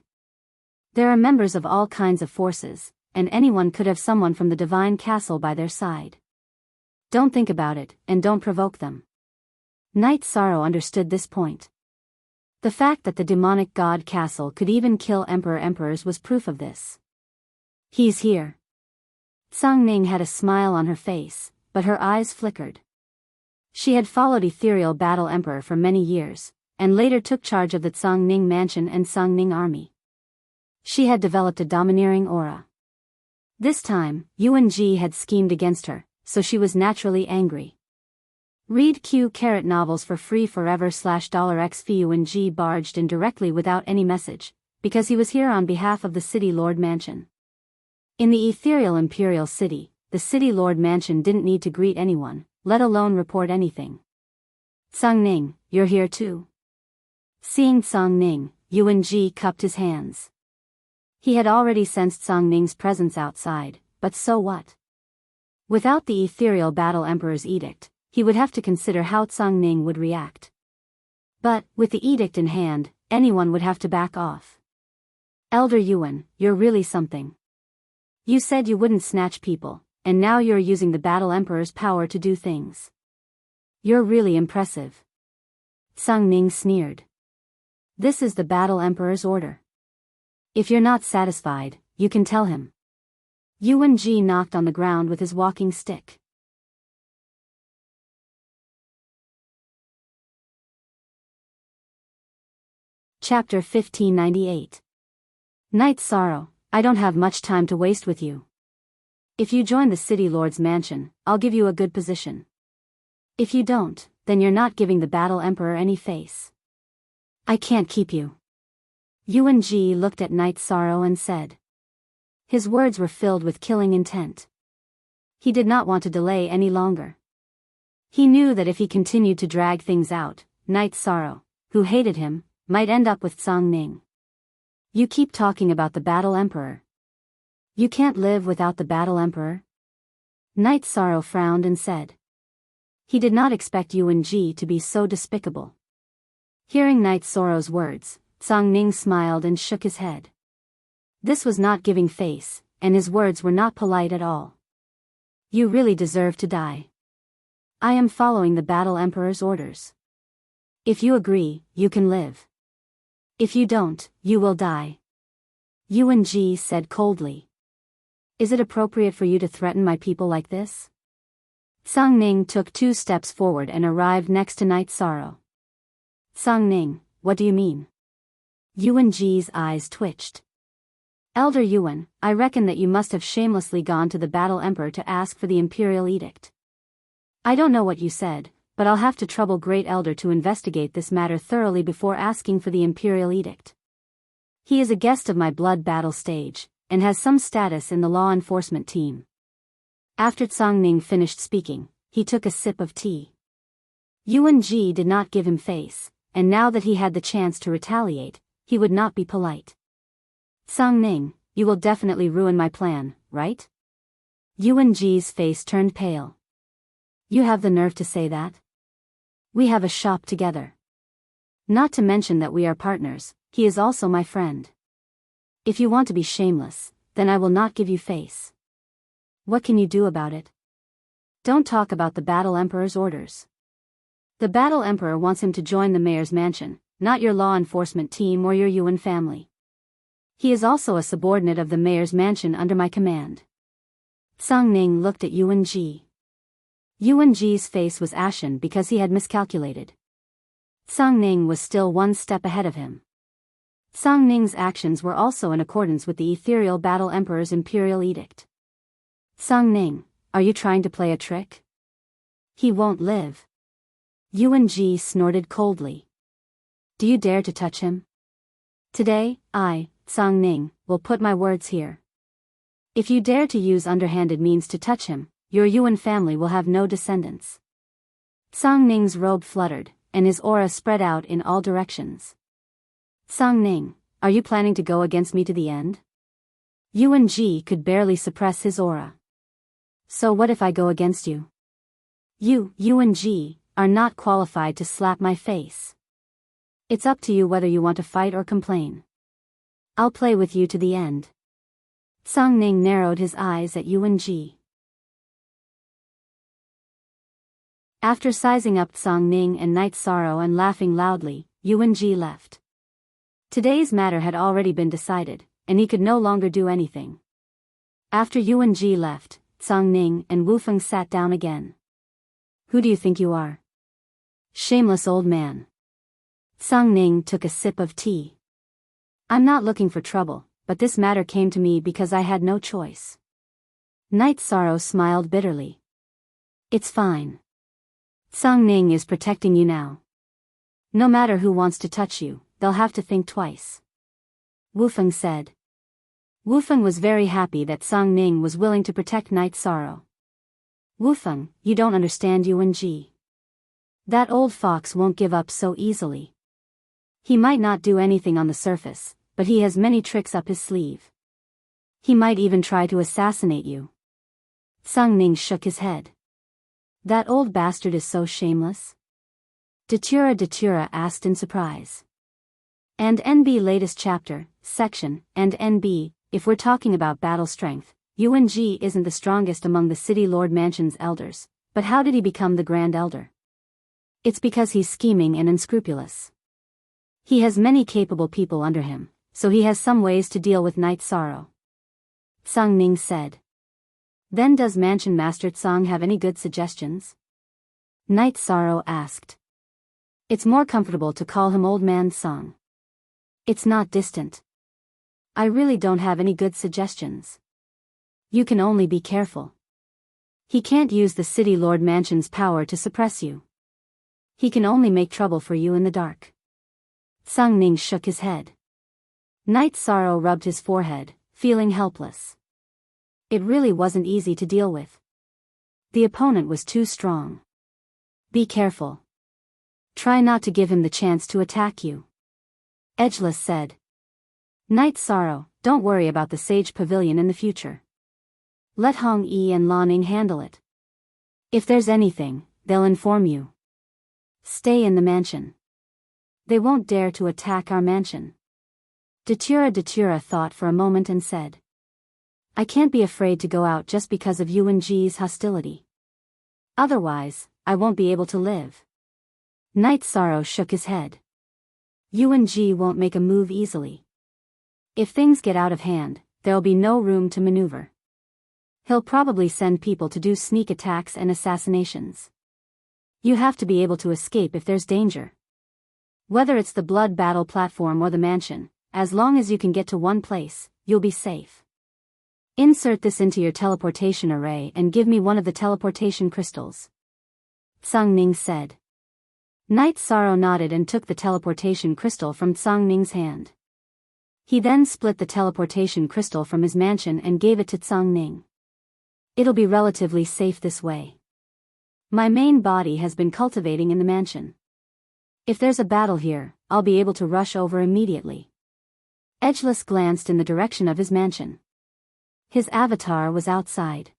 [SPEAKER 1] There are members of all kinds of forces, and anyone could have someone from the divine castle by their side. Don't think about it, and don't provoke them. Night Sorrow understood this point. The fact that the demonic god castle could even kill emperors was proof of this. He's here. Tsang Ning had a smile on her face, but her eyes flickered. She had followed ethereal battle emperor for many years, and later took charge of the Tsang Ning mansion and Tsang Ning army. She had developed a domineering aura. This time, Yuan Ji had schemed against her, so she was naturally angry. Read Q novels for free forever $$X Yuan Ji barged in directly without any message, because he was here on behalf of the City Lord Mansion. In the ethereal Imperial City, the City Lord Mansion didn't need to greet anyone, let alone report anything. Tsang Ning, you're here too? Seeing Tsang Ning, Yuan Ji cupped his hands. He had already sensed Tsang Ning's presence outside, but so what? Without the ethereal battle emperor's edict, he would have to consider how Tsang Ning would react. But, with the edict in hand, anyone would have to back off. Elder Yuan, you're really something. You said you wouldn't snatch people, and now you're using the battle emperor's power to do things. You're really impressive. Tsang Ning sneered. This is the battle emperor's order. If you're not satisfied, you can tell him. Yuan Ji knocked on the ground with his walking stick. Chapter 1598. Night Sorrow, I don't have much time to waste with you. If you join the City Lord's mansion, I'll give you a good position. If you don't, then you're not giving the Battle Emperor any face. I can't keep you. Yuan Ji looked at Night Sorrow and said. His words were filled with killing intent. He did not want to delay any longer. He knew that if he continued to drag things out, Night Sorrow, who hated him, might end up with Tsang Ning. You keep talking about the Battle Emperor. You can't live without the Battle Emperor? Night Sorrow frowned and said. He did not expect Yuan Ji to be so despicable. Hearing Night Sorrow's words, Tsang Ning smiled and shook his head. This was not giving face, and his words were not polite at all. You really deserve to die. I am following the Battle Emperor's orders. If you agree, you can live. If you don't, you will die. Yuan Ji said coldly. Is it appropriate for you to threaten my people like this? Tsang Ning took 2 steps forward and arrived next to Night Sorrow. Tsang Ning, what do you mean? Yuan Ji's eyes twitched. Elder Yuan, I reckon that you must have shamelessly gone to the Battle Emperor to ask for the Imperial Edict. I don't know what you said, but I'll have to trouble Great Elder to investigate this matter thoroughly before asking for the Imperial Edict. He is a guest of my blood battle stage, and has some status in the law enforcement team. After Tsang Ning finished speaking, he took a sip of tea. Yuan Ji did not give him face, and now that he had the chance to retaliate, he would not be polite. Tsang Ning, you will definitely ruin my plan, right? Yuan Ji's face turned pale. You have the nerve to say that? We have a shop together. Not to mention that we are partners, he is also my friend. If you want to be shameless, then I will not give you face. What can you do about it? Don't talk about the Battle Emperor's orders. The Battle Emperor wants him to join the mayor's mansion, not your law enforcement team or your Yuan family. He is also a subordinate of the mayor's mansion under my command. Tsang Ning looked at Yuan Ji. Yuan-ji's face was ashen because he had miscalculated. Song Ning was still one step ahead of him. Song Ning's actions were also in accordance with the ethereal Battle Emperor's imperial edict. Song Ning, are you trying to play a trick? He won't live. Yuan-ji snorted coldly. Do you dare to touch him? Today, I, Song Ning, will put my words here. If you dare to use underhanded means to touch him, your Yuan family will have no descendants. Song Ning's robe fluttered, and his aura spread out in all directions. Song Ning, are you planning to go against me to the end? Yuan-ji could barely suppress his aura. So what if I go against you? You, Yuan-ji, are not qualified to slap my face. It's up to you whether you want to fight or complain. I'll play with you to the end. Song Ning narrowed his eyes at Yuan-ji. After sizing up Song Ning and Night Sorrow and laughing loudly, Yuan-ji left. Today's matter had already been decided, and he could no longer do anything. After Yuan-ji left, Song Ning and Wu Feng sat down again. Who do you think you are? Shameless old man. Song Ning took a sip of tea. I'm not looking for trouble, but this matter came to me because I had no choice. Night Sorrow smiled bitterly. It's fine. Song Ning is protecting you now. No matter who wants to touch you, they'll have to think twice. Wu Feng said. Wu Feng was very happy that Song Ning was willing to protect Night Sorrow. Wu Feng, you don't understand Yuan-ji. That old fox won't give up so easily. He might not do anything on the surface, but he has many tricks up his sleeve. He might even try to assassinate you. Song Ning shook his head. That old bastard is so shameless? Datura asked in surprise. And NB latest chapter, section, and NB, if we're talking about battle strength, Yuan-ji isn't the strongest among the City Lord Mansion's elders, but how did he become the Grand Elder? It's because he's scheming and unscrupulous. He has many capable people under him, so he has some ways to deal with Night Sorrow. Song Ning said. Then does Mansion Master Tsang have any good suggestions? Night Sorrow asked. It's more comfortable to call him Old Man Tsang. It's not distant. I really don't have any good suggestions. You can only be careful. He can't use the City Lord Mansion's power to suppress you. He can only make trouble for you in the dark. Song Ning shook his head. Night Sorrow rubbed his forehead, feeling helpless. It really wasn't easy to deal with. The opponent was too strong. Be careful. Try not to give him the chance to attack you. Edgeless said. Night Sorrow, don't worry about the Sage Pavilion in the future. Let Hong Yi and Lan Ning handle it. If there's anything, they'll inform you. Stay in the mansion. They won't dare to attack our mansion. Datura thought for a moment and said. I can't be afraid to go out just because of Yuan-ji's hostility. Otherwise, I won't be able to live. Night Sorrow shook his head. Yuan-ji won't make a move easily. If things get out of hand, there'll be no room to maneuver. He'll probably send people to do sneak attacks and assassinations. You have to be able to escape if there's danger. Whether it's the blood battle platform or the mansion, as long as you can get to one place, you'll be safe. Insert this into your teleportation array and give me one of the teleportation crystals. Song Ning said. Night Sorrow nodded and took the teleportation crystal from Song Ning's hand. He then split the teleportation crystal from his mansion and gave it to Song Ning. It'll be relatively safe this way. My main body has been cultivating in the mansion. If there's a battle here, I'll be able to rush over immediately. Edgeless glanced in the direction of his mansion. His avatar was outside.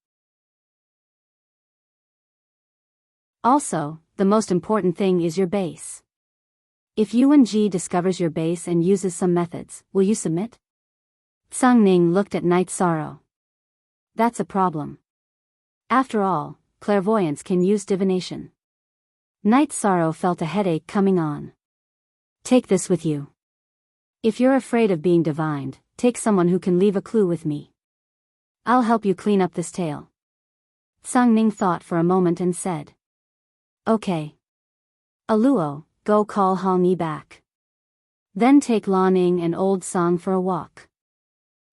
[SPEAKER 1] Also, the most important thing is your base. If Yuan-ji discovers your base and uses some methods, will you submit? Song Ning looked at Night Sorrow. That's a problem. After all, clairvoyance can use divination. Night Sorrow felt a headache coming on. Take this with you. If you're afraid of being divined, take someone who can leave a clue with me. I'll help you clean up this tale. Song Ning thought for a moment and said. Okay. Aluo, go call Hong Yi back. Then take Lan Ning and old Song for a walk.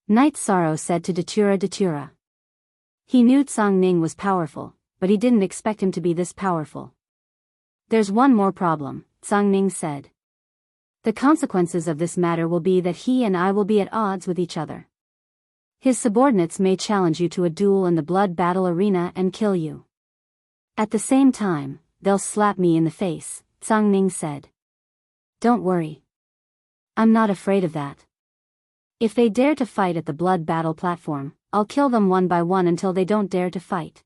[SPEAKER 1] Night Sorrow said to Datura. He knew Song Ning was powerful, but he didn't expect him to be this powerful. There's one more problem, Song Ning said. The consequences of this matter will be that he and I will be at odds with each other. His subordinates may challenge you to a duel in the blood battle arena and kill you. At the same time, they'll slap me in the face, Song Ning said. Don't worry. I'm not afraid of that. If they dare to fight at the blood battle platform, I'll kill them one by one until they don't dare to fight.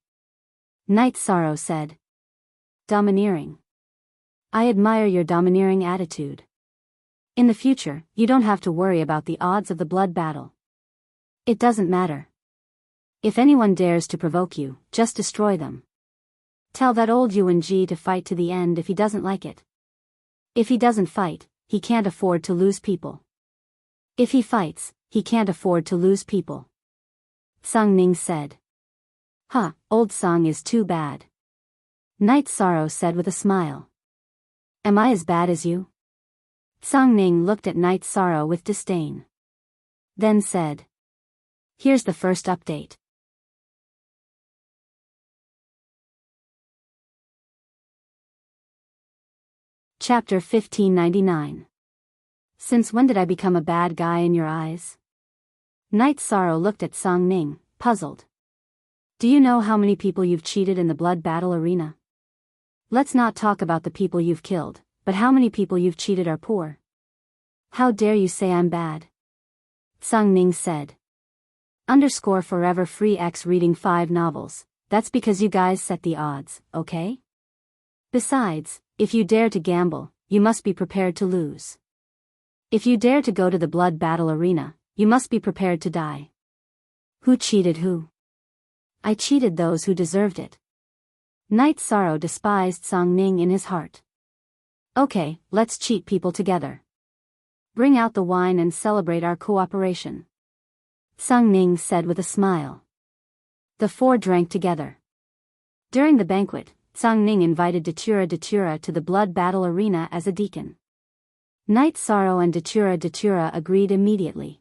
[SPEAKER 1] Night Sorrow said. Domineering. I admire your domineering attitude. In the future, you don't have to worry about the odds of the blood battle. It doesn't matter. If anyone dares to provoke you, just destroy them. Tell that old Yuan Ji to fight to the end if he doesn't like it. If he doesn't fight, he can't afford to lose people. If he fights, he can't afford to lose people. Song Ning said. Old Song is too bad. Night Sorrow said with a smile. Am I as bad as you? Song Ning looked at Night Sorrow with disdain. Then said. Here's the first update. Chapter 1599. Since when did I become a bad guy in your eyes? Night Sorrow looked at Song Ning, puzzled. Do you know how many people you've cheated in the blood battle arena? Let's not talk about the people you've killed, but how many people you've cheated are poor. How dare you say I'm bad? Song Ning said. _forever free X reading 5 novels, that's because you guys set the odds, okay? Besides, if you dare to gamble, you must be prepared to lose. If you dare to go to the blood battle arena, you must be prepared to die. Who cheated who? I cheated those who deserved it. Night Sorrow despised Song Ning in his heart. Okay, let's cheat people together. Bring out the wine and celebrate our cooperation. Song Ning said with a smile. The four drank together. During the banquet, Song Ning invited Datura to the blood battle arena as a deacon. Night Sorrow and Datura agreed immediately.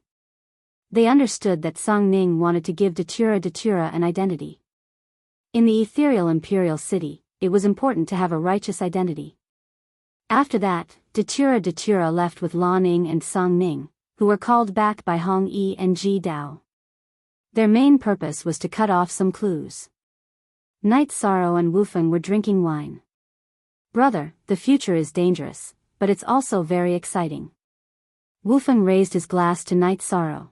[SPEAKER 1] They understood that Song Ning wanted to give Datura an identity. In the ethereal imperial city, it was important to have a righteous identity. After that, Datura left with Lan Ning and Song Ning, who were called back by Hong Yi and Ji Dao. Their main purpose was to cut off some clues. Night Sorrow and Wufeng were drinking wine. Brother, the future is dangerous, but it's also very exciting. Wufeng raised his glass to Night Sorrow.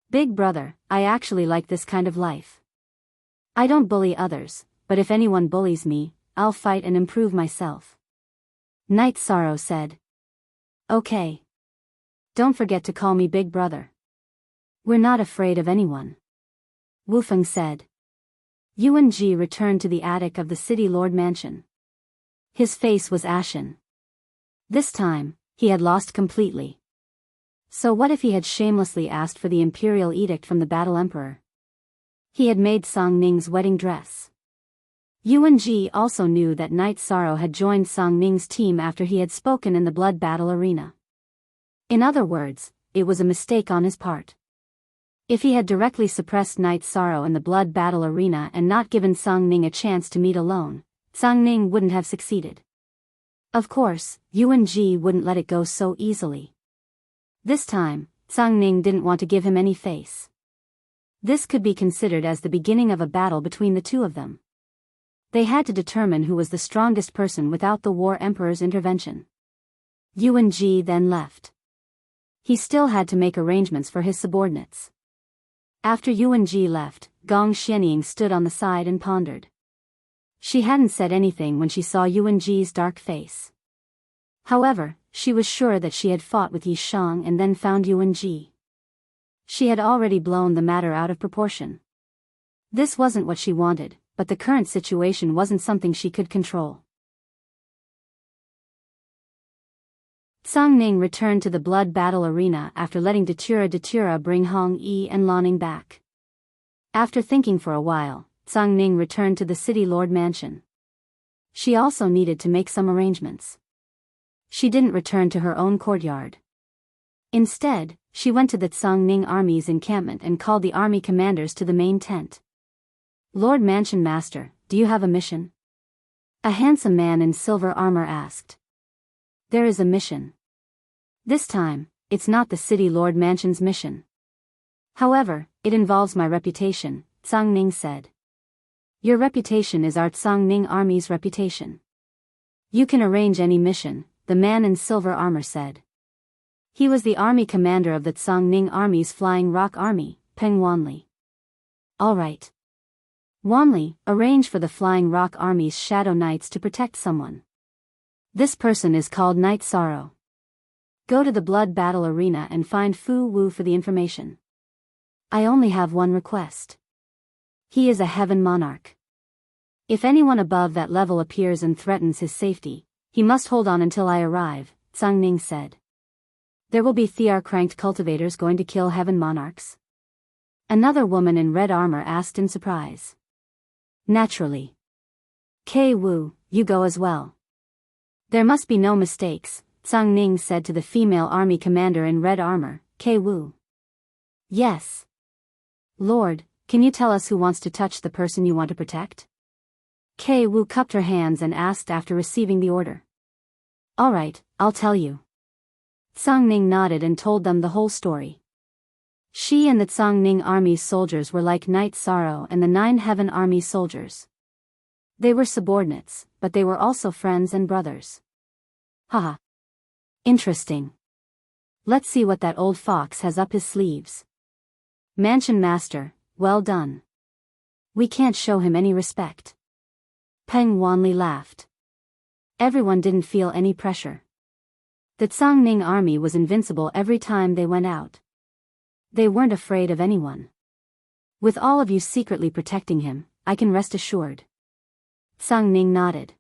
[SPEAKER 1] Big brother, I actually like this kind of life. I don't bully others, but if anyone bullies me, I'll fight and improve myself. Night Sorrow said. Okay. Don't forget to call me Big Brother. We're not afraid of anyone. Wufeng said. Yuan Ji returned to the attic of the City Lord Mansion. His face was ashen. This time, he had lost completely. So what if he had shamelessly asked for the imperial edict from the Battle Emperor? He had made Song Ning's wedding dress. Yuan Ji also knew that Night Sorrow had joined Song Ning's team after he had spoken in the blood battle arena. In other words, it was a mistake on his part. If he had directly suppressed Night Sorrow in the blood battle arena and not given Song Ning a chance to meet alone, Song Ning wouldn't have succeeded. Of course, Yuan Ji wouldn't let it go so easily. This time, Song Ning didn't want to give him any face. This could be considered as the beginning of a battle between the two of them. They had to determine who was the strongest person without the War Emperor's intervention. Yuan Ji then left. He still had to make arrangements for his subordinates. After Yuan Ji left, Gong Xianying stood on the side and pondered. She hadn't said anything when she saw Yuan Ji's dark face. However, she was sure that she had fought with Yi Shang and then found Yuan Ji. She had already blown the matter out of proportion. This wasn't what she wanted, but the current situation wasn't something she could control. Song Ning returned to the blood battle arena after letting Datura bring Hong Yi and Lan Ning back. After thinking for a while, Tsang Ning returned to the city lord mansion. She also needed to make some arrangements. She didn't return to her own courtyard. Instead, she went to the Tsang Ning army's encampment and called the army commanders to the main tent. Lord Mansion Master, do you have a mission? A handsome man in silver armor asked. There is a mission. This time, it's not the city lord mansion's mission. However, it involves my reputation, Tsang Ning said. Your reputation is our Tsang Ning army's reputation. You can arrange any mission, the man in silver armor said. He was the army commander of the Tsang Ning army's Flying Rock Army, Peng Wanli. All right. Wanli, arrange for the Flying Rock Army's Shadow Knights to protect someone. This person is called Night Sorrow. Go to the Blood Battle Arena and find Fu Wu for the information. I only have one request. He is a heaven monarch. If anyone above that level appears and threatens his safety, he must hold on until I arrive, Tsang Ning said. There will be Thear-cranked cultivators going to kill heaven monarchs? Another woman in red armor asked in surprise. Naturally. Kei Wu, you go as well. There must be no mistakes, Tsang Ning said to the female army commander in red armor, Kei Wu. Yes. Lord, can you tell us who wants to touch the person you want to protect? Kei Wu cupped her hands and asked after receiving the order. All right, I'll tell you. Tsang Ning nodded and told them the whole story. She and the Tsang Ning army's soldiers were like Night Sorrow and the 9 Heaven Army soldiers. They were subordinates, but they were also friends and brothers. Haha. Interesting. Let's see what that old fox has up his sleeves. Mansion Master, well done. We can't show him any respect. Peng Wanli laughed. Everyone didn't feel any pressure. The Tsang Ning army was invincible every time they went out. They weren't afraid of anyone. With all of you secretly protecting him, I can rest assured. Tsang Ning nodded.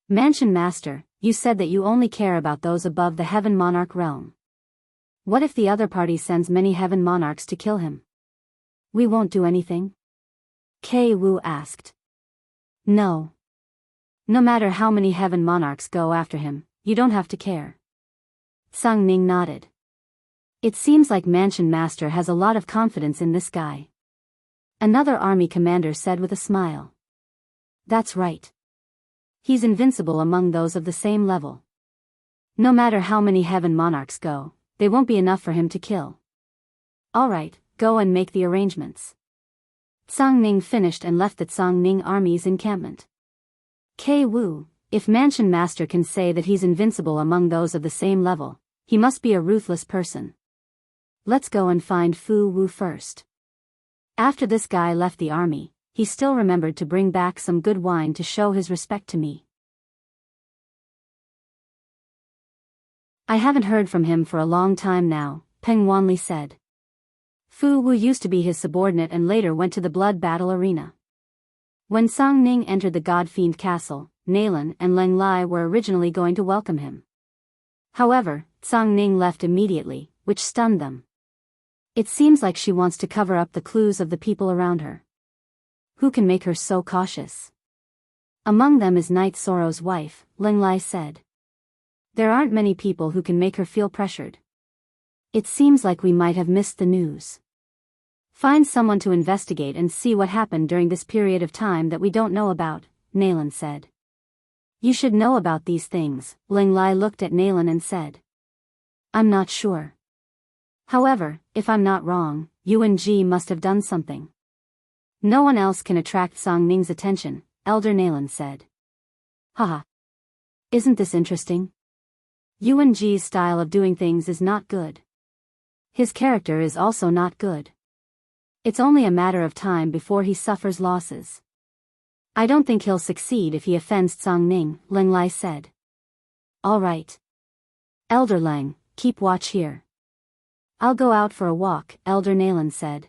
[SPEAKER 1] Mansion Master, you said that you only care about those above the Heaven Monarch realm. What if the other party sends many Heaven Monarchs to kill him? We won't do anything? Kei Wu asked. No. No matter how many Heaven Monarchs go after him, you don't have to care. Tsang Ning nodded. It seems like Mansion Master has a lot of confidence in this guy. Another army commander said with a smile. That's right. He's invincible among those of the same level. No matter how many Heaven Monarchs go, they won't be enough for him to kill. All right, go and make the arrangements. Tsang Ning finished and left the Tsang Ning army's encampment. Kei Wu, if Mansion Master can say that he's invincible among those of the same level, he must be a ruthless person. Let's go and find Fu Wu first. After this guy left the army, he still remembered to bring back some good wine to show his respect to me. I haven't heard from him for a long time now, Peng Wanli said. Fu Wu used to be his subordinate and later went to the blood battle arena. When Tsang Ning entered the God-Fiend castle, Nalan and Leng Lai were originally going to welcome him. However, Tsang Ning left immediately, which stunned them. It seems like she wants to cover up the clues of the people around her. Who can make her so cautious? Among them is Night Sorrow's wife, Leng Lai said. There aren't many people who can make her feel pressured. It seems like we might have missed the news. Find someone to investigate and see what happened during this period of time that we don't know about, Nalan said. You should know about these things, Leng Lai looked at Nalan and said. I'm not sure. However, if I'm not wrong, Yuan Ji must have done something. No one else can attract Tsang Ning's attention, Elder Nalan said. Haha. Isn't this interesting? Yuan Ji's style of doing things is not good. His character is also not good. It's only a matter of time before he suffers losses. I don't think he'll succeed if he offends Tsang Ning, Leng Lai said. All right. Elder Leng, keep watch here. I'll go out for a walk, Elder Nalan said.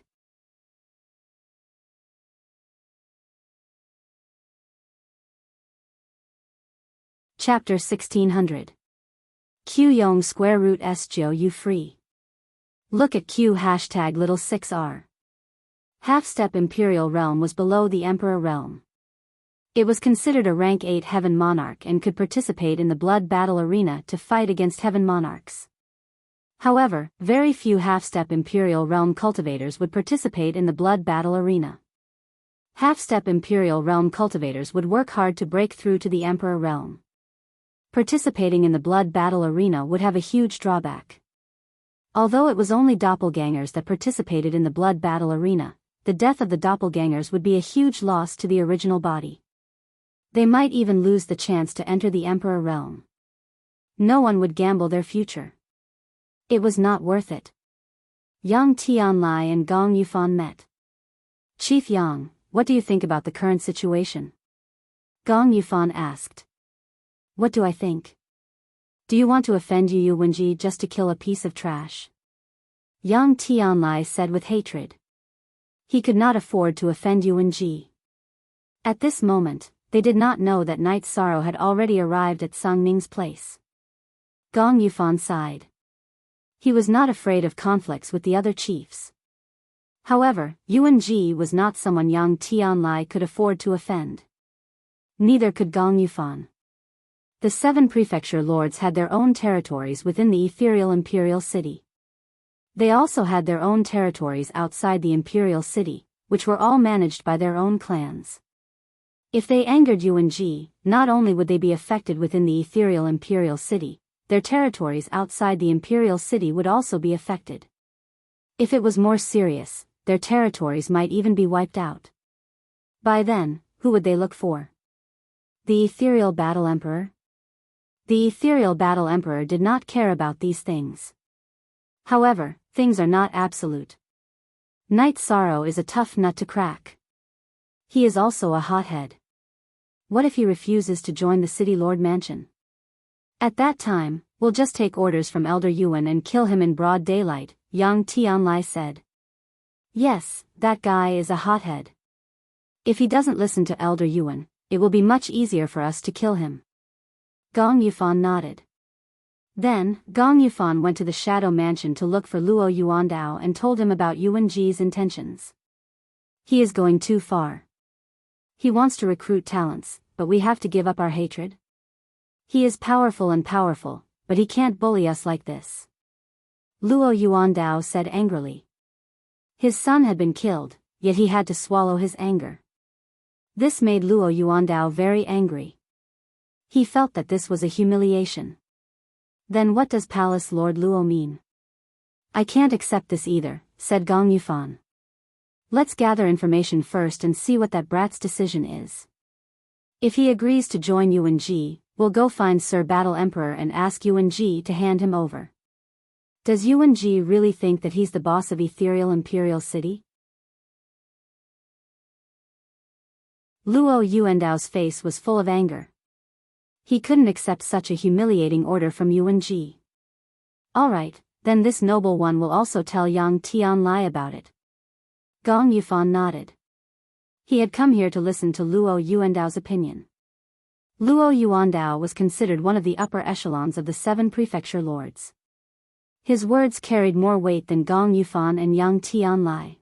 [SPEAKER 1] Chapter 1600. Q Yong square root S Geo U free. Look at Q hashtag little 6R. Half-step Imperial Realm was below the Emperor Realm. It was considered a rank 8 Heaven Monarch and could participate in the blood battle arena to fight against Heaven Monarchs. However, very few half-step Imperial Realm cultivators would participate in the blood battle arena. Half-step Imperial Realm cultivators would work hard to break through to the Emperor Realm. Participating in the blood battle arena would have a huge drawback. Although it was only doppelgangers that participated in the blood battle arena, the death of the doppelgangers would be a huge loss to the original body. They might even lose the chance to enter the Emperor Realm. No one would gamble their future. It was not worth it. Yang Tianlai and Gong Yufan met. Chief Yang, what do you think about the current situation? Gong Yufan asked. What do I think? Do you want to offend Yu Wenji just to kill a piece of trash? Yang Tianlai said with hatred. He could not afford to offend Yu Wenji. At this moment, they did not know that Night Sorrow had already arrived at Sung Ning's place. Gong Yufan sighed. He was not afraid of conflicts with the other chiefs. However, Yu Wenji was not someone Yang Tianlai could afford to offend. Neither could Gong Yufan. The 7 prefecture lords had their own territories within the ethereal imperial city. They also had their own territories outside the imperial city, which were all managed by their own clans. If they angered Yu Wenji, not only would they be affected within the ethereal imperial city, their territories outside the imperial city would also be affected. If it was more serious, their territories might even be wiped out. By then, who would they look for? The ethereal battle emperor? The ethereal battle emperor did not care about these things. However, things are not absolute. Night Sorrow is a tough nut to crack. He is also a hothead. What if he refuses to join the City Lord Mansion? At that time, we'll just take orders from Elder Yuan and kill him in broad daylight, Yang Tianlai said. Yes, that guy is a hothead. If he doesn't listen to Elder Yuan, it will be much easier for us to kill him. Gong Yufan nodded. Then, Gong Yufan went to the Shadow Mansion to look for Luo Yuandao and told him about Yu Wenji's intentions. He is going too far. He wants to recruit talents, but we have to give up our hatred? He is powerful, but he can't bully us like this. Luo Yuandao said angrily. His son had been killed, yet he had to swallow his anger. This made Luo Yuandao very angry. He felt that this was a humiliation. Then what does Palace Lord Luo mean? I can't accept this either, said Gong Yufan. Let's gather information first and see what that brat's decision is. If he agrees to join Yu Wenji, we'll go find Sir Battle Emperor and ask Yu Wenji to hand him over. Does Yu Wenji really think that he's the boss of Ethereal Imperial City? Luo Yuandao's face was full of anger. He couldn't accept such a humiliating order from Yu Wenji. Alright, then this noble one will also tell Yang Tianlai about it. Gong Yufan nodded. He had come here to listen to Luo Yuandao's opinion. Luo Yuandao was considered one of the upper echelons of the 7 prefecture lords. His words carried more weight than Gong Yufan and Yang Tianlai.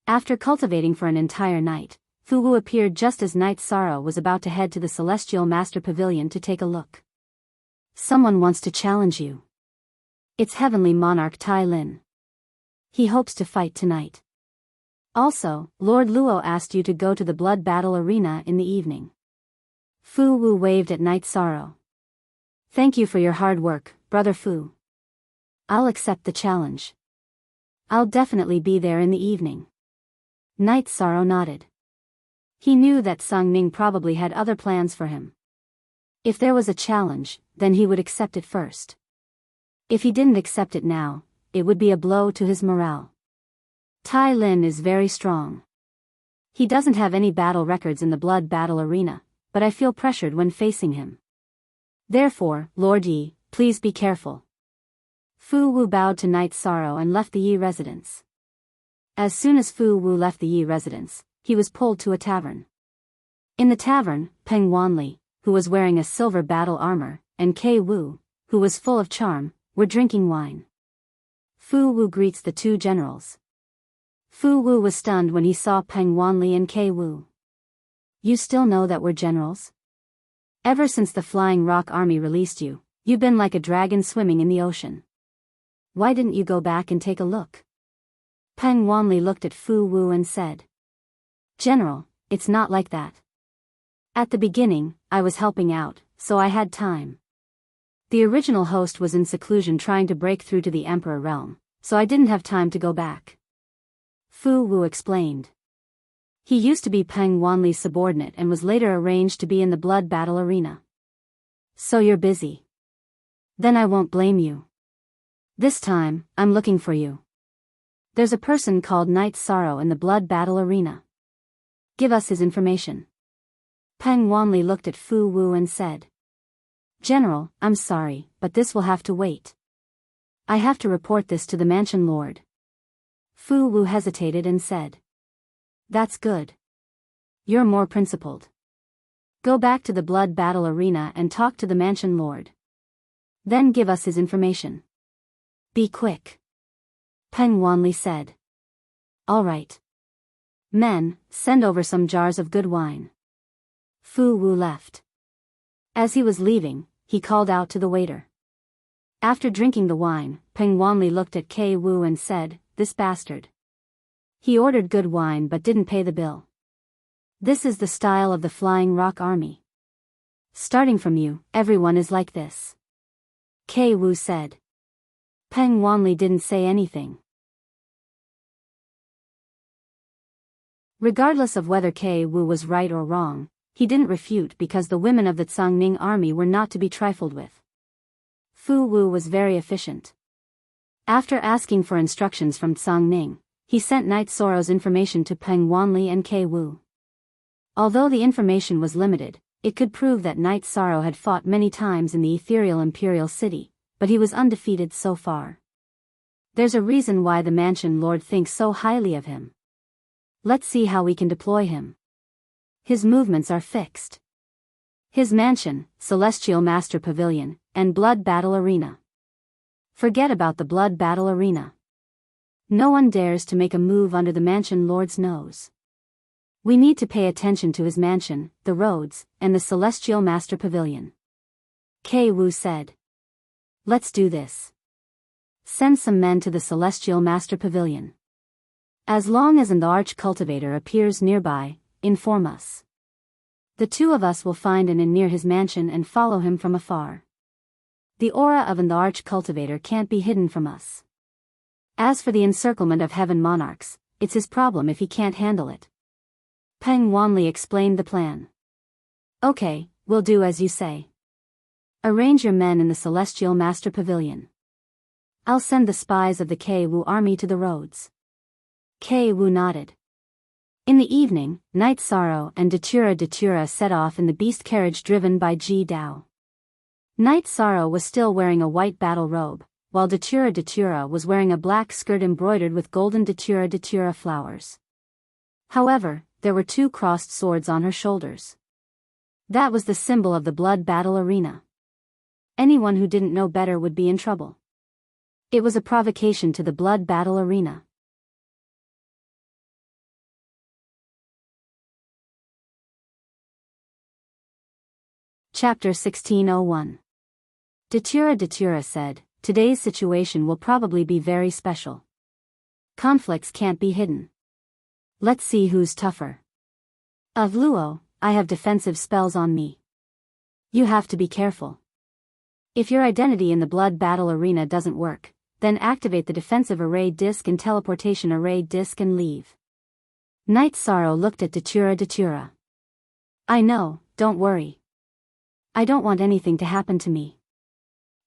[SPEAKER 1] After cultivating for an entire night, Fu Wu appeared just as Night Sorrow was about to head to the Celestial Master Pavilion to take a look. Someone wants to challenge you. It's Heavenly Monarch Tai Lin. He hopes to fight tonight. Also, Lord Luo asked you to go to the blood battle arena in the evening. Fu Wu waved at Night Sorrow. Thank you for your hard work, Brother Fu. I'll accept the challenge. I'll definitely be there in the evening. Night Sorrow nodded. He knew that Sung Ning probably had other plans for him. If there was a challenge, then he would accept it first. If he didn't accept it now, it would be a blow to his morale. Tai Lin is very strong. He doesn't have any battle records in the blood battle arena, but I feel pressured when facing him. Therefore, Lord Yi, please be careful. Fu Wu bowed to Night Sorrow and left the Yi residence. As soon as Fu Wu left the Yi residence, he was pulled to a tavern. In the tavern, Peng Wanli, who was wearing a silver battle armor, and Kei Wu, who was full of charm, were drinking wine. Fu Wu greets the 2 generals. Fu Wu was stunned when he saw Peng Wanli and Kei Wu. You still know that we're generals? Ever since the Flying Rock Army released you, you've been like a dragon swimming in the ocean. Why didn't you go back and take a look? Peng Wanli looked at Fu Wu and said. General, it's not like that. At the beginning, I was helping out, so I had time. The original host was in seclusion trying to break through to the Emperor realm, so I didn't have time to go back. Fu Wu explained. He used to be Peng Wanli's subordinate and was later arranged to be in the blood battle arena. So you're busy. Then I won't blame you. This time, I'm looking for you. There's a person called Knight Sorrow in the blood battle arena. Give us his information. Peng Wanli looked at Fu Wu and said. General, I'm sorry, but this will have to wait. I have to report this to the Mansion Lord. Fu Wu hesitated and said. That's good. You're more principled. Go back to the blood battle arena and talk to the Mansion Lord. Then give us his information. Be quick. Peng Wanli said. All right. Men, send over some jars of good wine. Fu Wu left. As he was leaving, he called out to the waiter. After drinking the wine, Peng Wanli looked at Kei Wu and said, This bastard. He ordered good wine but didn't pay the bill. This is the style of the Flying Rock Army. Starting from you, everyone is like this. Kei Wu said. Peng Wanli didn't say anything. Regardless of whether Kei Wu was right or wrong, he didn't refute because the women of the Tsangning army were not to be trifled with. Fu Wu was very efficient. After asking for instructions from Tsangning, he sent Knight Sorrow's information to Peng Wanli and Kei Wu. Although the information was limited, it could prove that Knight Sorrow had fought many times in the ethereal imperial city, but he was undefeated so far. There's a reason why the Mansion Lord thinks so highly of him. Let's see how we can deploy him. His movements are fixed. His mansion, Celestial Master Pavilion, and Blood Battle Arena. Forget about the Blood Battle Arena. No one dares to make a move under the Mansion Lord's nose. We need to pay attention to his mansion, the roads, and the Celestial Master Pavilion. Kei Wu said. Let's do this. Send some men to the Celestial Master Pavilion. As long as an Arch Cultivator appears nearby, inform us. The two of us will find an inn near his mansion and follow him from afar. The aura of an Arch Cultivator can't be hidden from us. As for the encirclement of heaven monarchs, it's his problem if he can't handle it. Peng Wanli explained the plan. Okay, we'll do as you say. Arrange your men in the Celestial Master Pavilion. I'll send the spies of the Kei Wu army to the roads. Kei Wu nodded. In the evening, Knight Sorrow and Datura set off in the beast carriage driven by Ji Dao. Knight Sorrow was still wearing a white battle robe, while Datura was wearing a black skirt embroidered with golden Datura flowers. However, there were two crossed swords on her shoulders. That was the symbol of the blood battle arena. Anyone who didn't know better would be in trouble. It was a provocation to the blood battle arena. Chapter 1601. Datura said, Today's situation will probably be very special. Conflicts can't be hidden. Let's see who's tougher. Of Luo, I have defensive spells on me. You have to be careful. If your identity in the blood battle arena doesn't work, then activate the defensive array disc and teleportation array disc and leave. Knight Sorrow looked at Datura. I know, don't worry. I don't want anything to happen to me.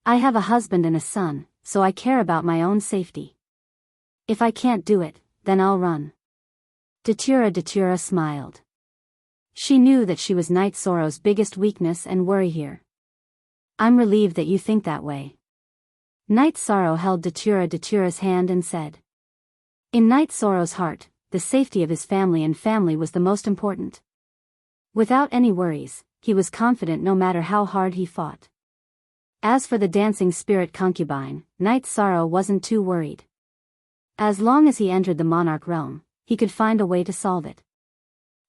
[SPEAKER 1] I have a husband and a son, so I care about my own safety. If I can't do it, then I'll run. Datura smiled. She knew that she was Knight Sorrow's biggest weakness and worry here. I'm relieved that you think that way. Knight Sorrow held Datura's hand and said. In Knight Sorrow's heart, the safety of his family was the most important. Without any worries, he was confident no matter how hard he fought. As for the dancing spirit concubine, Knight Sorrow wasn't too worried. As long as he entered the monarch realm, he could find a way to solve it.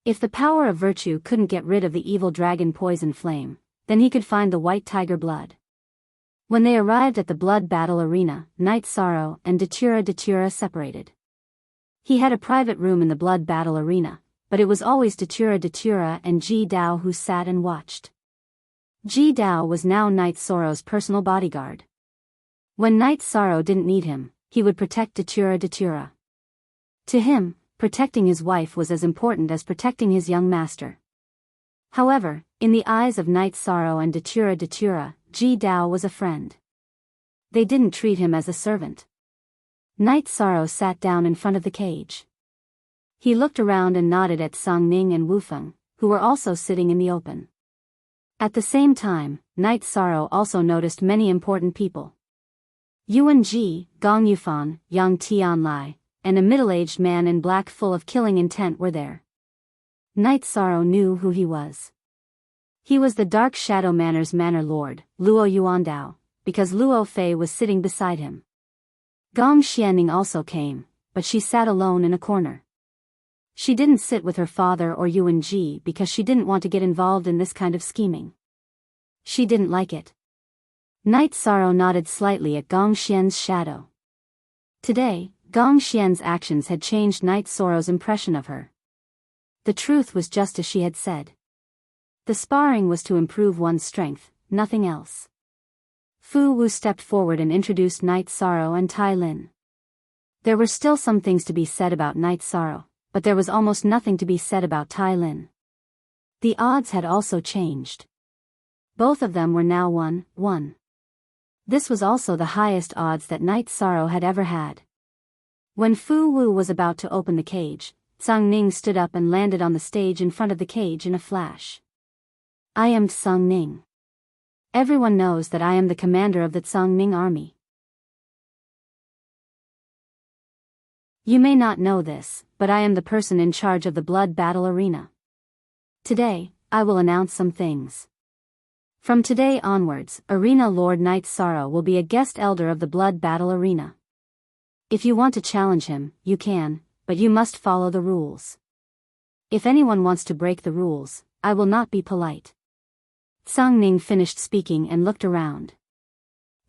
[SPEAKER 1] If the power of virtue couldn't get rid of the evil dragon poison flame, then he could find the white tiger blood. When they arrived at the blood battle arena, Night Sorrow and Datura separated. He had a private room in the blood battle arena, but it was always Datura and Ji Dao who sat and watched. Ji Dao was now Night Sorrow's personal bodyguard. When Night Sorrow didn't need him, he would protect Datura. To him, protecting his wife was as important as protecting his young master. However, in the eyes of Night Sorrow and Datura, Ji Dao was a friend. They didn't treat him as a servant. Night Sorrow sat down in front of the cage. He looked around and nodded at Song Ning and Wu Feng, who were also sitting in the open. At the same time, Night Sorrow also noticed many important people. Yuan Ji, Gong Yufan, Yang Tianlai, and a middle-aged man in black full of killing intent were there. Night Sorrow knew who he was. He was the Dark Shadow Manor's Manor Lord, Luo Yuandao, because Luo Fei was sitting beside him. Gong Xianning also came, but she sat alone in a corner. She didn't sit with her father or Yuan Ji because she didn't want to get involved in this kind of scheming. She didn't like it. Night Sorrow nodded slightly at Gong Xian's shadow. Today, Gong Xian's actions had changed Night Sorrow's impression of her. The truth was just as she had said. The sparring was to improve one's strength, nothing else. Fu Wu stepped forward and introduced Night Sorrow and Tai Lin. There were still some things to be said about Night Sorrow, but there was almost nothing to be said about Tai Lin. The odds had also changed. Both of them were now 1-1. This was also the highest odds that Night Sorrow had ever had. When Fu Wu was about to open the cage, Song Ning stood up and landed on the stage in front of the cage in a flash. I am Song Ning. Everyone knows that I am the commander of the Song Ning army. You may not know this, but I am the person in charge of the blood battle arena. Today, I will announce some things. From today onwards, Arena Lord Night Sorrow will be a guest elder of the blood battle arena. If you want to challenge him, you can, but you must follow the rules. If anyone wants to break the rules, I will not be polite. Song Ning finished speaking and looked around.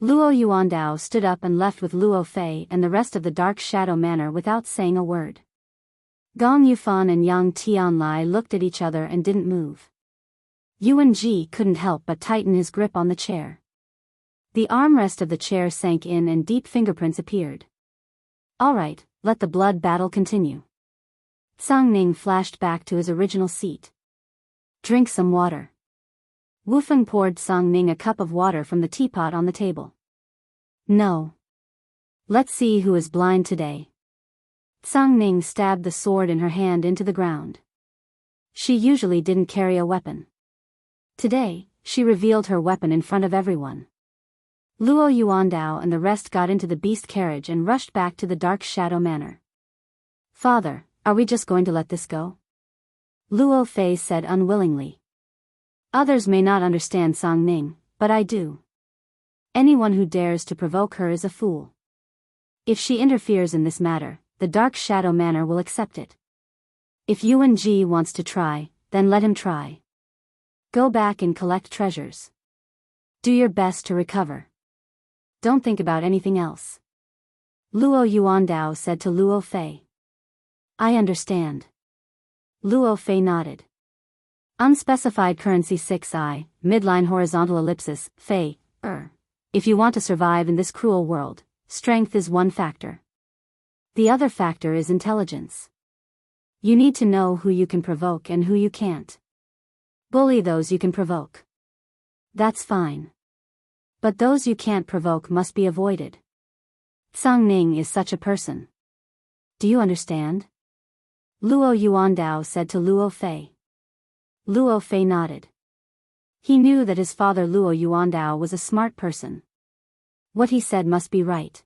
[SPEAKER 1] Luo Yuandao stood up and left with Luo Fei and the rest of the Dark Shadow Manor without saying a word. Gong Yufan and Yang Tianlai looked at each other and didn't move. Yuan Ji couldn't help but tighten his grip on the chair. The armrest of the chair sank in and deep fingerprints appeared. Alright, let the blood battle continue. Song Ning flashed back to his original seat. Drink some water. Wu Feng poured Song Ning a cup of water from the teapot on the table. No. Let's see who is blind today. Song Ning stabbed the sword in her hand into the ground. She usually didn't carry a weapon. Today, she revealed her weapon in front of everyone. Luo Yuandao and the rest got into the beast carriage and rushed back to the Dark Shadow Manor. Father, are we just going to let this go? Luo Fei said unwillingly. Others may not understand Song Ning, but I do. Anyone who dares to provoke her is a fool. If she interferes in this matter, the Dark Shadow Manor will accept it. If Yuan Ji wants to try, then let him try. Go back and collect treasures. Do your best to recover. Don't think about anything else. Luo Yuandao said to Luo Fei. I understand. Luo Fei nodded. Unspecified currency 6i, midline horizontal ellipsis, Fei, If you want to survive in this cruel world, strength is one factor. The other factor is intelligence. You need to know who you can provoke and who you can't. Bully those you can provoke. That's fine. But those you can't provoke must be avoided. Song Ning is such a person. Do you understand? Luo Yuandao said to Luo Fei. Luo Fei nodded. He knew that his father Luo Yuandao was a smart person. What he said must be right.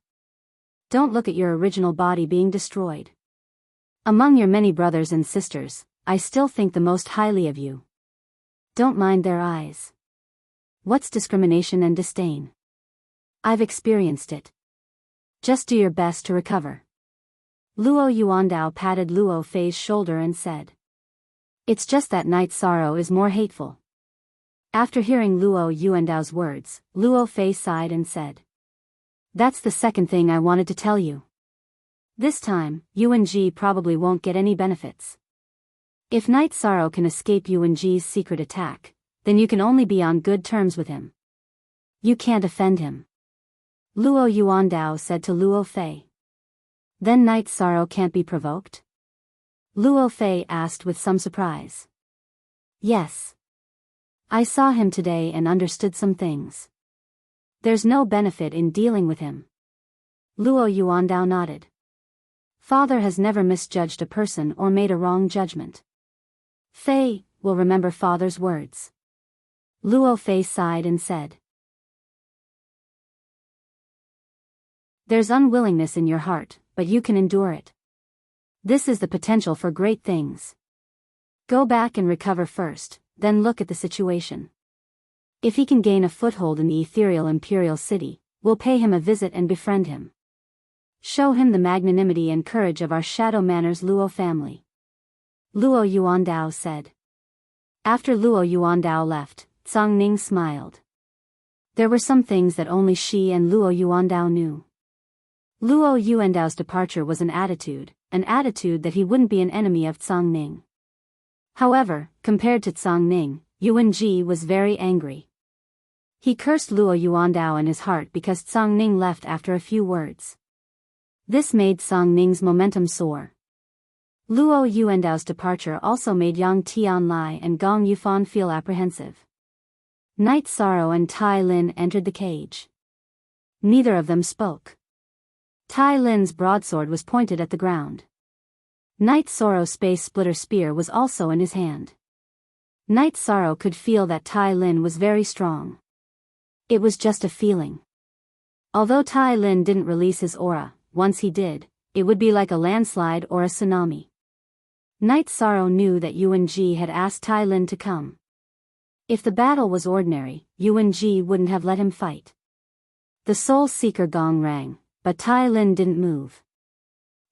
[SPEAKER 1] Don't look at your original body being destroyed. Among your many brothers and sisters, I still think the most highly of you. Don't mind their eyes. What's discrimination and disdain? I've experienced it. Just do your best to recover. Luo Yuandao patted Luo Fei's shoulder and said. It's just that Night Sorrow is more hateful. After hearing Luo Yuandao's words, Luo Fei sighed and said. That's the second thing I wanted to tell you. This time, Yuan Ji probably won't get any benefits. If Night Sorrow can escape Yuan Ji's secret attack, then you can only be on good terms with him. You can't offend him. Luo Yuandao said to Luo Fei. Then Night Sorrow can't be provoked? Luo Fei asked with some surprise. Yes. I saw him today and understood some things. There's no benefit in dealing with him. Luo Yuandao nodded. Father has never misjudged a person or made a wrong judgment. Fei will remember father's words. Luo Fei sighed and said. There's unwillingness in your heart, but you can endure it. This is the potential for great things. Go back and recover first, then look at the situation. If he can gain a foothold in the ethereal imperial city, we'll pay him a visit and befriend him. Show him the magnanimity and courage of our Shadow Manor's Luo family. Luo Yuandao said. After Luo Yuandao left, Zhang Ning smiled. There were some things that only she and Luo Yuandao knew. Luo Yuandao's departure was an attitude that he wouldn't be an enemy of Zhang Ning. However, compared to Zhang Ning, Yuan Ji was very angry. He cursed Luo Yuandao in his heart because Zhang Ning left after a few words. This made Zhang Ning's momentum soar. Luo Yuandao's departure also made Yang Tianlai and Gong Yufan feel apprehensive. Night Sorrow and Tai Lin entered the cage. Neither of them spoke. Tai Lin's broadsword was pointed at the ground. Night Sorrow's space splitter spear was also in his hand. Night Sorrow could feel that Tai Lin was very strong. It was just a feeling. Although Tai Lin didn't release his aura, once he did, it would be like a landslide or a tsunami. Night Sorrow knew that Yuan Ji had asked Tai Lin to come. If the battle was ordinary, Yuan Ji wouldn't have let him fight. The Soul Seeker gong rang, but Tai Lin didn't move.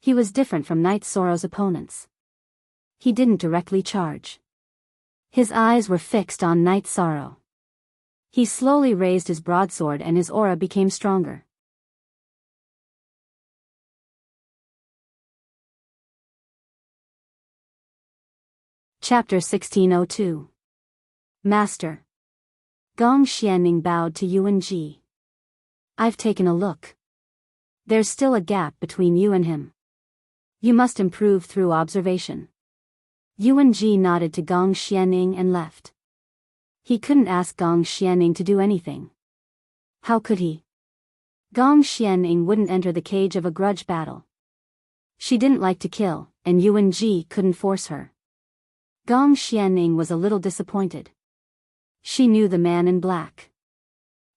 [SPEAKER 1] He was different from Night Sorrow's opponents. He didn't directly charge. His eyes were fixed on Night Sorrow. He slowly raised his broadsword and his aura became stronger. Chapter 1602. Master. Gong Xianning bowed to Yuan Ji. I've taken a look. There's still a gap between you and him. You must improve through observation. Yuan Ji nodded to Gong Xianning and left. He couldn't ask Gong Xianning to do anything. How could he? Gong Xianning wouldn't enter the cage of a grudge battle. She didn't like to kill, and Yuan Ji couldn't force her. Gong Xianning was a little disappointed. She knew the man in black.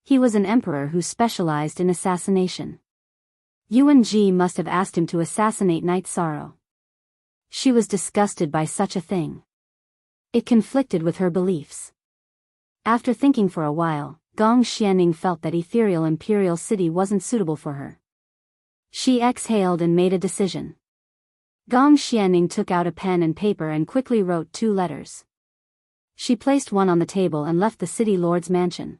[SPEAKER 1] He was an emperor who specialized in assassination. Yuan Ji must have asked him to assassinate Night Sorrow. She was disgusted by such a thing. It conflicted with her beliefs. After thinking for a while, Gong Xianning felt that ethereal imperial city wasn't suitable for her. She exhaled and made a decision. Gong Xianning took out a pen and paper and quickly wrote 2 letters. She placed one on the table and left the city lord's mansion.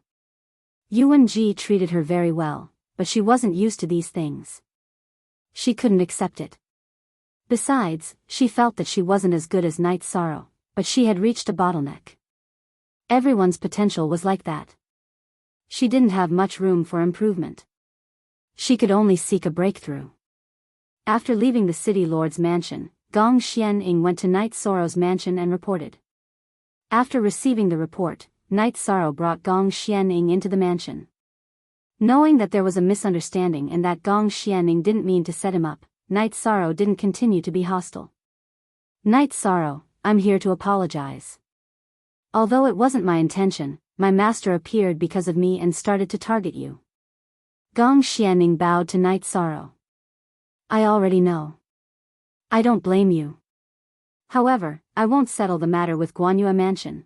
[SPEAKER 1] Yuan Ji treated her very well, but she wasn't used to these things. She couldn't accept it. Besides, she felt that she wasn't as good as Night Sorrow, but she had reached a bottleneck. Everyone's potential was like that. She didn't have much room for improvement. She could only seek a breakthrough. After leaving the city lord's mansion, Gong Xianning went to Night Sorrow's mansion and reported. After receiving the report, Night Sorrow brought Gong Xianning into the mansion. Knowing that there was a misunderstanding and that Gong Xianning didn't mean to set him up, Night Sorrow didn't continue to be hostile. Night Sorrow, I'm here to apologize. Although it wasn't my intention, my master appeared because of me and started to target you. Gong Xianning bowed to Night Sorrow. I already know. I don't blame you. However, I won't settle the matter with Guanyue Mansion.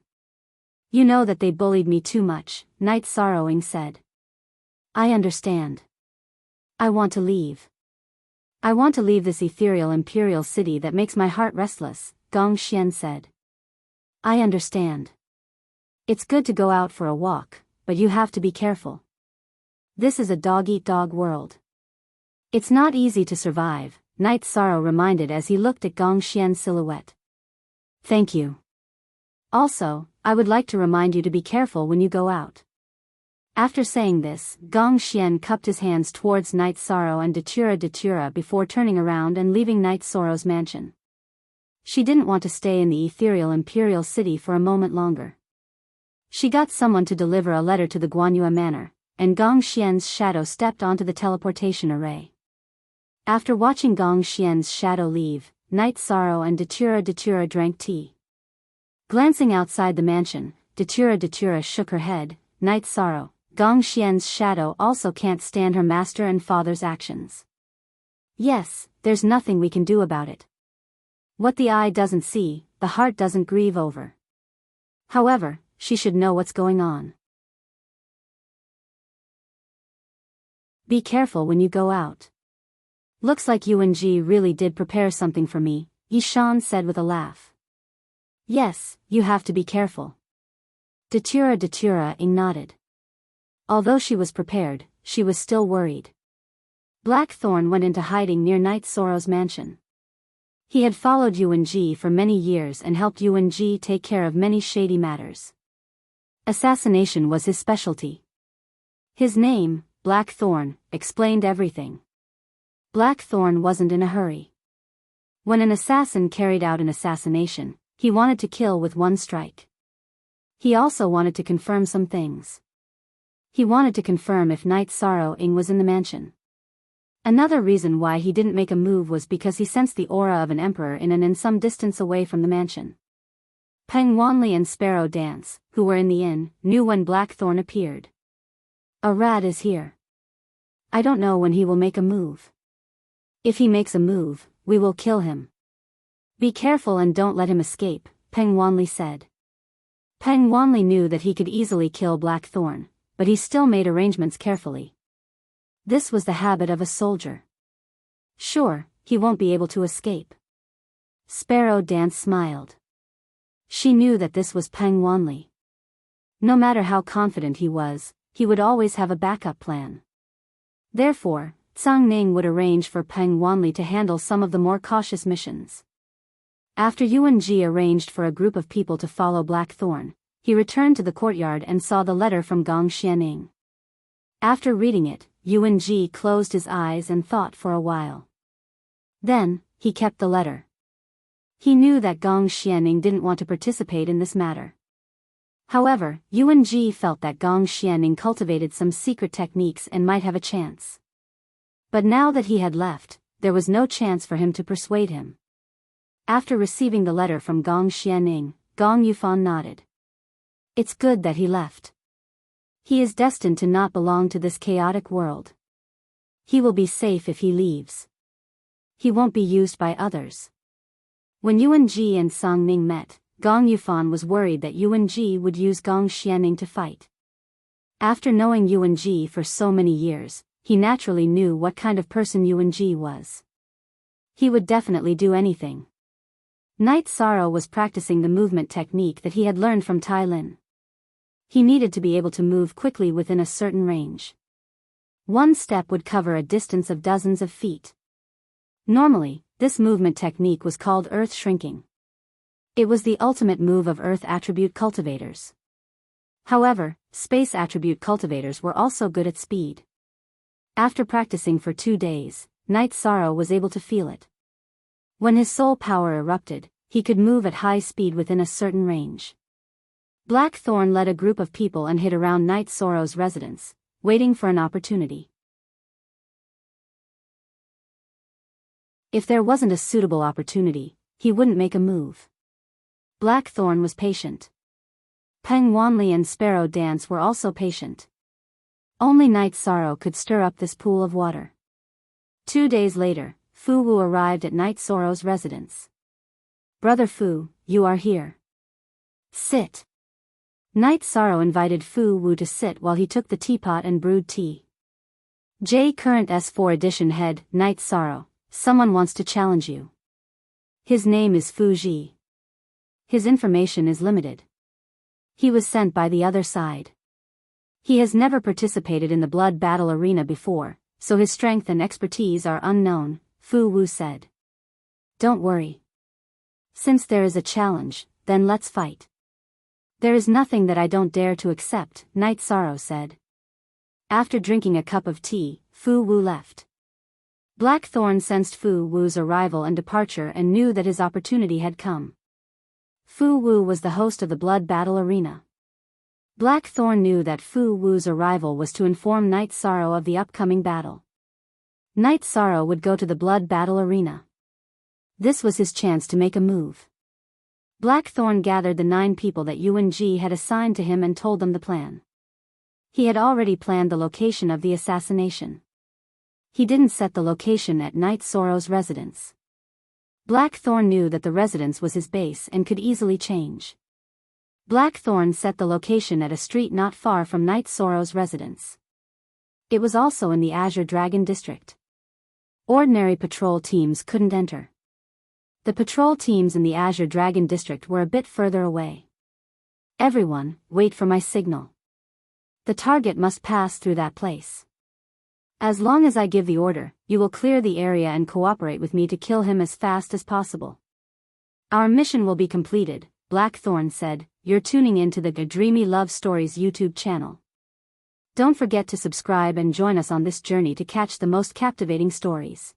[SPEAKER 1] You know that they bullied me too much, Night Sorrowing said. I understand. I want to leave. I want to leave this ethereal imperial city that makes my heart restless, Gong Xian said. I understand. It's good to go out for a walk, but you have to be careful. This is a dog-eat-dog world. It's not easy to survive, Night Sorrow reminded as he looked at Gong Xian's silhouette. Thank you. Also, I would like to remind you to be careful when you go out. After saying this, Gong Xian cupped his hands towards Night Sorrow and Datura before turning around and leaving Night Sorrow's mansion. She didn't want to stay in the ethereal imperial city for a moment longer. She got someone to deliver a letter to the Guanyue Manor, and Gong Xian's shadow stepped onto the teleportation array. After watching Gong Xian's shadow leave, Night Sorrow and Datura drank tea. Glancing outside the mansion, Datura shook her head. Night Sorrow, Gong Xian's shadow also can't stand her master and father's actions. Yes, there's nothing we can do about it. What the eye doesn't see, the heart doesn't grieve over. However, she should know what's going on. Be careful when you go out. Looks like Yuan-ji really did prepare something for me, Yishan said with a laugh. Yes, you have to be careful. Datura nodded. Although she was prepared, she was still worried. Blackthorn went into hiding near Night Sorrow's mansion. He had followed Yuan-ji for many years and helped Yuan-ji take care of many shady matters. Assassination was his specialty. His name, Blackthorn, explained everything. Blackthorn wasn't in a hurry. When an assassin carried out an assassination, he wanted to kill with one strike. He also wanted to confirm some things. He wanted to confirm if Night Sorrow was in the mansion. Another reason why he didn't make a move was because he sensed the aura of an emperor in some distance away from the mansion. Peng Wanli and Sparrow Dance, who were in the inn, knew when Blackthorn appeared. A rat is here. I don't know when he will make a move. If he makes a move, we will kill him. Be careful and don't let him escape, Peng Wanli said. Peng Wanli knew that he could easily kill Blackthorn, but he still made arrangements carefully. This was the habit of a soldier. Sure, he won't be able to escape. Sparrow Dance smiled. She knew that this was Peng Wanli. No matter how confident he would always have a backup plan. Therefore, Tsang Ning would arrange for Peng Wanli to handle some of the more cautious missions. After Yuan-ji arranged for a group of people to follow Blackthorn, he returned to the courtyard and saw the letter from Gong Xianing. After reading it, Yuan-ji closed his eyes and thought for a while. Then, he kept the letter. He knew that Gong Xianing didn't want to participate in this matter. However, Yuan-ji felt that Gong Xianing cultivated some secret techniques and might have a chance. But now that he had left, there was no chance for him to persuade him. After receiving the letter from Gong Xianing, Gong Yufan nodded. It's good that he left. He is destined to not belong to this chaotic world. He will be safe if he leaves. He won't be used by others. When Yuan-ji and Tsang Ning met, Gong Yufan was worried that Yuan-ji would use Gong Xianing to fight. After knowing Yuan-ji for so many years, he naturally knew what kind of person Yuan-ji was. He would definitely do anything. Night Sorrow was practicing the movement technique that he had learned from Tai Lin. He needed to be able to move quickly within a certain range. One step would cover a distance of dozens of feet. Normally, this movement technique was called earth shrinking. It was the ultimate move of earth attribute cultivators. However, space attribute cultivators were also good at speed. After practicing for 2 days, Night Sorrow was able to feel it. When his soul power erupted, he could move at high speed within a certain range. Blackthorn led a group of people and hid around Night Sorrow's residence, waiting for an opportunity. If there wasn't a suitable opportunity, he wouldn't make a move. Blackthorn was patient. Peng Wanli and Sparrow Dance were also patient. Only Night Sorrow could stir up this pool of water. 2 days later, Fu Wu arrived at Night Sorrow's residence. Brother Fu, you are here. Sit. Night Sorrow invited Fu Wu to sit while he took the teapot and brewed tea. J. Current S4 Edition Head, Night Sorrow, someone wants to challenge you. His name is Fuji. His information is limited. He was sent by the other side. He has never participated in the blood battle arena before, so his strength and expertise are unknown, Fu Wu said. Don't worry. Since there is a challenge, then let's fight. There is nothing that I don't dare to accept, Night Sorrow said. After drinking a cup of tea, Fu Wu left. Blackthorn sensed Fu Wu's arrival and departure and knew that his opportunity had come. Fu Wu was the host of the blood battle arena. Blackthorn knew that Fu Wu's arrival was to inform Night Sorrow of the upcoming battle. Night Sorrow would go to the blood battle arena. This was his chance to make a move. Blackthorn gathered the 9 people that Yuan Ji had assigned to him and told them the plan. He had already planned the location of the assassination. He didn't set the location at Night Sorrow's residence. Blackthorn knew that the residence was his base and could easily change. Blackthorn set the location at a street not far from Night Sorrow's residence. It was also in the Azure Dragon district. Ordinary patrol teams couldn't enter. The patrol teams in the Azure Dragon district were a bit further away. Everyone, wait for my signal. The target must pass through that place. As long as I give the order, you will clear the area and cooperate with me to kill him as fast as possible. Our mission will be completed, Blackthorn said. You're tuning into the Dreamy Love Stories YouTube channel. Don't forget to subscribe and join us on this journey to catch the most captivating stories.